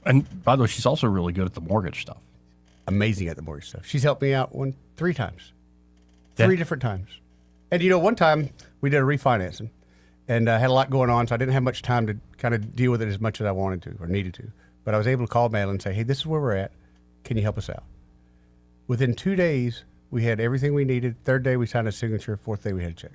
And by the way, she's also really good at the mortgage stuff. Amazing at the mortgage stuff. She's helped me out 3 times. 3 different times. And, you know, one time we did a refinancing. And I had a lot going on, so I didn't have much time to kind of deal with it as much as I wanted to or needed to. But I was able to call Madeline and say, hey, this is where we're at. Can you help us out? Within 2 days, we had everything we needed. 3rd day, we signed a signature. 4th day, we had a check.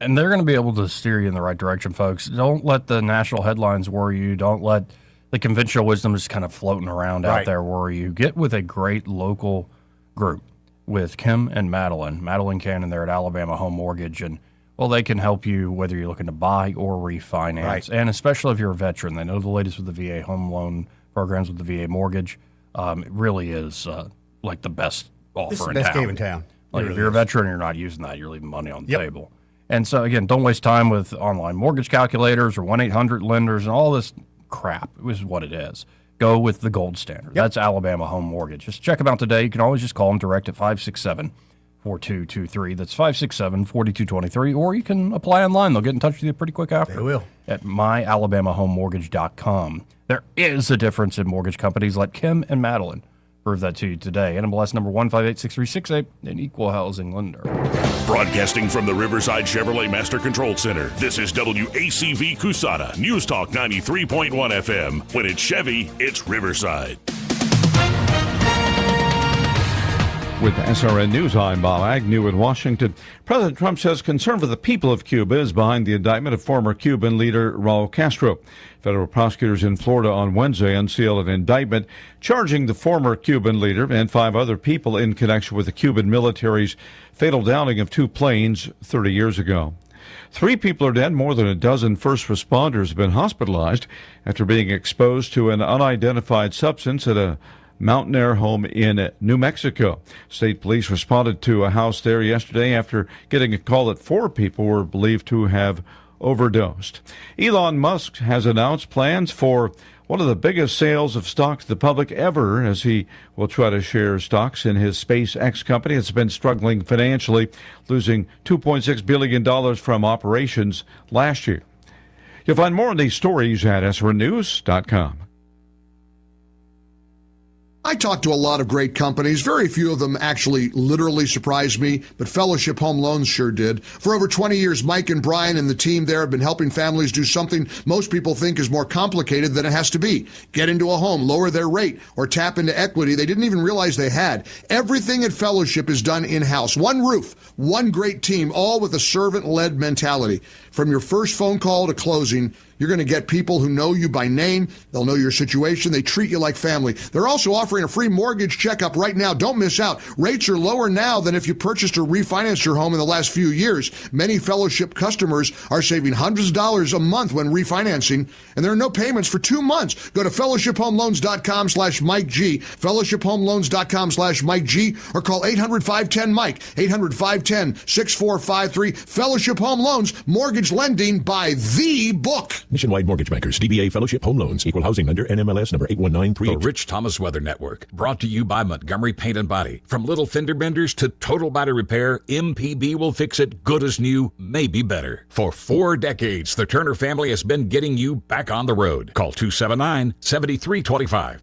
And they're going to be able to steer you in the right direction, folks. Don't let the national headlines worry you. Don't let the conventional wisdom just kind of floating around out there worry you. Get with a great local group with Kim and Madeline Cannon there at Alabama Home Mortgage. And well, they can help you whether you're looking to buy or refinance. Right. And especially if you're a veteran. They know the latest with the VA home loan programs with the VA mortgage. It really is like the best offer in town. It's the best game in town. Like if you're a veteran and you're not using that, you're leaving money on the table. And so, again, don't waste time with online mortgage calculators or 1-800-lenders and all this crap. It is what it is. Go with the gold standard. That's Alabama Home Mortgage. Just check them out today. You can always just call them direct at 567-4223. That's 567-4223. Or you can apply online. They'll get in touch with you pretty quick after. They will. At myalabamahomemortgage.com. There is a difference in mortgage companies. Let Kim and Madeline prove that to you today. NMLS number 1586368, an equal housing lender. Broadcasting from the Riverside Chevrolet Master Control Center, this is WACV Cusana, News Talk 93.1 FM. When it's Chevy, it's Riverside. With SRN News, I'm Bob Agnew in Washington. President Trump says concern for the people of Cuba is behind the indictment of former Cuban leader Raul Castro. Federal prosecutors in Florida on Wednesday unsealed an indictment charging the former Cuban leader and 5 other people in connection with the Cuban military's fatal downing of 2 planes 30 years ago. 3 people are dead. More than a dozen first responders have been hospitalized after being exposed to an unidentified substance at a mountain air home in New Mexico. State police responded to a house there yesterday after getting a call that 4 people were believed to have overdosed. Elon Musk has announced plans for one of the biggest sales of stock to the public ever, as he will try to share stocks in his SpaceX company. It's been struggling financially, losing $2.6 billion from operations last year. You'll find more of these stories at srnews.com. I talked to a lot of great companies. Very few of them actually literally surprised me, but Fellowship Home Loans sure did. For over 20 years, Mike and Brian and the team there have been helping families do something most people think is more complicated than it has to be. Get into a home, lower their rate, or tap into equity they didn't even realize they had. Everything at Fellowship is done in-house. One roof, one great team, all with a servant-led mentality. From your first phone call to closing, you're going to get people who know you by name. They'll know your situation. They treat you like family. They're also offering a free mortgage checkup right now. Don't miss out. Rates are lower now than if you purchased or refinanced your home in the last few years. Many Fellowship customers are saving hundreds of dollars a month when refinancing, and there are no payments for 2 months. Go to fellowshiphomeloans.com/Mike G, fellowshiphomeloans.com/Mike G, or call 800-510-MIKE, 800-510-6453. Fellowship Home Loans, mortgage lending by the book. Nationwide Mortgage Bankers, DBA Fellowship Home Loans, Equal Housing Lender, NMLS number 8193. The Rich Thomas Weather Network, brought to you by Montgomery Paint and Body. From little fender benders to total body repair, MPB will fix it good as new, maybe better. For 4 decades, the Turner family has been getting you back on the road. Call 279-7325.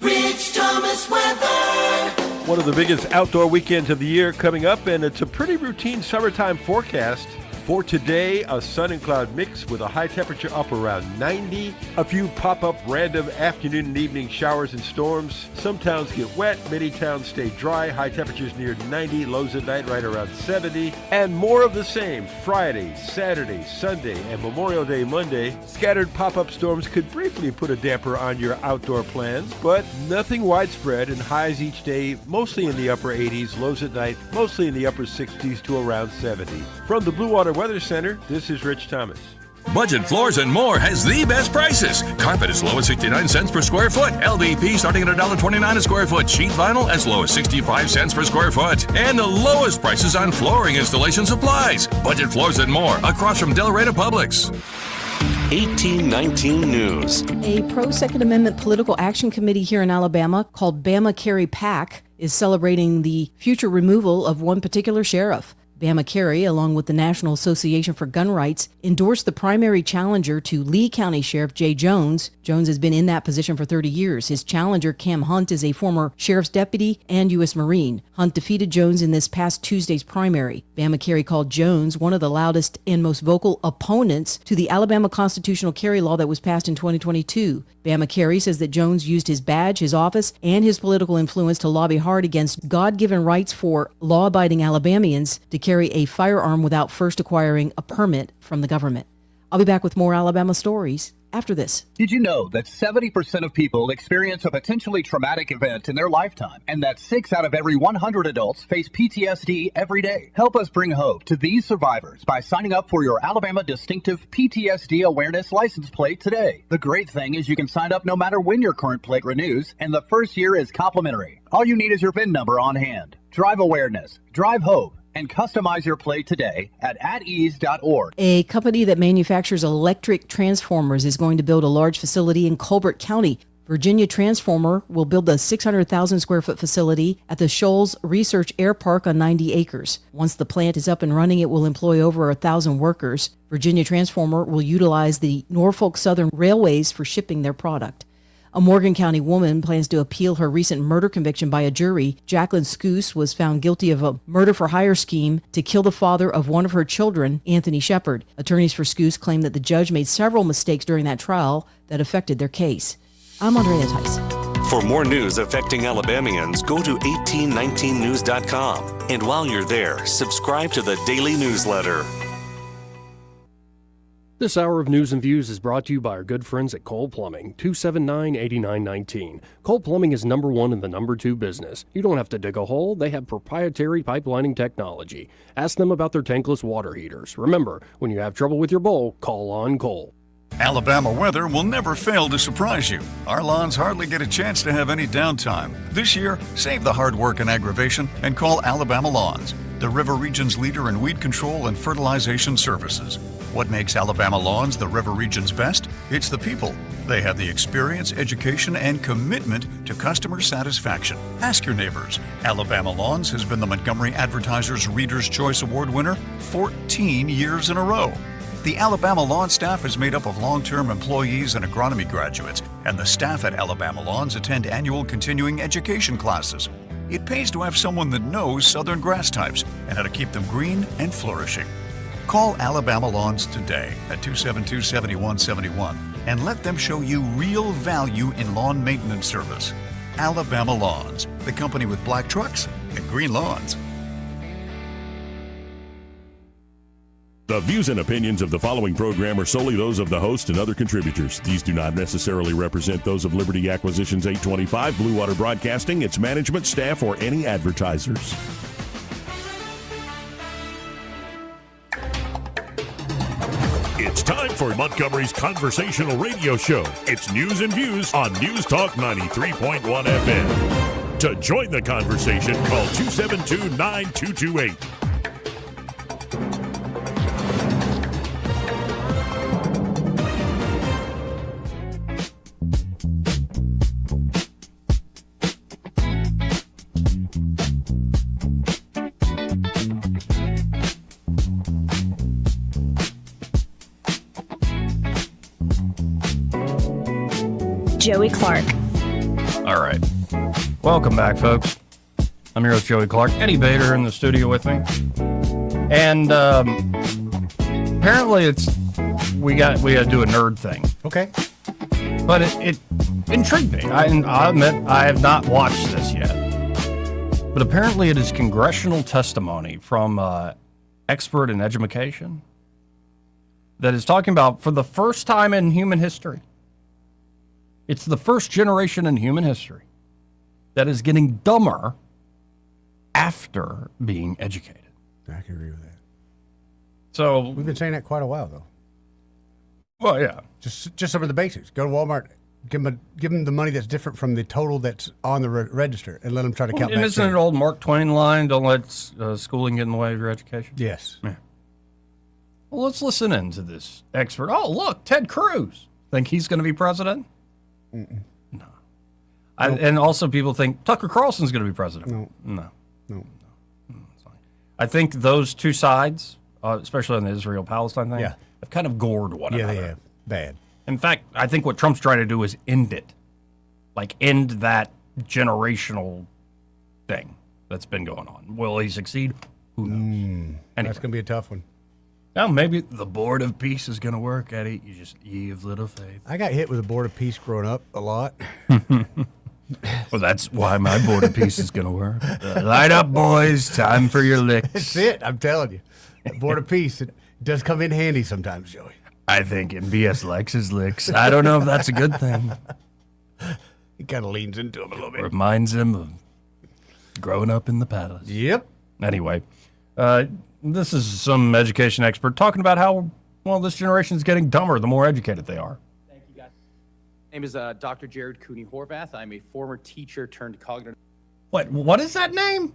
Rich Thomas Weather. One of the biggest outdoor weekends of the year coming up, and it's a pretty routine summertime forecast. For today, a sun and cloud mix with a high temperature up around 90. A few pop-up random afternoon and evening showers and storms. Some towns get wet, many towns stay dry. High temperatures near 90, lows at night right around 70. And more of the same Friday, Saturday, Sunday, and Memorial Day Monday. Scattered pop-up storms could briefly put a damper on your outdoor plans, but nothing widespread, and highs each day mostly in the upper 80s, lows at night mostly in the upper 60s to around 70. From the Blue Water Weather Center, this is Rich Thomas. Budget Floors and More has the best prices. Carpet as low as 69 cents per square foot. LVP starting at $1.29 a square foot. Sheet vinyl as low as 65 cents per square foot. And the lowest prices on flooring installation supplies. Budget Floors and More across from Del Rey to Publix. 1819 News. A pro-Second Amendment political action committee here in Alabama called Bama Carry PAC is celebrating the future removal of one particular sheriff. Bama Carey, along with the National Association for Gun Rights, endorsed the primary challenger to Lee County Sheriff Jay Jones. Jones has been in that position for 30 years. His challenger, Cam Hunt, is a former sheriff's deputy and U.S. Marine. Hunt defeated Jones in this past Tuesday's primary. Bama Carey called Jones one of the loudest and most vocal opponents to the Alabama constitutional carry law that was passed in 2022. Bama Carey says that Jones used his badge, his office, and his political influence to lobby hard against God-given rights for law-abiding Alabamians to carry a firearm without first acquiring a permit from the government. I'll be back with more Alabama stories after this. Did you know that 70% of people experience a potentially traumatic event in their lifetime, and that 6 out of every 100 adults face PTSD every day? Help us bring hope to these survivors by signing up for your Alabama Distinctive PTSD Awareness license plate today. The great thing is you can sign up no matter when your current plate renews, and the first year is complimentary. All you need is your VIN number on hand. Drive awareness, drive hope, and customize your plate today at atease.org. A company that manufactures electric transformers is going to build a large facility in Colbert County. Virginia Transformer will build a 600,000 square foot facility at the Shoals Research Air Park on 90 acres. Once the plant is up and running, it will employ over 1,000 workers. Virginia Transformer will utilize the Norfolk Southern Railways for shipping their product. A Morgan County woman plans to appeal her recent murder conviction by a jury. Jacqueline Scoos was found guilty of a murder-for-hire scheme to kill the father of one of her children, Anthony Shepard. Attorneys for Scoos claim that the judge made several mistakes during that trial that affected their case. I'm Andrea Tice. For more news affecting Alabamians, go to 1819news.com. And while you're there, subscribe to the daily newsletter. This hour of News and Views is brought to you by our good friends at Cole Plumbing, 279-8919. Cole Plumbing is number 1 in the number 2 business. You don't have to dig a hole. They have proprietary pipelining technology. Ask them about their tankless water heaters. Remember, when you have trouble with your bowl, call on Cole. Alabama weather will never fail to surprise you. Our lawns hardly get a chance to have any downtime. This year, save the hard work and aggravation and call Alabama Lawns, the River Region's leader in weed control and fertilization services. What makes Alabama Lawns the River Region's best? It's the people. They have the experience, education, and commitment to customer satisfaction. Ask your neighbors. Alabama Lawns has been the Montgomery Advertiser's Reader's Choice Award winner 14 years in a row. The Alabama Lawn staff is made up of long-term employees and agronomy graduates, and the staff at Alabama Lawns attend annual continuing education classes. It pays to have someone that knows southern grass types and how to keep them green and flourishing. Call Alabama Lawns today at 272-7171 and let them show you real value in lawn maintenance service. Alabama Lawns, the company with black trucks and green lawns. The views and opinions of the following program are solely those of the host and other contributors. These do not necessarily represent those of Liberty Acquisitions 825, Blue Water Broadcasting, its management, staff, or any advertisers. It's time for Montgomery's conversational radio show. It's News and Views on News Talk 93.1 FM. To join the conversation, call 272-9228. Joey Clark. All right. Welcome back, folks. I'm your host, Joey Clark. Eddie Bader in the studio with me. And apparently we got to do a nerd thing. Okay. But it intrigued me. I admit I have not watched this yet. But apparently it is congressional testimony from expert in education that is talking about, for the first time in human history, it's the first generation in human history that is getting dumber after being educated. I can agree with that. So we've been saying that quite a while, though. Well, yeah. Just some of the basics. Go to Walmart, give them the money that's different from the total that's on the register, and let them try to count. And isn't it an old Mark Twain line? Don't let schooling get in the way of your education. Yes. Yeah. Well, let's listen in to this expert. Oh, look, Ted Cruz. Think he's going to be president? Mm-mm. No. And also people think Tucker Carlson's going to be president. No. I think those two sides, especially on the Israel-Palestine thing, Yeah. have kind of gored one another. Yeah, they have. Bad. In fact, I think what Trump's trying to do is end it. Like, end that generational thing that's been going on. Will he succeed? Who knows? Anyway. That's going to be a tough one. Now, maybe the Board of Peace is going to work, Eddie. You have little faith. I got hit with a Board of Peace growing up a lot. Well, that's why my Board of Peace is going to work. Light up, boys. Time for your licks. That's it. I'm telling you. That Board of Peace, it does come in handy sometimes, Joey. I think MBS likes his licks. I don't know if that's a good thing. He kind of leans into him a little bit. Reminds him of growing up in the palace. Yep. Anyway, this is some education expert talking about how, well, this generation is getting dumber the more educated they are. Thank you, guys. My name is Dr. Jared Cooney Horvath. I'm a former teacher turned cognitive. What is that name?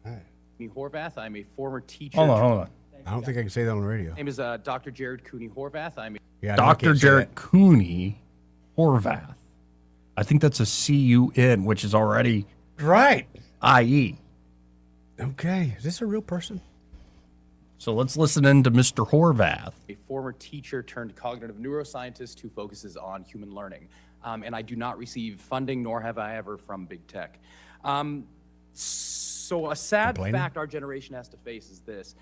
Cooney Horvath. I'm a former teacher. Hold on. I don't think I can say that on the radio. My name is Dr. Jared Cooney Horvath. I'm a Dr. Jared Cooney Horvath. I think that's a C-U-N, which is already right. I-E. Okay. Is this a real person? So let's listen in to Mr. Horvath. a former teacher turned cognitive neuroscientist who focuses on human learning. And I do not receive funding, nor have I ever, from big tech. So a sad fact our generation has to face is this.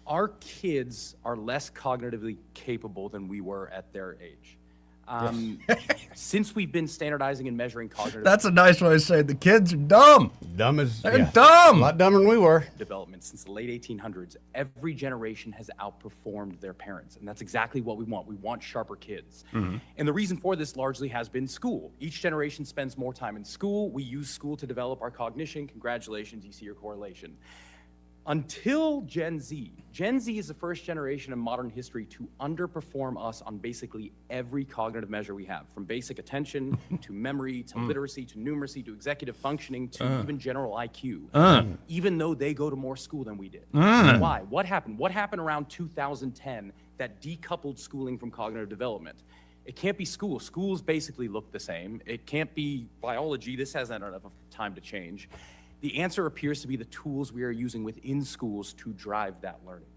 Our kids are less cognitively capable than we were at their age. Since we've been standardizing and measuring cognitive... That's a nice way to say it. The kids are dumb. Dumb as... They're dumb. A lot dumber than we were. Development since the late 1800s, every generation has outperformed their parents. And that's exactly what we want. We want sharper kids. Mm-hmm. And the reason for this largely has been school. Each generation spends more time in school. We use school to develop our cognition. Congratulations, you see your correlation. Until Gen Z. Gen Z is the first generation in modern history to underperform us on basically every cognitive measure we have, from basic attention to memory to literacy to numeracy to executive functioning to even general IQ, even though they go to more school than we did. Why? What happened? What happened around 2010 that decoupled schooling from cognitive development? It can't be school. Schools basically look the same. It can't be biology. This hasn't had enough time to change. The answer appears to be the tools we are using within schools to drive that learning.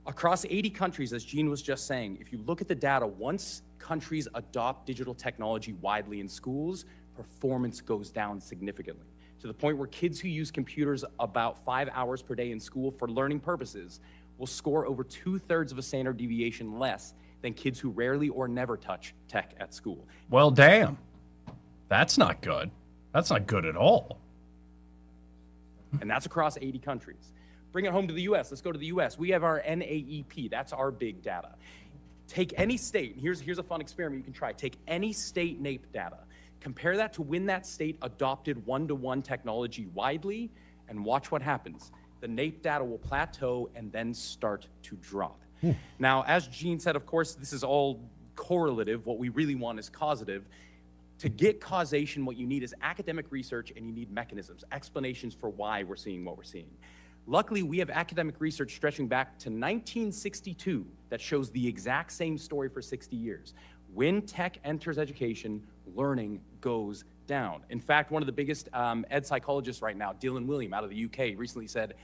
Across 80 countries, as Gene was just saying, if you look at the data, once countries adopt digital technology widely in schools, performance goes down significantly, to the point where kids who use computers about 5 hours per day in school for learning purposes will score over 2/3 of a standard deviation less than kids who rarely or never touch tech at school. Well, damn. That's not good. That's not good at all. And that's across 80 countries. Bring it home to the U.S. Let's go to the U.S. We have our NAEP. That's our big data. Take any state, and here's a fun experiment you can try. Take any state NAEP data. Compare that to when that state adopted one-to-one technology widely, and watch what happens. The NAEP data will plateau and then start to drop. Now, as Gene said, of course, this is all correlative. What we really want is causative. To get causation, what you need is academic research, and you need mechanisms, explanations for why we're seeing what we're seeing. Luckily, we have academic research stretching back to 1962 that shows the exact same story for 60 years. When tech enters education, learning goes down. In fact, one of the biggest ed psychologists right now, Dylan William out of the UK, recently said,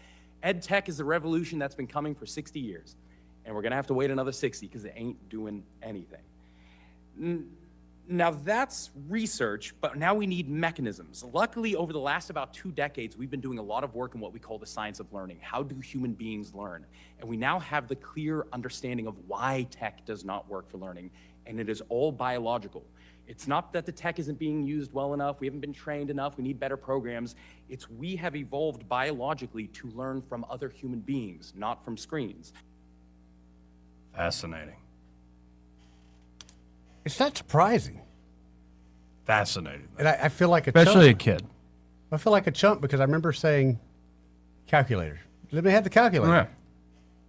ed tech is a revolution that's been coming for 60 years. And we're gonna have to wait another 60 because it ain't doing anything. Now that's research, but now we need mechanisms. Luckily, over the last about 2 decades, we've been doing a lot of work in what we call the science of learning. How do human beings learn? And we now have the clear understanding of why tech does not work for learning, and it is all biological. It's not that the tech isn't being used well enough, we haven't been trained enough, we need better programs. It's we have evolved biologically to learn from other human beings, not from screens. Fascinating. It's not surprising. Fascinating. And I feel like Especially a kid. I feel like a chump because I remember saying, calculator. Let me have the calculator. Yeah.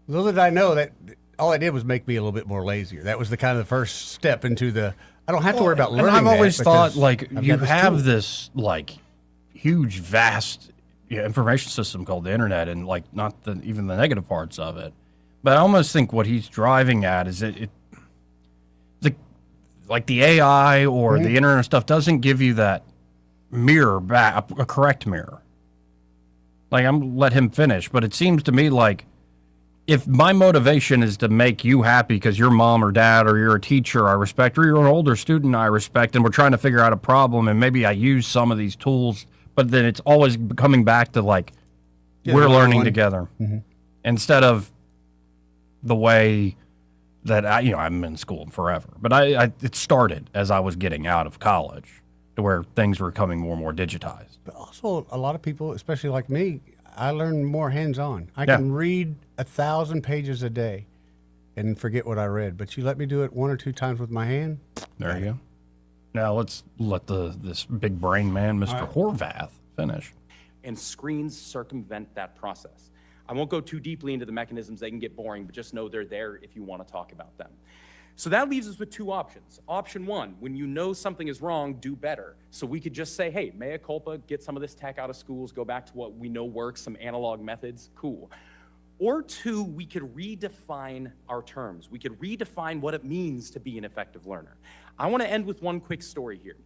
Little did I know that all I did was make me a little bit more lazier. That was the kind of the first step into the, I don't have to worry about learning. And I've always thought, like, I've you got have tool. this, like, huge, vast information system called the internet, and, like, not even the negative parts of it. But I almost think what he's driving at is like the AI or the internet stuff doesn't give you that mirror back, a correct mirror. Like, I'm let him finish, but it seems to me like if my motivation is to make you happy because you're mom or dad or you're a teacher I respect or you're an older student I respect and we're trying to figure out a problem and maybe I use some of these tools, but then it's always coming back to like we're learning together instead of the way that I'm in school forever. But it started as I was getting out of college to where things were becoming more and more digitized. But also a lot of people, especially like me, I learn more hands-on. I can read 1,000 pages a day and forget what I read, but you let me do it 1 or 2 times with my hand. There you go. Now let's let this big brain man, Mr. Horvath, finish. And screens circumvent that process. I won't go too deeply into the mechanisms, they can get boring, but just know they're there if you want to talk about them. So that leaves us with 2 options. Option 1, when you know something is wrong, do better. So we could just say, hey, mea culpa, get some of this tech out of schools, go back to what we know works, some analog methods, cool. Or 2, we could redefine our terms. We could redefine what it means to be an effective learner. I want to end with one quick story here.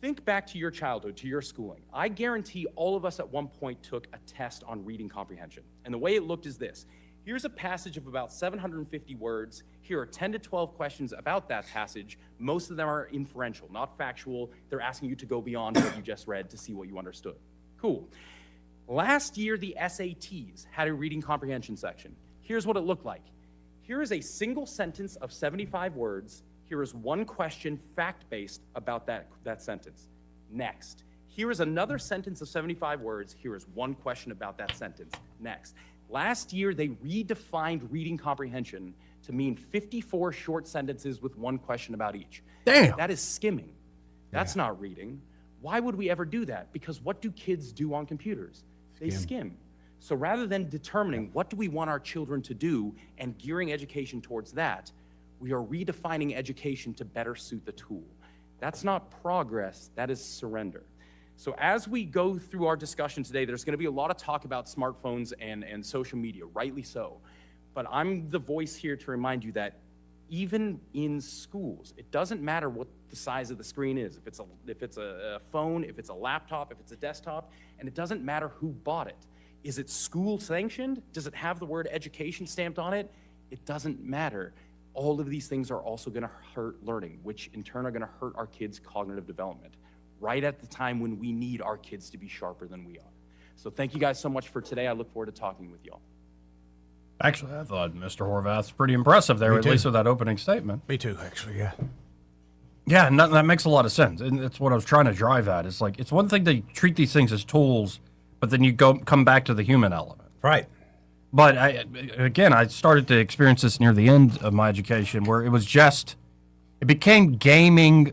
Think back to your childhood, to your schooling. I guarantee all of us at one point took a test on reading comprehension. And the way it looked is this. Here's a passage of about 750 words. Here are 10 to 12 questions about that passage. Most of them are inferential, not factual. They're asking you to go beyond what you just read to see what you understood. Cool. Last year, the SATs had a reading comprehension section. Here's what it looked like. Here is a single sentence of 75 words. Here is one question, fact-based, about that sentence. Next. Here is another sentence of 75 words. Here is one question about that sentence. Next. Last year, they redefined reading comprehension to mean 54 short sentences with one question about each. Damn. That is skimming. That's not reading. Why would we ever do that? Because what do kids do on computers? They skim. So rather than determining what do we want our children to do and gearing education towards that, we are redefining education to better suit the tool. That's not progress, that is surrender. So as we go through our discussion today, there's gonna be a lot of talk about smartphones and social media, rightly so. But I'm the voice here to remind you that even in schools, it doesn't matter what the size of the screen is. If it's a phone, if it's a laptop, if it's a desktop, and it doesn't matter who bought it. Is it school sanctioned? Does it have the word education stamped on it? It doesn't matter. All of these things are also going to hurt learning, which in turn are going to hurt our kids' cognitive development, right at the time when we need our kids to be sharper than we are. So thank you guys so much for today. I look forward to talking with y'all. Actually, I thought Mr. Horvath's pretty impressive there, at least with that opening statement. Me too, actually, yeah. Yeah, and that makes a lot of sense. And that's what I was trying to drive at. It's like, it's one thing to treat these things as tools, but then you come back to the human element. Right. But I started to experience this near the end of my education where it was just, it became gaming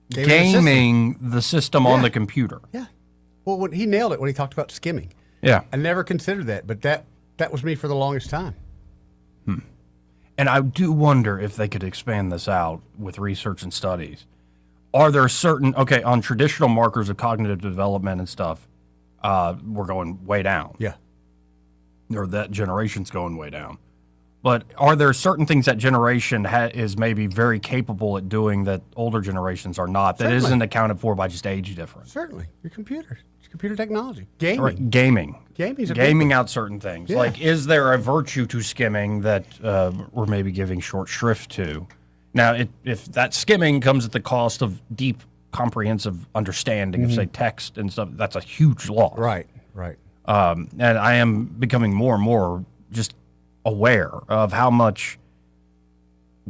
the system on the computer. Yeah. Well, he nailed it when he talked about skimming. Yeah. I never considered that, but that was me for the longest time. And I do wonder if they could expand this out with research and studies. Are there certain, on traditional markers of cognitive development and stuff, we're going way down. Yeah. Or that generation's going way down. But are there certain things that generation is maybe very capable at doing that older generations are not, that Certainly. isn't accounted for by just age difference? Certainly. Your computers. It's computer technology. Gaming. Right, gaming. Gaming out certain things. Yeah. Like, is there a virtue to skimming that we're maybe giving short shrift to? Now, if that skimming comes at the cost of deep, comprehensive understanding of, say, text and stuff, that's a huge loss. Right. And I am becoming more and more just aware of how much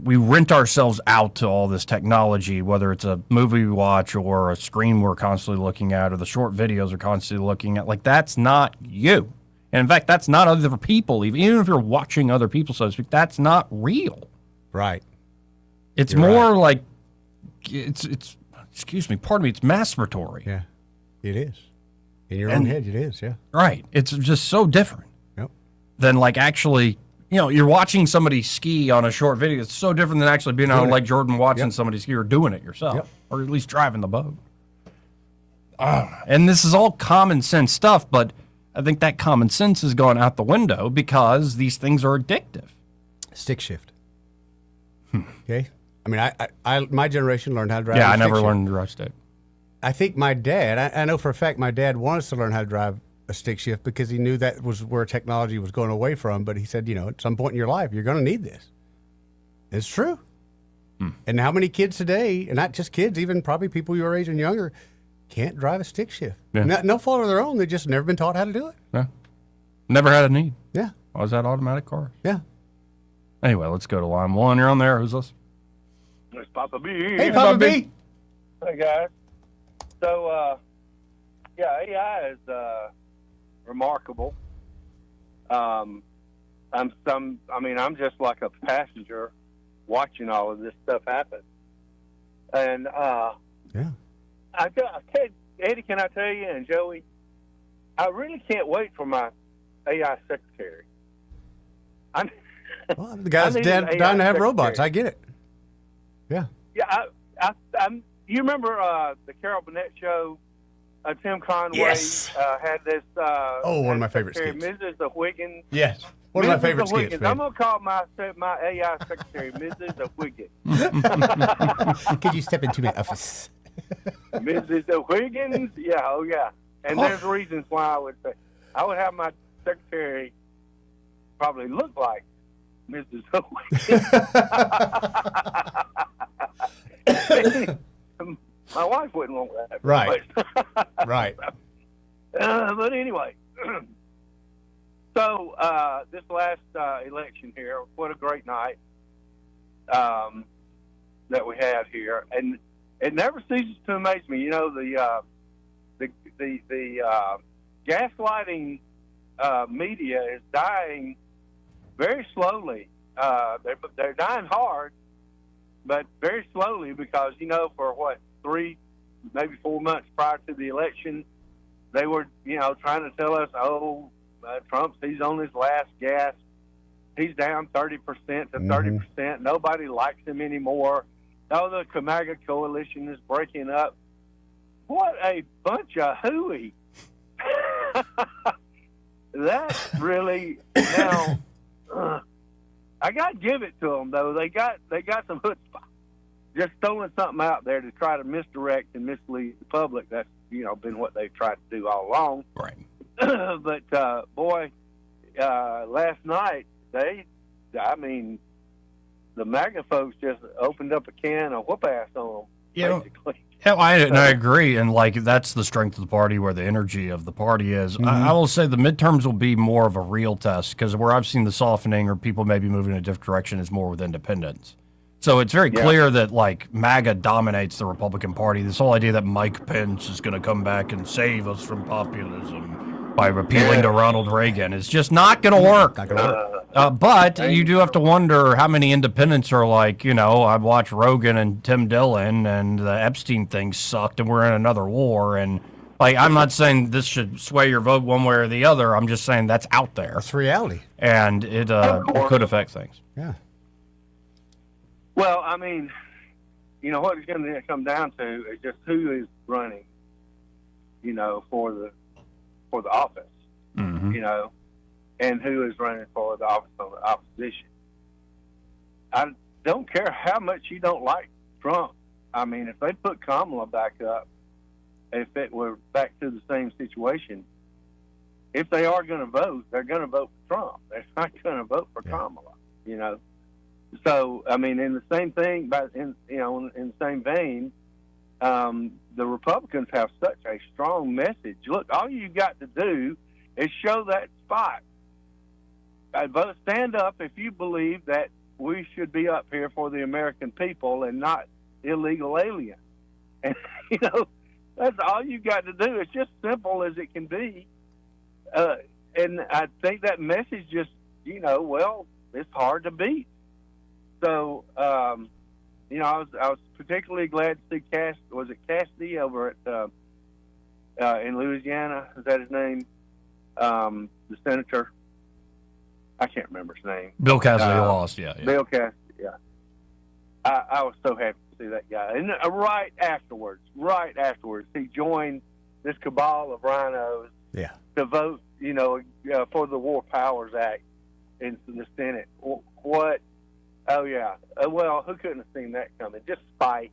we rent ourselves out to all this technology, whether it's a movie we watch or a screen we're constantly looking at or the short videos we're constantly looking at. Like, that's not you. And in fact, that's not other people. Even if you're watching other people, so to speak, that's not real. Right. It's more like, it's it's masturbatory. Yeah, it is. In your own head, it is, yeah. Right. It's just so different. Yep. Than like actually, you're watching somebody ski on a short video. It's so different than actually being on Lake Jordan watching somebody ski or doing it yourself, or at least driving the boat. And this is all common sense stuff, but I think that common sense has gone out the window because these things are addictive. Stick shift. Okay? I mean, I my generation learned how to drive. Yeah, a I stick never shift. learned to drive stick. I think my dad, I know for a fact my dad wanted us to learn how to drive a stick shift because he knew that was where technology was going away from. But he said, at some point in your life, you're going to need this. It's true. And how many kids today, and not just kids, even probably people your age and younger, can't drive a stick shift? Yeah. No fault of their own. They've just never been taught how to do it. Yeah. Never had a need. Yeah. Always had automatic cars. Yeah. Anyway, let's go to line one. You're on there. Who's this? It's Papa B. Hey, Papa B. Hey, guys. So, AI is remarkable. I'm just like a passenger watching all of this stuff happen. And Eddie, can I tell you, and Joey, I really can't wait for my AI secretary. The guy's dying to have robots. I get it. Yeah. Yeah, you remember the Carol Burnett show? Tim Conway had this. One of my favorite skits. Mrs. Wiggins. Yes. One of my favorite skits, man. I'm going to call my AI secretary Mrs. Wiggins. Could you step into my office? Mrs. Wiggins? Yeah, oh yeah. And there's reasons why I would say. I would have my secretary probably look like Mrs. Wiggins. My wife wouldn't want that. Right. Right. But anyway, so this last election here, what a great night that we had here, and it never ceases to amaze me. The gaslighting media is dying very slowly. They're dying hard, but very slowly because for 3, maybe 4 months prior to the election, they were, trying to tell us, Trump's, he's on his last gasp. He's down 30% to 30%. Nobody likes him anymore. The Camaga coalition is breaking up. What a bunch of hooey. That's really, now, I got to give it to them, though. They got some chutzpah. Just throwing something out there to try to misdirect and mislead the public. That's, been what they've tried to do all along. Right. But, last night, they I mean, the MAGA folks just opened up a can of whoop ass on them, basically. Yeah, I agree, and like that's the strength of the party, where the energy of the party is. I will say the midterms will be more of a real test, because where I've seen the softening or people maybe moving in a different direction is more with independents. So it's very clear that like MAGA dominates the Republican Party. This whole idea that Mike Pence is going to come back and save us from populism by repealing to Ronald Reagan is just not going to work. But you do have to wonder how many independents are like, I've watched Rogan and Tim Dillon, and the Epstein thing sucked, and we're in another war. And like, I'm not saying this should sway your vote one way or the other. I'm just saying that's out there. That's reality, and it could affect things. Yeah. Well, I mean, what it's going to come down to is just who is running, for the office, and who is running for the office of the opposition. I don't care how much you don't like Trump. I mean, if they put Kamala back up, if it were back to the same situation, if they are going to vote, they're going to vote for Trump. They're not going to vote for Kamala, So, I mean, in the same thing, but in the same vein, the Republicans have such a strong message. Look, all you got to do is show that spot. Vote, stand up if you believe that we should be up here for the American people and not illegal aliens. And, that's all you got to do. It's just simple as it can be. And I think that message just, it's hard to beat. So, I was particularly glad to see Cassidy over at in Louisiana? Is that his name? The senator. I can't remember his name. Bill Cassidy lost. Yeah. Bill Cassidy. Yeah. I was so happy to see that guy. And right afterwards, he joined this cabal of rhinos. Yeah. To vote, for the War Powers Act in the Senate. What? Oh, yeah. Well, who couldn't have seen that coming? Just spite.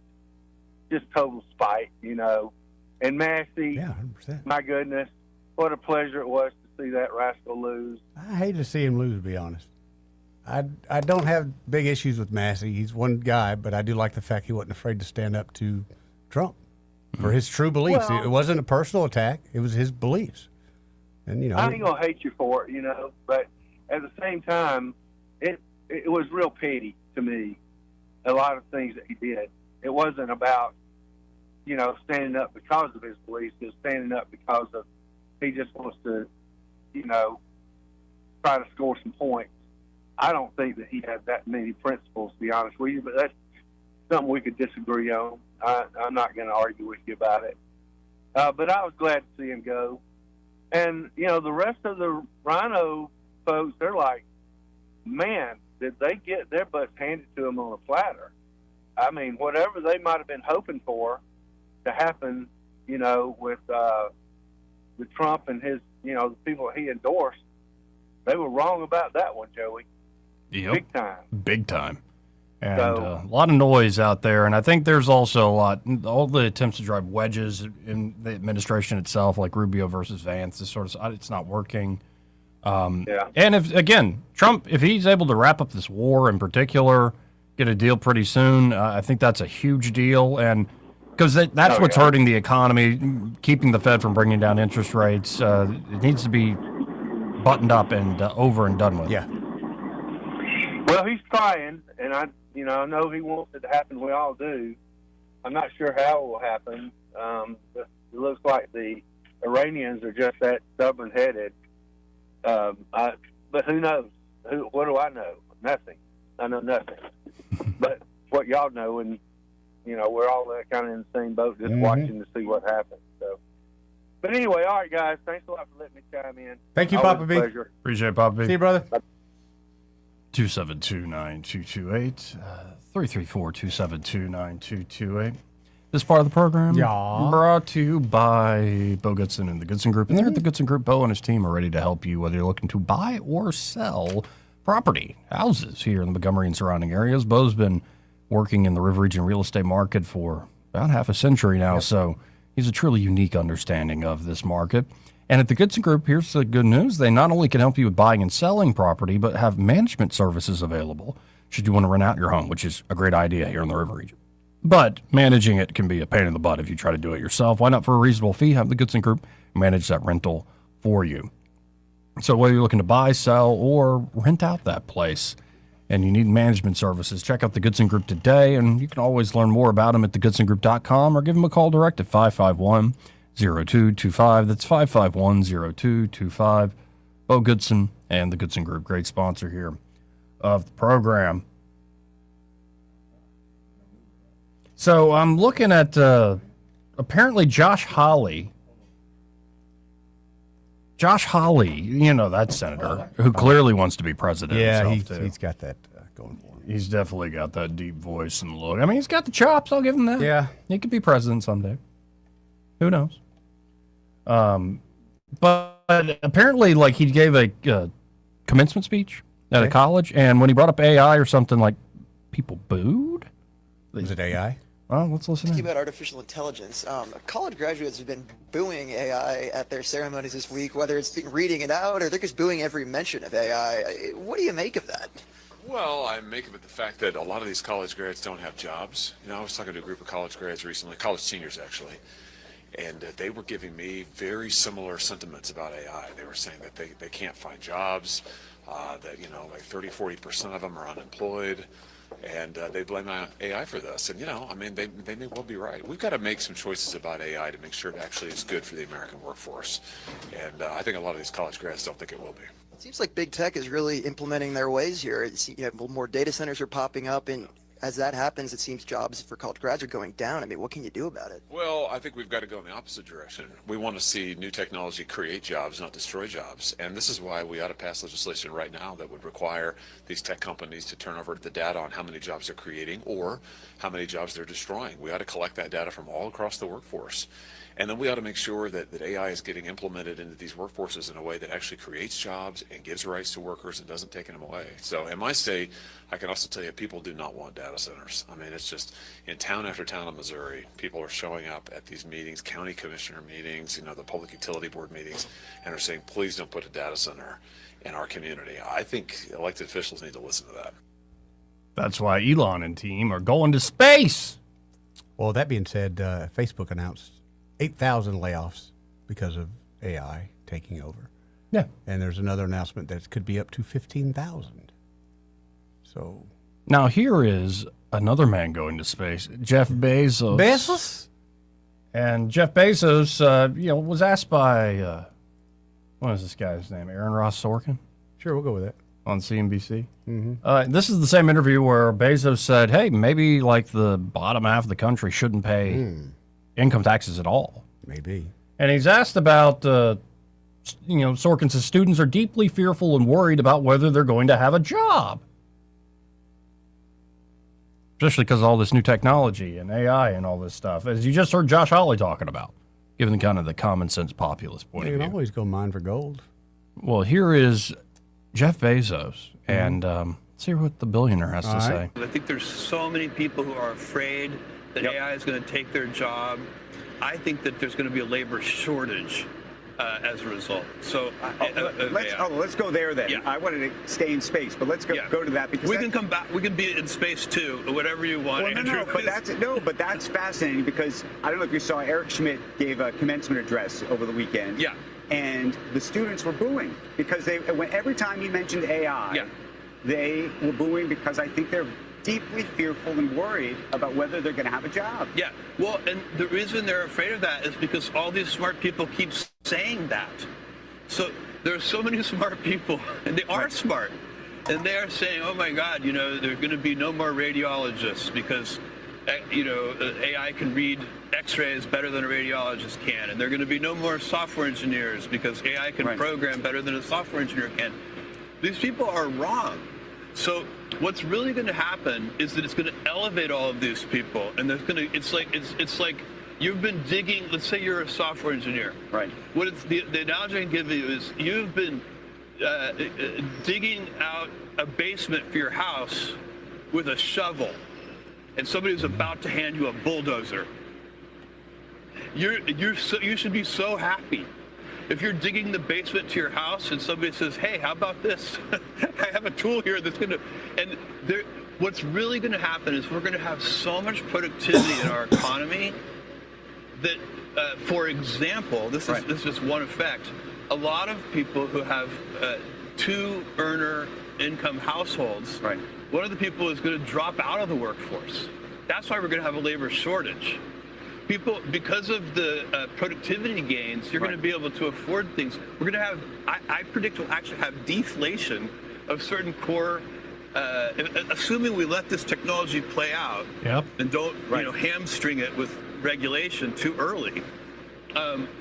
Just total spite, And Massey, 100%. My goodness, what a pleasure it was to see that rascal lose. I hate to see him lose, to be honest. I don't have big issues with Massey. He's one guy, but I do like the fact he wasn't afraid to stand up to Trump for his true beliefs. Well, it wasn't a personal attack. It was his beliefs. And, I ain't going to hate you for it, but at the same time, it was real petty to me, a lot of things that he did. It wasn't about, standing up because of his beliefs. It was standing up because of he just wants to, try to score some points. I don't think that he had that many principles, to be honest with you, but that's something we could disagree on. I'm not going to argue with you about it. But I was glad to see him go. And, the rest of the rhino folks, they're like, man, did they get their butts handed to them on a platter? I mean, whatever they might have been hoping for to happen, with Trump and his, the people he endorsed, they were wrong about that one, Joey. Yep. Big time. And So- a lot of noise out there. And I think there's also all the attempts to drive wedges in the administration itself, like Rubio versus Vance, this sort of, it's not working. And if Trump, if he's able to wrap up this war in particular, get a deal pretty soon, I think that's a huge deal. And because that's what's hurting the economy, keeping the Fed from bringing down interest rates. It needs to be buttoned up and over and done with. Yeah. Well, he's trying, and I know he wants it to happen. We all do. I'm not sure how it will happen. It looks like the Iranians are just that stubborn-headed. But who knows? What do I know? Nothing. I know nothing. But what y'all know, and we're all kind of in the same boat, just watching to see what happens. So, but anyway, all right, guys. Thanks a lot for letting me chime in. Thank you, Always Papa a B. pleasure. Appreciate it, Papa B. See you, brother. 272-9228, 334-272-9228. This part of the program brought to you by Bo Goodson and the Goodson Group. And they're at the Goodson Group. Bo and his team are ready to help you whether you're looking to buy or sell property, houses here in the Montgomery and surrounding areas. Bo's been working in the River Region real estate market for about half a century now, so he's a truly unique understanding of this market. And at the Goodson Group, here's the good news. They not only can help you with buying and selling property, but have management services available should you want to rent out your home, which is a great idea here in the river region. But managing it can be a pain in the butt if you try to do it yourself. Why not, for a reasonable fee, have the Goodson Group manage that rental for you? So whether you're looking to buy, sell, or rent out that place, and you need management services, check out the Goodson Group today, and you can always learn more about them at thegoodsongroup.com or give them a call direct at 551-0225. That's 551-0225. Bo Goodson and the Goodson Group, great sponsor here of the program. So I'm looking at apparently Josh Hawley, you know, that senator who clearly wants to be president. Yeah, he's got that going for him. He's definitely got that deep voice and look. I mean, he's got the chops. I'll give him that. Yeah. He could be president someday. Who knows? But apparently, like, he gave a commencement speech at a college, and when he brought up AI or something, like, people booed. Was it AI? Well, let's listen in. About artificial intelligence. College graduates have been booing AI at their ceremonies this week, whether it's reading it out or they're just booing every mention of AI. What do you make of that? Well, I make of it the fact that a lot of these college grads don't have jobs. You know, I was talking to a group of college grads recently, college seniors actually, and they were giving me very similar sentiments about AI. They were saying that they can't find jobs, that, you know, like 30-40% of them are unemployed. And they blame AI for this. And, you know, I mean, they may well be right. We've got to make some choices about AI to make sure it actually is good for the American workforce. And I think a lot of these college grads don't think it will be. It seems like big tech is really implementing their ways here. More data centers are popping up, and as that happens, it seems jobs for college grads are going down. I mean, what can you do about it? Well, I think we've got to go in the opposite direction. We want to see new technology create jobs, not destroy jobs. And this is why we ought to pass legislation right now that would require these tech companies to turn over the data on how many jobs they're creating or how many jobs they're destroying. We ought to collect that data from all across the workforce. And then we ought to make sure that AI is getting implemented into these workforces in a way that actually creates jobs and gives rights to workers and doesn't take them away. So in my state, I can also tell you people do not want data centers. I mean, it's just in town after town in Missouri, people are showing up at these meetings, county commissioner meetings, you know, the public utility board meetings, and are saying, please don't put a data center in our community. I think elected officials need to listen to that. That's why Elon and team are going to space. Well, that being said, Facebook announced 8,000 layoffs because of AI taking over. Yeah. And there's another announcement that it could be up to 15,000. So now here is another man going to space, Jeff Bezos. Bezos? And Jeff Bezos, was asked by, what is this guy's name? Aaron Ross Sorkin? Sure, we'll go with that. On CNBC. Mm-hmm. This is the same interview where Bezos said, hey, maybe like the bottom half of the country shouldn't pay income taxes at all. Maybe. And he's asked about, Sorkin says students are deeply fearful and worried about whether they're going to have a job. Especially because of all this new technology and AI and all this stuff, as you just heard Josh Hawley talking about, given kind of the common sense populist point You of can view. always go mine for gold. Well, here is Jeff Bezos, and let's hear what the billionaire has to say. I think there's so many people who are afraid that AI is going to take their job. I think that there's going to be a labor shortage as a result. So let's go there then. Yeah. I wanted to stay in space, but let's go to that because we can come back. We can be in space too, whatever you want. Well, Andrew, but that's fascinating because I don't know if you saw Eric Schmidt gave a commencement address over the weekend. Yeah. And the students were booing because every time he mentioned AI, they were booing because I think they're deeply fearful and worried about whether they're going to have a job. Yeah, well, and the reason they're afraid of that is because all these smart people keep saying that. So there are so many smart people, and they are smart, and they are saying, oh my God, there are going to be no more radiologists because, AI can read x-rays better than a radiologist can, and there are going to be no more software engineers because AI can program better than a software engineer can. These people are wrong. So what's really going to happen is that it's going to elevate all of these people, and there's going to it's like you've been digging. Let's say you're a software engineer, right? What it's the analogy I can give you is you've been digging out a basement for your house with a shovel, and somebody's about to hand you a bulldozer. You should be so happy if you're digging the basement to your house and somebody says, hey, how about this? I have a tool here that's going to, and what's really going to happen is we're going to have so much productivity in our economy that, for example, this is just one effect. A lot of people who have 2-earner income households, one of the people is going to drop out of the workforce. That's why we're going to have a labor shortage. People, because of the productivity gains, you're going to be able to afford things. We're going to have, I predict we'll actually have deflation of certain core, assuming we let this technology play out and don't hamstring it with regulation too early.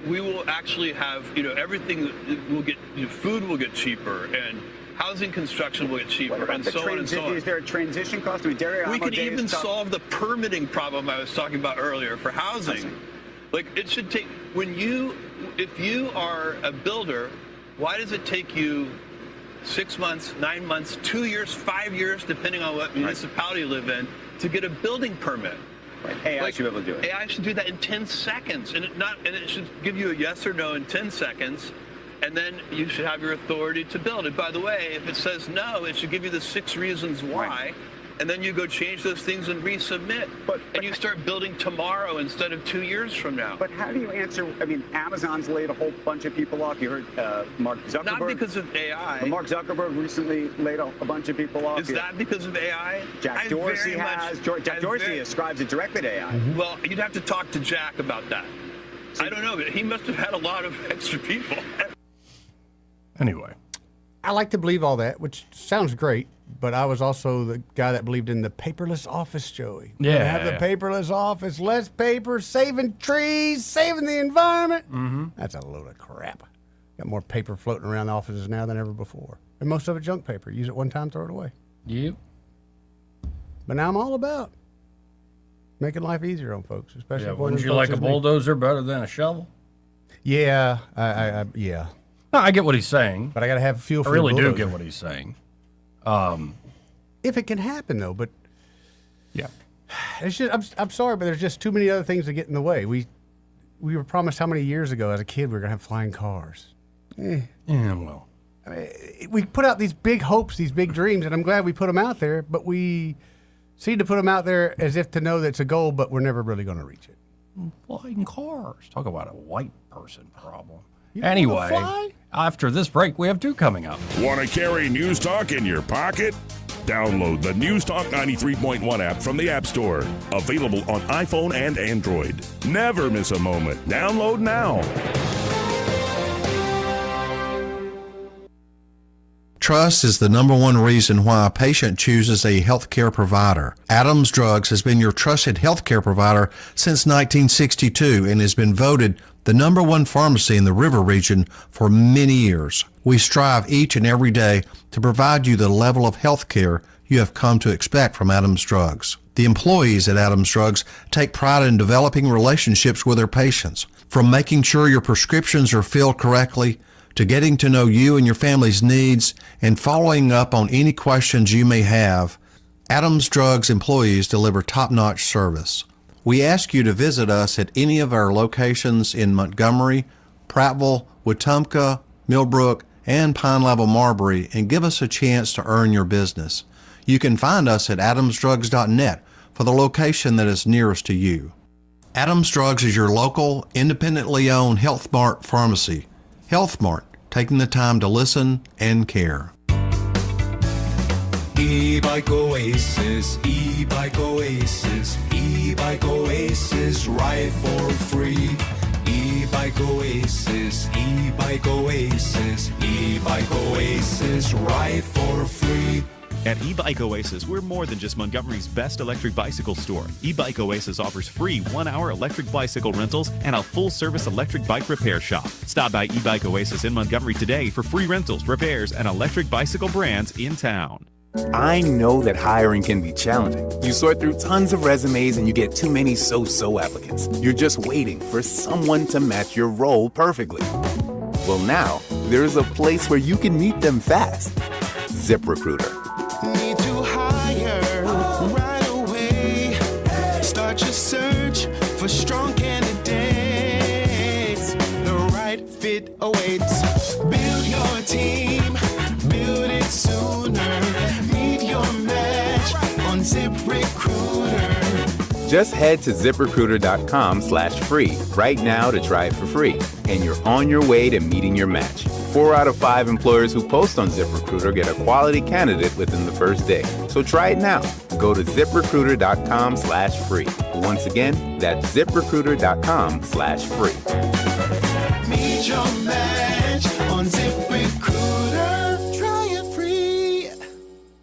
We will actually have, everything will get, food will get cheaper, and housing construction will get cheaper, and so on and so on. Is there a transition cost? We could even solve the permitting problem I was talking about earlier for housing. Like, it should take, if you are a builder, why does it take you 6 months, 9 months, 2 years, 5 years, depending on what municipality you live in, to get a building permit? AI should be able to do it. AI should do that in 10 seconds, and it should give you a yes or no in 10 seconds. And then you should have your authority to build it. By the way, if it says no, it should give you the 6 reasons why. And then you go change those things and resubmit. And you start building tomorrow instead of 2 years from now. But how do you answer? I mean, Amazon's laid a whole bunch of people off. You heard Mark Zuckerberg. Not because of AI. But Mark Zuckerberg recently laid a bunch of people off. Is that because of AI? Jack Dorsey has. Jack Dorsey ascribes it directly to AI. Well, you'd have to talk to Jack about that. I don't know, but he must have had a lot of extra people. Anyway. I like to believe all that, which sounds great, but I was also the guy that believed in the paperless office, Joey. Yeah. Have the paperless office, less paper, saving trees, saving the environment. That's a load of crap. Got more paper floating around the offices now than ever before. And most of it junk paper. Use it one time, throw it away. Yep. But now I'm all about making life easier on folks, especially for wouldn't you like a bulldozer better than a shovel? Yeah, yeah. No, I get what he's saying. But I got to have fuel for I really the do bulldozer. get what he's saying. If it can happen, though, but... Yeah. It's just, I'm sorry, but there's just too many other things that get in the way. We were promised how many years ago as a kid we were going to have flying cars. Yeah, well. I mean, we put out these big hopes, these big dreams, and I'm glad we put them out there, but we seem to put them out there as if to know that it's a goal, but we're never really going to reach it. Flying cars. Talk about a white person problem. You Anyway, fly? after this break, we have 2 coming up. Want to carry News Talk in your pocket? Download the News Talk 93.1 app from the App Store. Available on iPhone and Android. Never miss a moment. Download now. Trust is the number one reason why a patient chooses a healthcare provider. Adams Drugs has been your trusted healthcare provider since 1962 and has been voted the number one pharmacy in the River region for many years. We strive each and every day to provide you the level of health care you have come to expect from Adams Drugs. The employees at Adams Drugs take pride in developing relationships with their patients, from making sure your prescriptions are filled correctly to getting to know you and your family's needs and following up on any questions you may have. Adams Drugs employees deliver top-notch service. We ask you to visit us at any of our locations in Montgomery, Prattville, Wetumpka, Millbrook, and Pine Level Marbury and give us a chance to earn your business. You can find us at adamsdrugs.net for the location that is nearest to you. Adams Drugs is your local, independently owned Health Mart pharmacy. Health Mart, taking the time to listen and care. E-Bike Oasis, E-Bike Oasis, E-Bike Oasis, ride for free. E-Bike Oasis, E-Bike Oasis, E-Bike Oasis, ride for free. At E-Bike Oasis, we're more than just Montgomery's best electric bicycle store. E-Bike Oasis offers free 1-hour electric bicycle rentals and a full-service electric bike repair shop. Stop by E-Bike Oasis in Montgomery today for free rentals, repairs, and electric bicycle brands in town. I know that hiring can be challenging. You sort through tons of resumes and you get too many so-so applicants. You're just waiting for someone to match your role perfectly. Well, now, there's a place where you can meet them fast. ZipRecruiter. Need to hire right away. Start your search for strong candidates. The right fit awaits. Build your team, build it sooner. Meet your match on ZipRecruiter. Just head to ZipRecruiter.com/free right now to try it for free. And you're on your way to meeting your match. 4 out of 5 employers who post on ZipRecruiter get a quality candidate within the first day. So try it now. Go to ZipRecruiter.com/free. Once again, that's ZipRecruiter.com/free. Meet your match on ZipRecruiter. Try it free.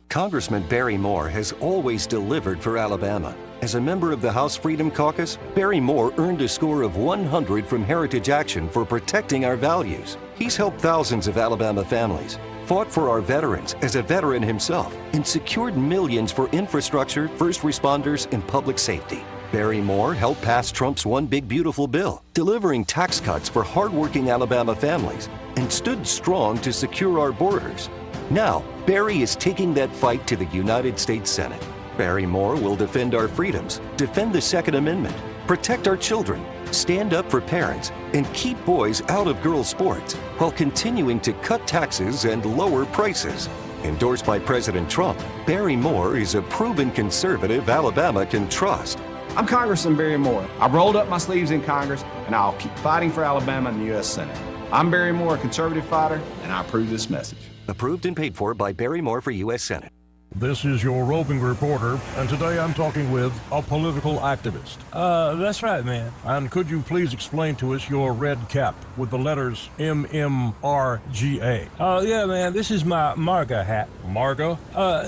Congressman Barry Moore has always delivered for Alabama. As a member of the House Freedom Caucus, Barry Moore earned a score of 100 from Heritage Action for protecting our values. He's helped thousands of Alabama families, fought for our veterans as a veteran himself, and secured millions for infrastructure, first responders, and public safety. Barry Moore helped pass Trump's One Big Beautiful Bill, delivering tax cuts for hardworking Alabama families, and stood strong to secure our borders. Now, Barry is taking that fight to the United States Senate. Barry Moore will defend our freedoms, defend the Second Amendment, protect our children, stand up for parents, and keep boys out of girls' sports while continuing to cut taxes and lower prices. Endorsed by President Trump, Barry Moore is a proven conservative Alabama can trust. I'm Congressman Barry Moore. I've rolled up my sleeves in Congress, and I'll keep fighting for Alabama in the U.S. Senate. I'm Barry Moore, a conservative fighter, and I approve this message. Approved and paid for by Barry Moore for U.S. Senate. This is your roving reporter, and today I'm talking with a political activist. That's right, man. And could you please explain to us your red cap with the letters MMRGA? Yeah, man, this is my MARGA hat. MARGA?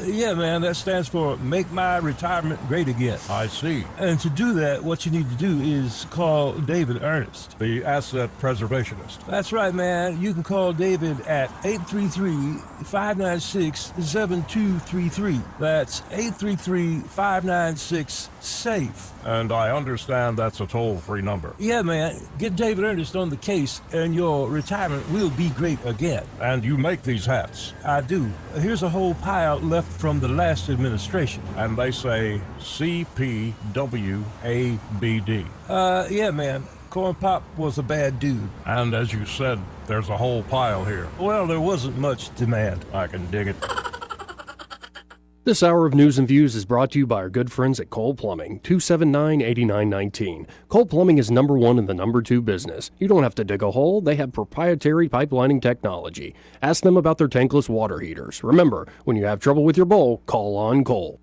Yeah, man, that stands for Make My Retirement Great Again. I see. And to do that, what you need to do is call David Ernest, the asset preservationist. That's right, man. You can call David at 833-596-7233. That's 833-596-SAFE. And I understand that's a toll-free number. Yeah, man. Get David Ernest on the case, and your retirement will be great again. And you make these hats? I do. Here's a whole pile left from the last administration. And they say CPWABD. Yeah, man. Corn Pop was a bad dude. And as you said, there's a whole pile here. Well, there wasn't much demand. I can dig it. This hour of News and Views is brought to you by our good friends at Cole Plumbing, 279-8919. Cole Plumbing is number 1 in the number 2 business. You don't have to dig a hole. They have proprietary pipelining technology. Ask them about their tankless water heaters. Remember, when you have trouble with your bowl, call on Cole.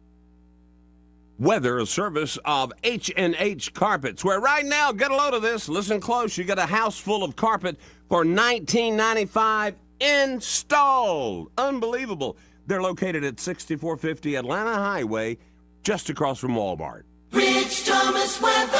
Weather, a service of H&H Carpets, where right now, get a load of this, listen close, you get a house full of carpet for $19.95 installed. Unbelievable. They're located at 6450 Atlanta Highway, just across from Walmart. Rich Thomas weather.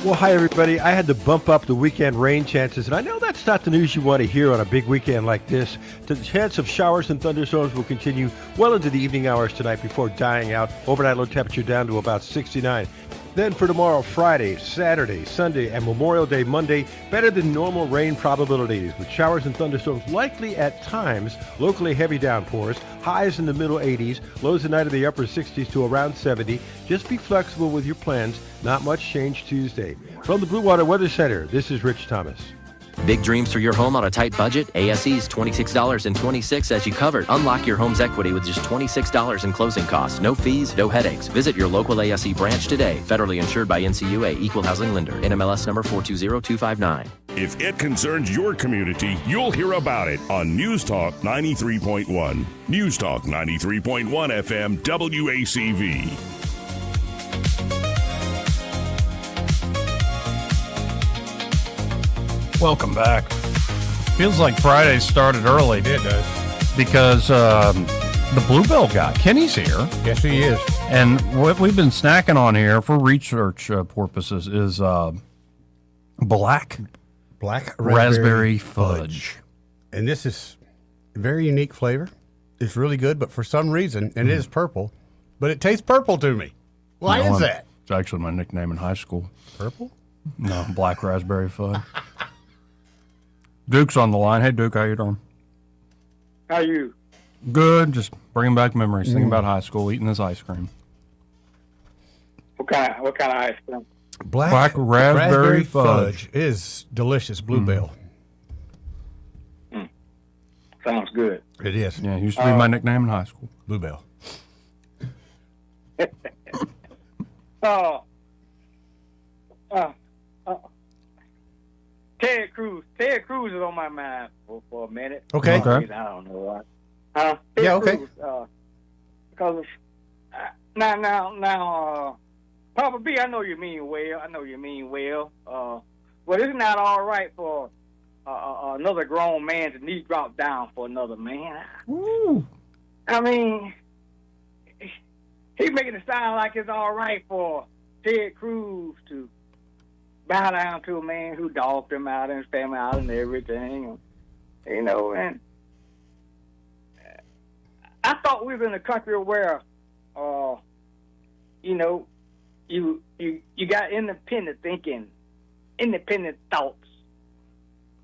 Well, hi, everybody. I had to bump up the weekend rain chances, and I know that's not the news you want to hear on a big weekend like this. The chance of showers and thunderstorms will continue well into the evening hours tonight before dying out. Overnight low temperature down to about 69. Then for tomorrow, Friday, Saturday, Sunday, and Memorial Day Monday, better than normal rain probabilities with showers and thunderstorms likely at times, locally heavy downpours, highs in the middle 80s, lows tonight in the upper 60s to around 70. Just be flexible with your plans. Not much change Tuesday. From the Blue Water Weather Center, this is Rich Thomas. Big dreams for your home on a tight budget? ASE's $26.26 as you covered. Unlock your home's equity with just $26 in closing costs. No fees, no headaches. Visit your local ASE branch today. Federally insured by NCUA, Equal Housing Lender. NMLS number 420259. If it concerns your community, you'll hear about it on News Talk 93.1. News Talk 93.1 FM WACV. Welcome back. Feels like Friday started early. It does. Because the Bluebell guy, Kenny's here. Yes, he is. And what we've been snacking on here for research purposes is black raspberry fudge. And this is a very unique flavor. It's really good, but for some reason, and it is purple, but it tastes purple to me. Why is that? It's actually my nickname in high school. Purple? No, black raspberry fudge. Duke's on the line. Hey, Duke, how you doing? How are you? Good. Just bringing back memories. Thinking about high school, eating this ice cream. What kind of ice cream? Black raspberry fudge is delicious. Bluebell. Sounds good. It is. Yeah, it used to be my nickname in high school. Bluebell. Ted Cruz. Ted Cruz is on my mind for a minute. Okay. I don't know why. Ted Yeah, okay. Cruz, because now, Papa B, I know you mean well. But it's not all right for another grown man to knee drop down for another man. Ooh. I mean, he's making it sound like it's all right for Ted Cruz to bow down to a man who dogged him out and his family out and everything, you know. And I thought we were in a country where, you know, you got independent thinking, independent thoughts.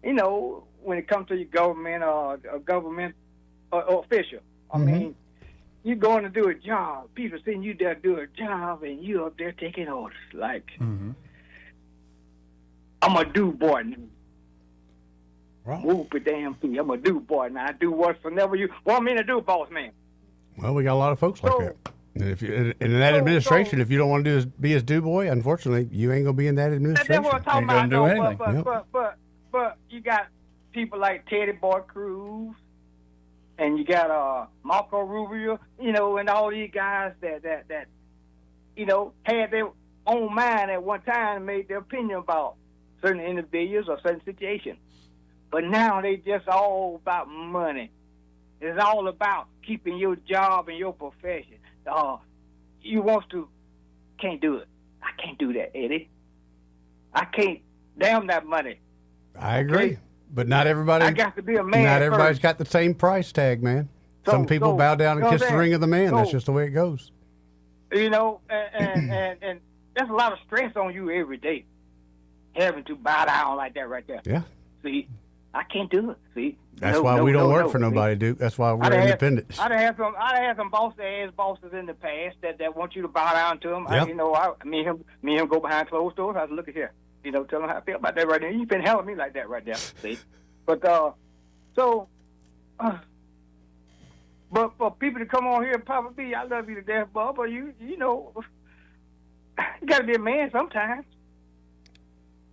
You know, when it comes to your government or a government official. I mean, you're going to do a job. People send you there to do a job, and you up there taking orders. Like, I'm a do boy now. Right. Whoop a damn feet. I'm a do boy now. I do whatever you want me to do, boss man. Well, we got a lot of folks like that. And if you, in that administration, if you don't want to be his do boy, unfortunately, you ain't gonna be in that administration. That's what I'm talking ain't about. gonna do anything. But you got people like Teddy Boy Cruz, and you got Marco Rubio, you know, and all these guys that you know had their own mind at one time and made their opinion about certain individuals or certain situations. But now they just all about money. It's all about keeping your job and your profession. You want to, can't do it. I can't do that, Eddie. I can't. Damn that money. I agree. Okay? But not everybody. I got to be a man. Not everybody's first. got the same price tag, man. Some people bow down and kiss the ring of the man. That's just the way it goes. You know, and there's a lot of stress on you every day, having to bow down like that right there. Yeah. See, I can't do it. See. That's why we don't work for nobody, Duke. That's why we're independent. I'd have some boss-ass bosses in the past that want you to bow down to them. Yep. You know, me and him go behind closed doors. I was look at here. You know, tell them how I feel about that right there. You've been helping me like that right there. See, but but for people to come on here and Papa B, I love you to death, Bubba. You know, you got to be a man sometimes.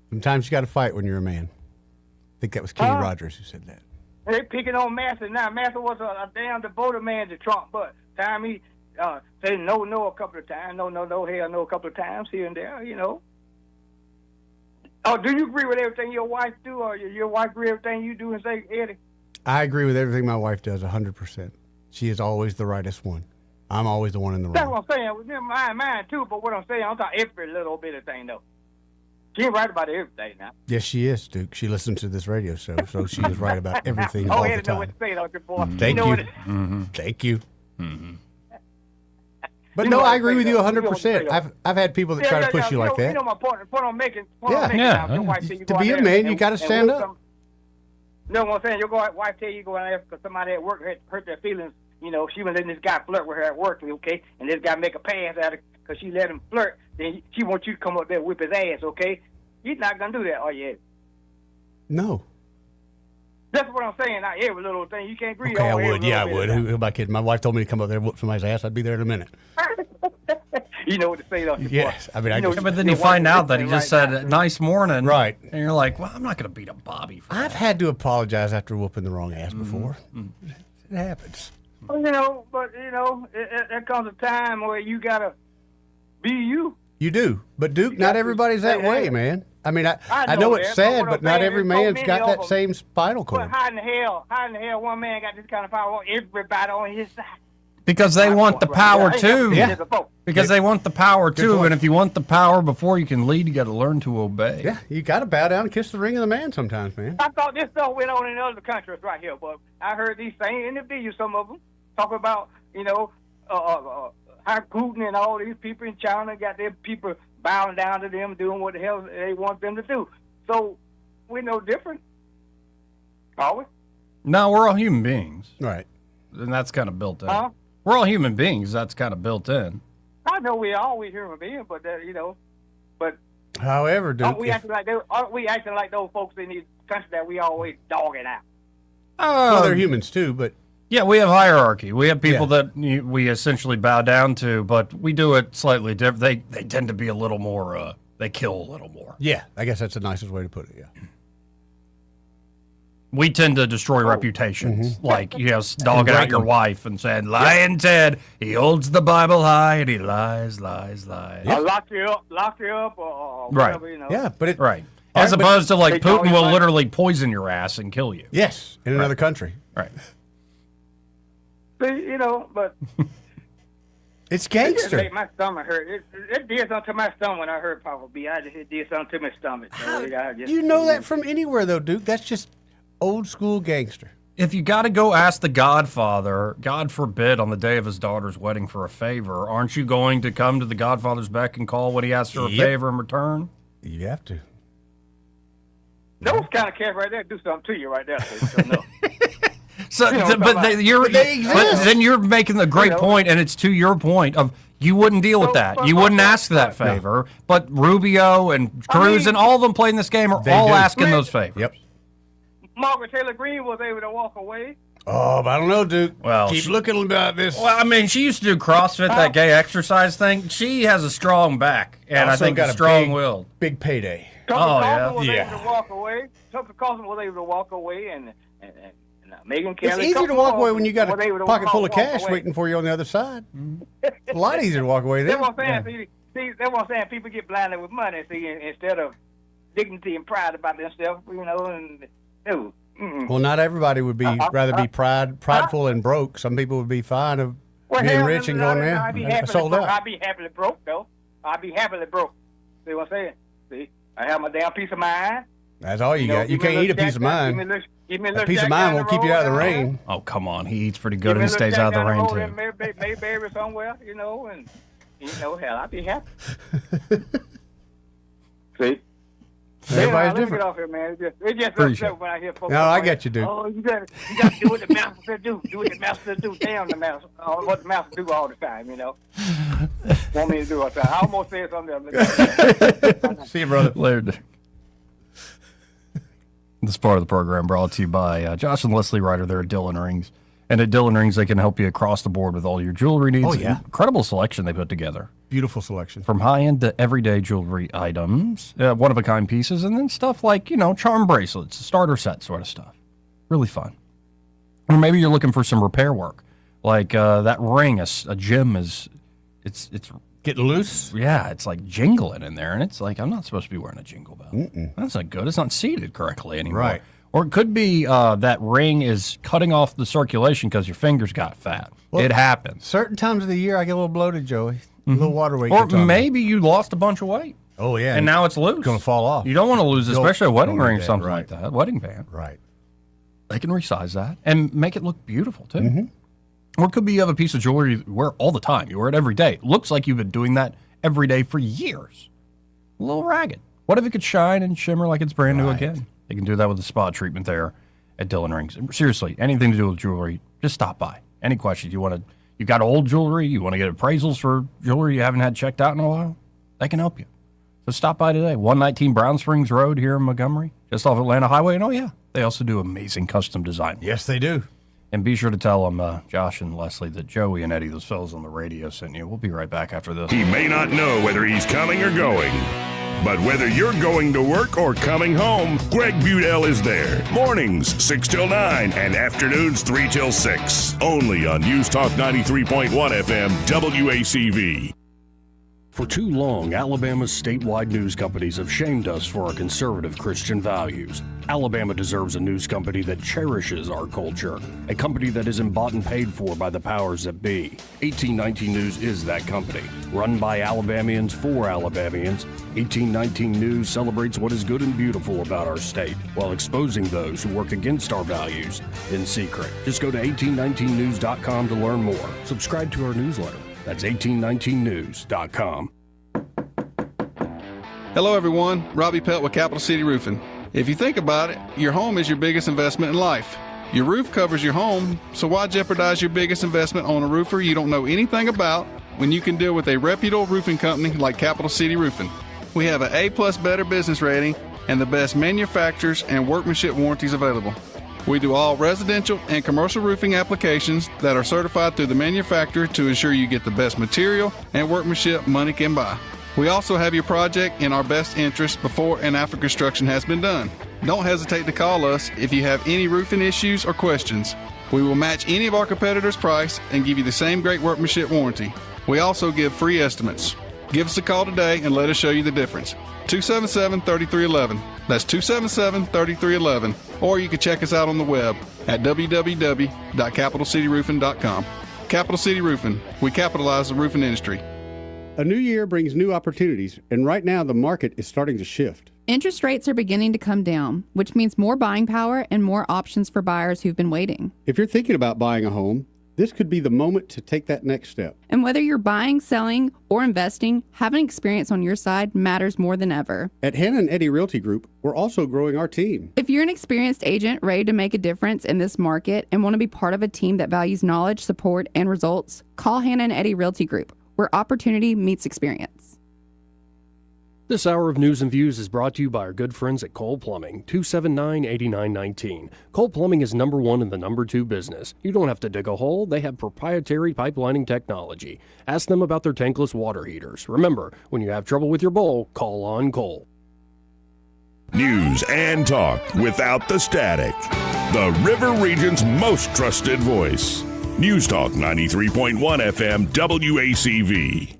Sometimes you got to fight when you're a man. I think that was Kenny Rogers who said that. They picking on Massa now. Massa was a damn devoted man to Trump, but time he said no a couple of times, no hell no a couple of times here and there, you know. Oh, do you agree with everything your wife do, or your wife agree with everything you do and say, Eddie? I agree with everything my wife does 100%. She is always the rightest one. I'm always the one in the wrong. That's what I'm saying. Mine too, but what I'm saying, I'm talking every little bit of thing though. She ain't right about everything now. Yes, she is, Duke. She listens to this radio show, so she is right about everything all the Eddie time. know what to say, don't you, boy? Thank you. Thank you. But no, I agree with you 100%. I've had people that try to push you like that. You know my point I'm making. Yeah. To be a man, you got to stand up. You know what I'm saying? Your wife tell you go and ask somebody at work hurt their feelings. You know, she was letting this guy flirt with her at work, okay? And this guy make a pass at her because she let him flirt. Then she wants you to come up there and whip his ass, okay? You're not going to do that, are you? No. That's what I'm saying. Not every little thing. You can't agree Okay, on I would. Yeah, I would. Who am I kidding? My wife told me to come up there and whoop somebody's ass. I'd be there in a minute. You know what to say, though. Yes. I mean, but then you find out that he just said, nice morning. Right. And you're like, well, I'm not going to beat up Bobby for I've had to apologize after whooping the wrong ass before. It happens. Well, you know, but, you know, there comes a time where you got to be you. You do. But, Duke, not everybody's that way, man. I mean, I know it's sad, but not every man's got that same spinal cord. But how in the hell one man got this kind of power on everybody on his side? Because they want the power too. Yeah. Because they want the power too, and if you want the power before you can lead, you got to learn to obey. Yeah, you got to bow down and kiss the ring of the man sometimes, man. I thought this stuff went on in other countries right here, but I heard these same individuals, some of them, talk about, you know, how Putin and all these people in China got their people bowing down to them, doing what the hell they want them to do. So we're no different, are we? No, we're all human beings. Right. And that's kind of built in. Huh? We're all human beings. That's kind of built in. I know we're always human beings, but you know, but however, Duke, aren't we acting like those folks in these countries that we always dogging out? Well, they're humans too, but yeah, we have hierarchy. We have people that we essentially bow down to, but we do it slightly different. They tend to be a little more. They kill a little more. yeah, I guess that's the nicest way to put it. Yeah. We tend to destroy reputations, like dogging out your wife and saying, "Lying Ted, he holds the Bible high and he lies." Lock you up, or whatever, you know. Yeah, but it right. As All right, opposed to they like Putin always will like- literally poison your ass and kill you. Yes, in another country. Right. See, you know, but It's it just gangster. made my stomach hurt. It did something to my stomach when I heard Papa B. It did something to my stomach. So I just, You know that from anywhere, though, Duke. That's just old school gangster. If you got to go ask the Godfather, God forbid, on the day of his daughter's wedding for a favor, aren't you going to come to the Godfather's beck and call when he asks for a Yep. favor in return? You have to. those kind of cats right there do something to you right there. So no. So, You know, but then you're making the great You know. point, and it's to your point of you wouldn't deal with that. You wouldn't ask that favor. But Rubio and Cruz and all of them playing this game are all asking those favors. Yep. Margaret Taylor Greene was able to walk away. Oh, but I don't know, Duke. Well, keep she- looking about this. Well, I mean, she used to do CrossFit, that gay exercise thing. She has a strong back, and I Also think got a a strong-willed. big payday. Tucker Oh, Carlson was yeah. able to walk away. Tucker Carlson was able to walk away, and Megyn Kelly. It's easier to walk away when you got was able a to pocket full of walk cash away. waiting for you on the other side. A lot easier to walk away That's then. what I'm saying. See, that's what I'm saying. People get blinded with money, see, instead of dignity and pride about themselves, you know, and no. Mm-mm. Well, not everybody would be rather be prideful and broke. Some people would be fine of being hell, rich and going there. I'd be and happily sold broke. out. I'd be happily broke, though. I'd be happily broke. See what I'm saying? See, I have my damn peace of mind. That's all you know, got. You give me can't eat a little piece of jack- mind. give me a A little piece of jack mind down won't the keep you out of the road, rain. Oh, come on. He eats pretty good Give me and a little stays jack out of the down rain, road too. and Maybe bury somewhere, you know, and hell, I'd be happy. See. Everybody's Let me different. get off here, man. It just Appreciate upset when I hear folks. No, I talk get you, Duke. Oh, you got to do what the master said do. Do what the master said do. Damn the master. What the master do all the time, you know. Want me to do all the time. I almost said something. See you, brother. Later, Dick. This part of the program brought to you by Josh and Leslie Ryder there at Dillon Rings. And at Dillon Rings, they can help you across the board with all your jewelry needs. Oh, yeah. Incredible selection they put together. Beautiful selection. From high-end to everyday jewelry items, one-of-a-kind pieces, and then stuff like, charm bracelets, starter set sort of stuff. Really fun. Or maybe you're looking for some repair work. Like that ring, a gem is, it's getting loose? Yeah, it's like jingling in there, and it's like, I'm not supposed to be wearing a jingle bell. That's not good. It's not seated correctly anymore. Right. Or it could be that ring is cutting off the circulation because your fingers got fat. Well, it happens. Certain times of the year, I get a little bloated, Joey. A little water weight. Or gets on me. maybe you lost a bunch of weight. Oh, yeah. And now it's loose. It's going to fall off. You don't want to lose, especially a wedding don't ring do or that, something right. like that. Wedding band. Right. They can resize that and make it look beautiful, too. Mm-hmm. Or it could be you have a piece of jewelry you wear all the time. You wear it every day. It looks like you've been doing that every day for years. A little ragged. What if it could shine and shimmer like it's brand new again? They can do that with a spa treatment there at Dillon Rings. Seriously, anything to do with jewelry, just stop by. Any questions you got old jewelry, you want to get appraisals for jewelry you haven't had checked out in a while, they can help you. So stop by today, 119 Brown Springs Road here in Montgomery, just off Atlanta Highway. And they also do amazing custom design. Yes, they do. And be sure to tell them, Josh and Leslie, that Joey and Eddie, those fellas on the radio, sent you. We'll be right back after this. He may not know whether he's coming or going, but whether you're going to work or coming home, Greg Budell is there. Mornings, 6 till 9, and afternoons, 3 till 6. Only on News Talk 93.1 FM, WACV. For too long, Alabama's statewide news companies have shamed us for our conservative Christian values. Alabama deserves a news company that cherishes our culture, a company that isn't bought and paid for by the powers that be. 1819 News is that company. Run by Alabamians for Alabamians, 1819 News celebrates what is good and beautiful about our state, while exposing those who work against our values in secret. Just go to 1819news.com to learn more. Subscribe to our newsletter. That's 1819news.com. Hello, everyone. Robbie Pelt with Capital City Roofing. If you think about it, your home is your biggest investment in life. Your roof covers your home, so why jeopardize your biggest investment on a roofer you don't know anything about when you can deal with a reputable roofing company like Capital City Roofing? We have an A+ Better business rating and the best manufacturers and workmanship warranties available. We do all residential and commercial roofing applications that are certified through the manufacturer to ensure you get the best material and workmanship money can buy. We also have your project in our best interest before and after construction has been done. Don't hesitate to call us if you have any roofing issues or questions. We will match any of our competitors' price and give you the same great workmanship warranty. We also give free estimates. Give us a call today and let us show you the difference. 277-3311. That's 277-3311. Or you can check us out on the web at www.capitalcityroofing.com. Capital City Roofing. We capitalize the roofing industry. A new year brings new opportunities, and right now the market is starting to shift. Interest rates are beginning to come down, which means more buying power and more options for buyers who've been waiting. If you're thinking about buying a home, this could be the moment to take that next step. And whether you're buying, selling, or investing, having experience on your side matters more than ever. At Hannah and Eddie Realty Group, we're also growing our team. If you're an experienced agent ready to make a difference in this market and want to be part of a team that values knowledge, support, and results, call Hannah and Eddie Realty Group, where opportunity meets experience. This hour of News and Views is brought to you by our good friends at Cole Plumbing, 279-8919. Cole Plumbing is number one in the number two business. You don't have to dig a hole. They have proprietary pipelining technology. Ask them about their tankless water heaters. Remember, when you have trouble with your bowl, call on Cole. News and talk without the static. The River Region's most trusted voice. News Talk 93.1 FM WACV.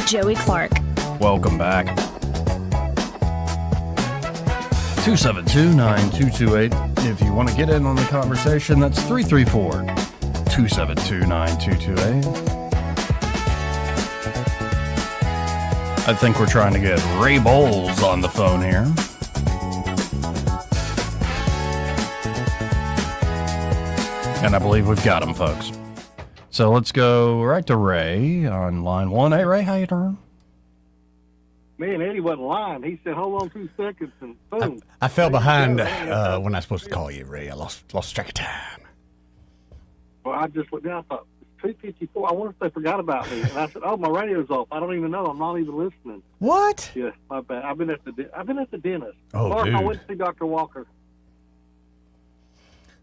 Joey Clark. Welcome back. 272-9228. If you want to get in on the conversation, that's 334-272-9228. I think we're trying to get Ray Bowles on the phone here. And I believe we've got him, folks. So let's go right to Ray on line one. Hey, Ray, how you doing? Man, Eddie wasn't lying. He said, hold on 2 seconds, and boom. I fell behind when I was supposed to call you, Ray. I lost track of time. Well, I just looked down. I thought, it's 2:54. I wonder if they forgot about me. And I said, oh, my radio's off. I don't even know. I'm not even listening. What? Yeah, my bad. I've been at the dentist. Oh, Mark, dude. I went to see Dr. Walker.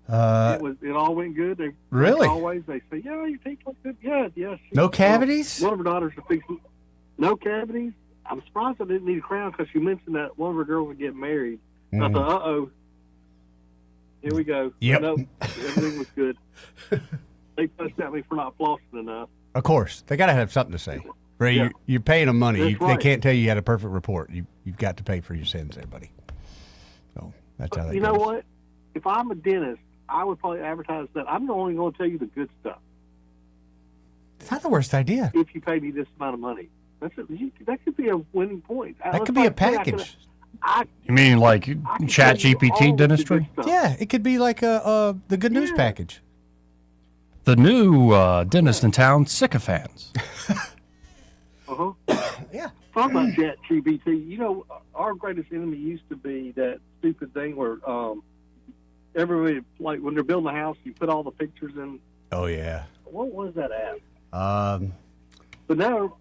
It all went good. They, Really? like always, they say, yeah, your teeth look good. Yeah. No cavities? One of her daughters are fixing. No cavities. I'm surprised I didn't need a crown because you mentioned that one of her girls would get married. I thought, uh-oh. Here we go. Yep. Nope, everything was good. They fussed at me for not flossing enough. Of course. They got to have something to say. Ray, Yeah. you're paying them money. That's right. They can't tell you had a perfect report. You've got to pay for your sins there, buddy. So that's how that You goes. know what? If I'm a dentist, I would probably advertise that I'm only going to tell you the good stuff. It's not the worst idea. If you pay me this amount of money. That could be a winning point. That could be a package. You mean like Chat GPT dentistry? Yeah, it could be like the good news package. The new dentist in town, sycophants. Uh-huh. Yeah. Talk about Chat GPT. You know, our greatest enemy used to be that stupid thing where everybody, like when they're building a house, you put all the pictures in. Oh, yeah. What was that app? But now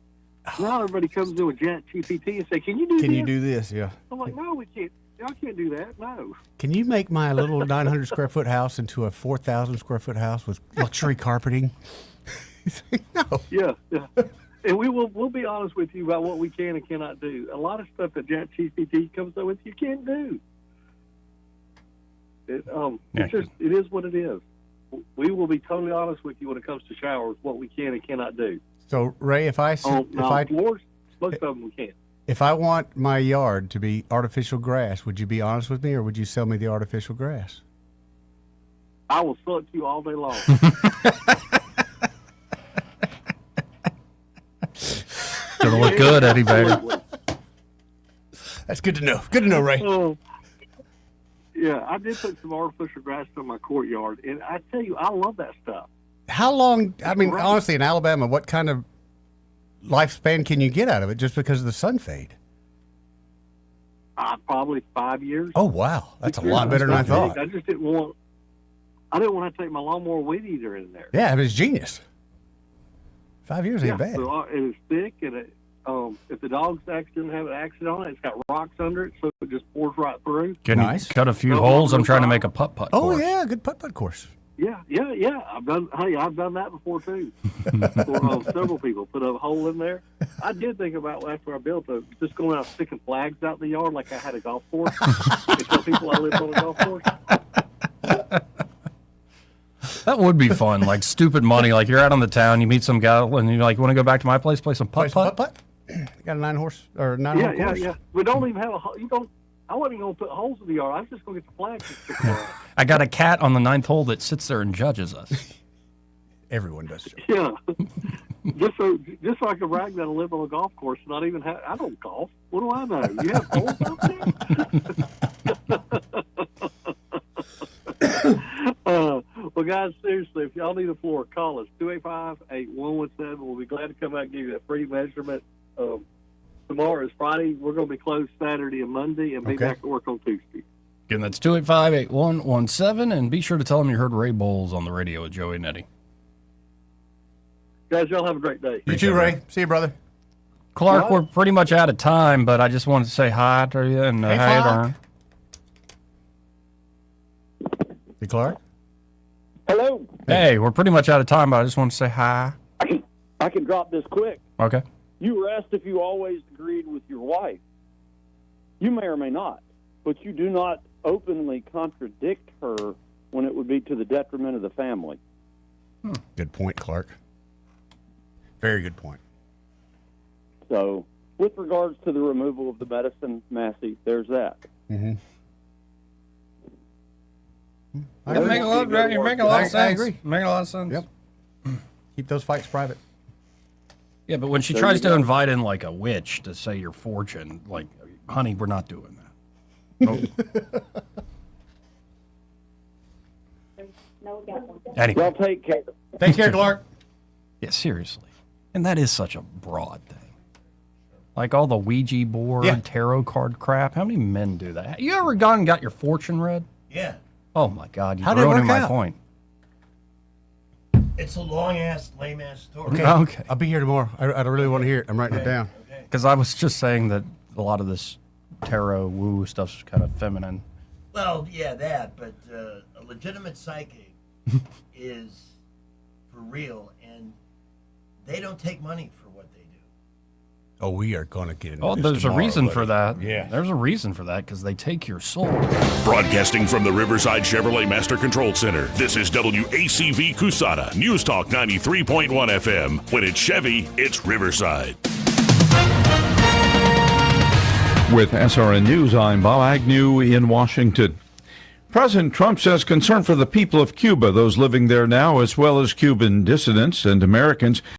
everybody comes in with Chat GPT and say, "Can you do this?" Can you do this? Yeah. I'm like, "No, we can't. I can't do that. No." Can you make my little 900 square foot house into a 4,000 square foot house with luxury carpeting? No. Yeah. And we'll be honest with you about what we can and cannot do. A lot of stuff that Chat GPT comes up with, you can't do. It is what it is. We will be totally honest with you when it comes to showers, what we can and cannot do. So, Ray, Floors, most of them we can't. If I want my yard to be artificial grass, would you be honest with me, or would you sell me the artificial grass? I will sell it to you all day long. Gonna look good, Eddie Bader. That's good to know. Good to know, Ray. Yeah, I did put some artificial grass in my courtyard, and I tell you, I love that stuff. How long, I mean, honestly, in Alabama, what kind of lifespan can you get out of it just because of the sun fade? Probably 5 years. Oh, wow. That's a lot better than I thought. I just didn't want to take my lawnmower weed eater in there. Yeah, it was genius. 5 years ain't bad. So it was thick, and if the dog's accident have an accident on it, it's got rocks under it, so it just pours right through. Can you cut a few holes? I'm trying to make a putt-putt course. Yeah, good putt-putt course. Yeah. I've done that before too. For several people put a hole in there. I did think about after I built it, just going out sticking flags out in the yard like I had a golf course. And tell people I lived on a golf course. That would be fun. Like stupid money. Like you're out on the town, you meet some guy, and you're like, "Want to go back to my place, play some putt-putt?" Got a 9-horse or 9-hole course. Yeah. We don't even have a. You don't. I wasn't even going to put holes in the yard. I was just going to get the flags and stick them around. I got a cat on the 9th hole that sits there and judges us. Everyone does. Yeah. just so I can brag that I live on a golf course and not even have. I don't golf. What do I know? You have holes out there? Well, guys, seriously, if y'all need a floor, call us 285-8117. We'll be glad to come out and give you that free measurement. Tomorrow is Friday. We're going to be closed Saturday and Monday, and be back to work on Tuesday. Again, that's 285-8117, and be sure to tell them you heard Ray Bowles on the radio with Joey and Eddie. Guys, y'all have a great day. You too, Ray. See you, brother. Clark, we're pretty much out of time, but I just wanted to say hi to you and Hey, hi to Clark. her. Hey, Clark. Hello. Hey, we're pretty much out of time, but I just want to say hi. I can drop this quick. Okay. You were asked if you always agreed with your wife. You may or may not, but you do not openly contradict her when it would be to the detriment of the family. Good point, Clark. Very good point. So, with regards to the removal of the medicine, Massey, there's that. Mm-hmm. You're making a lot of sense. I agree. Making a lot of sense. Yep. Keep those fights private. Yeah, but when she There tries you to go. invite in like a witch to say your fortune, like, honey, we're not doing that. Anyway. Y'all take care. Take care, Clark. Yeah, seriously. And that is such a broad thing. Like all the Ouija board, tarot card crap. How many men do that? You ever gone and got your fortune read? Yeah. Oh my God, you're How'd it ruining work my out? point. It's a long-ass, lame-ass story. Okay. I'll be here tomorrow. I really want to hear it. I'm writing it down. Because I was just saying that a lot of this tarot woo stuff's kind of feminine. Well, yeah, that, but a legitimate psychic is for real, and they don't take money for what they do. Oh, we are going to get into Oh, this there's a tomorrow, reason buddy. for that. Yeah. There's a reason for that, because they take your soul. Broadcasting from the Riverside Chevrolet Master Control Center, this is WACV Cusana, News Talk 93.1 FM. When it's Chevy, it's Riverside. With SRN News, I'm Bob Agnew in Washington. President Trump says concern for the people of Cuba, those living there now, as well as Cuban dissidents and Americans,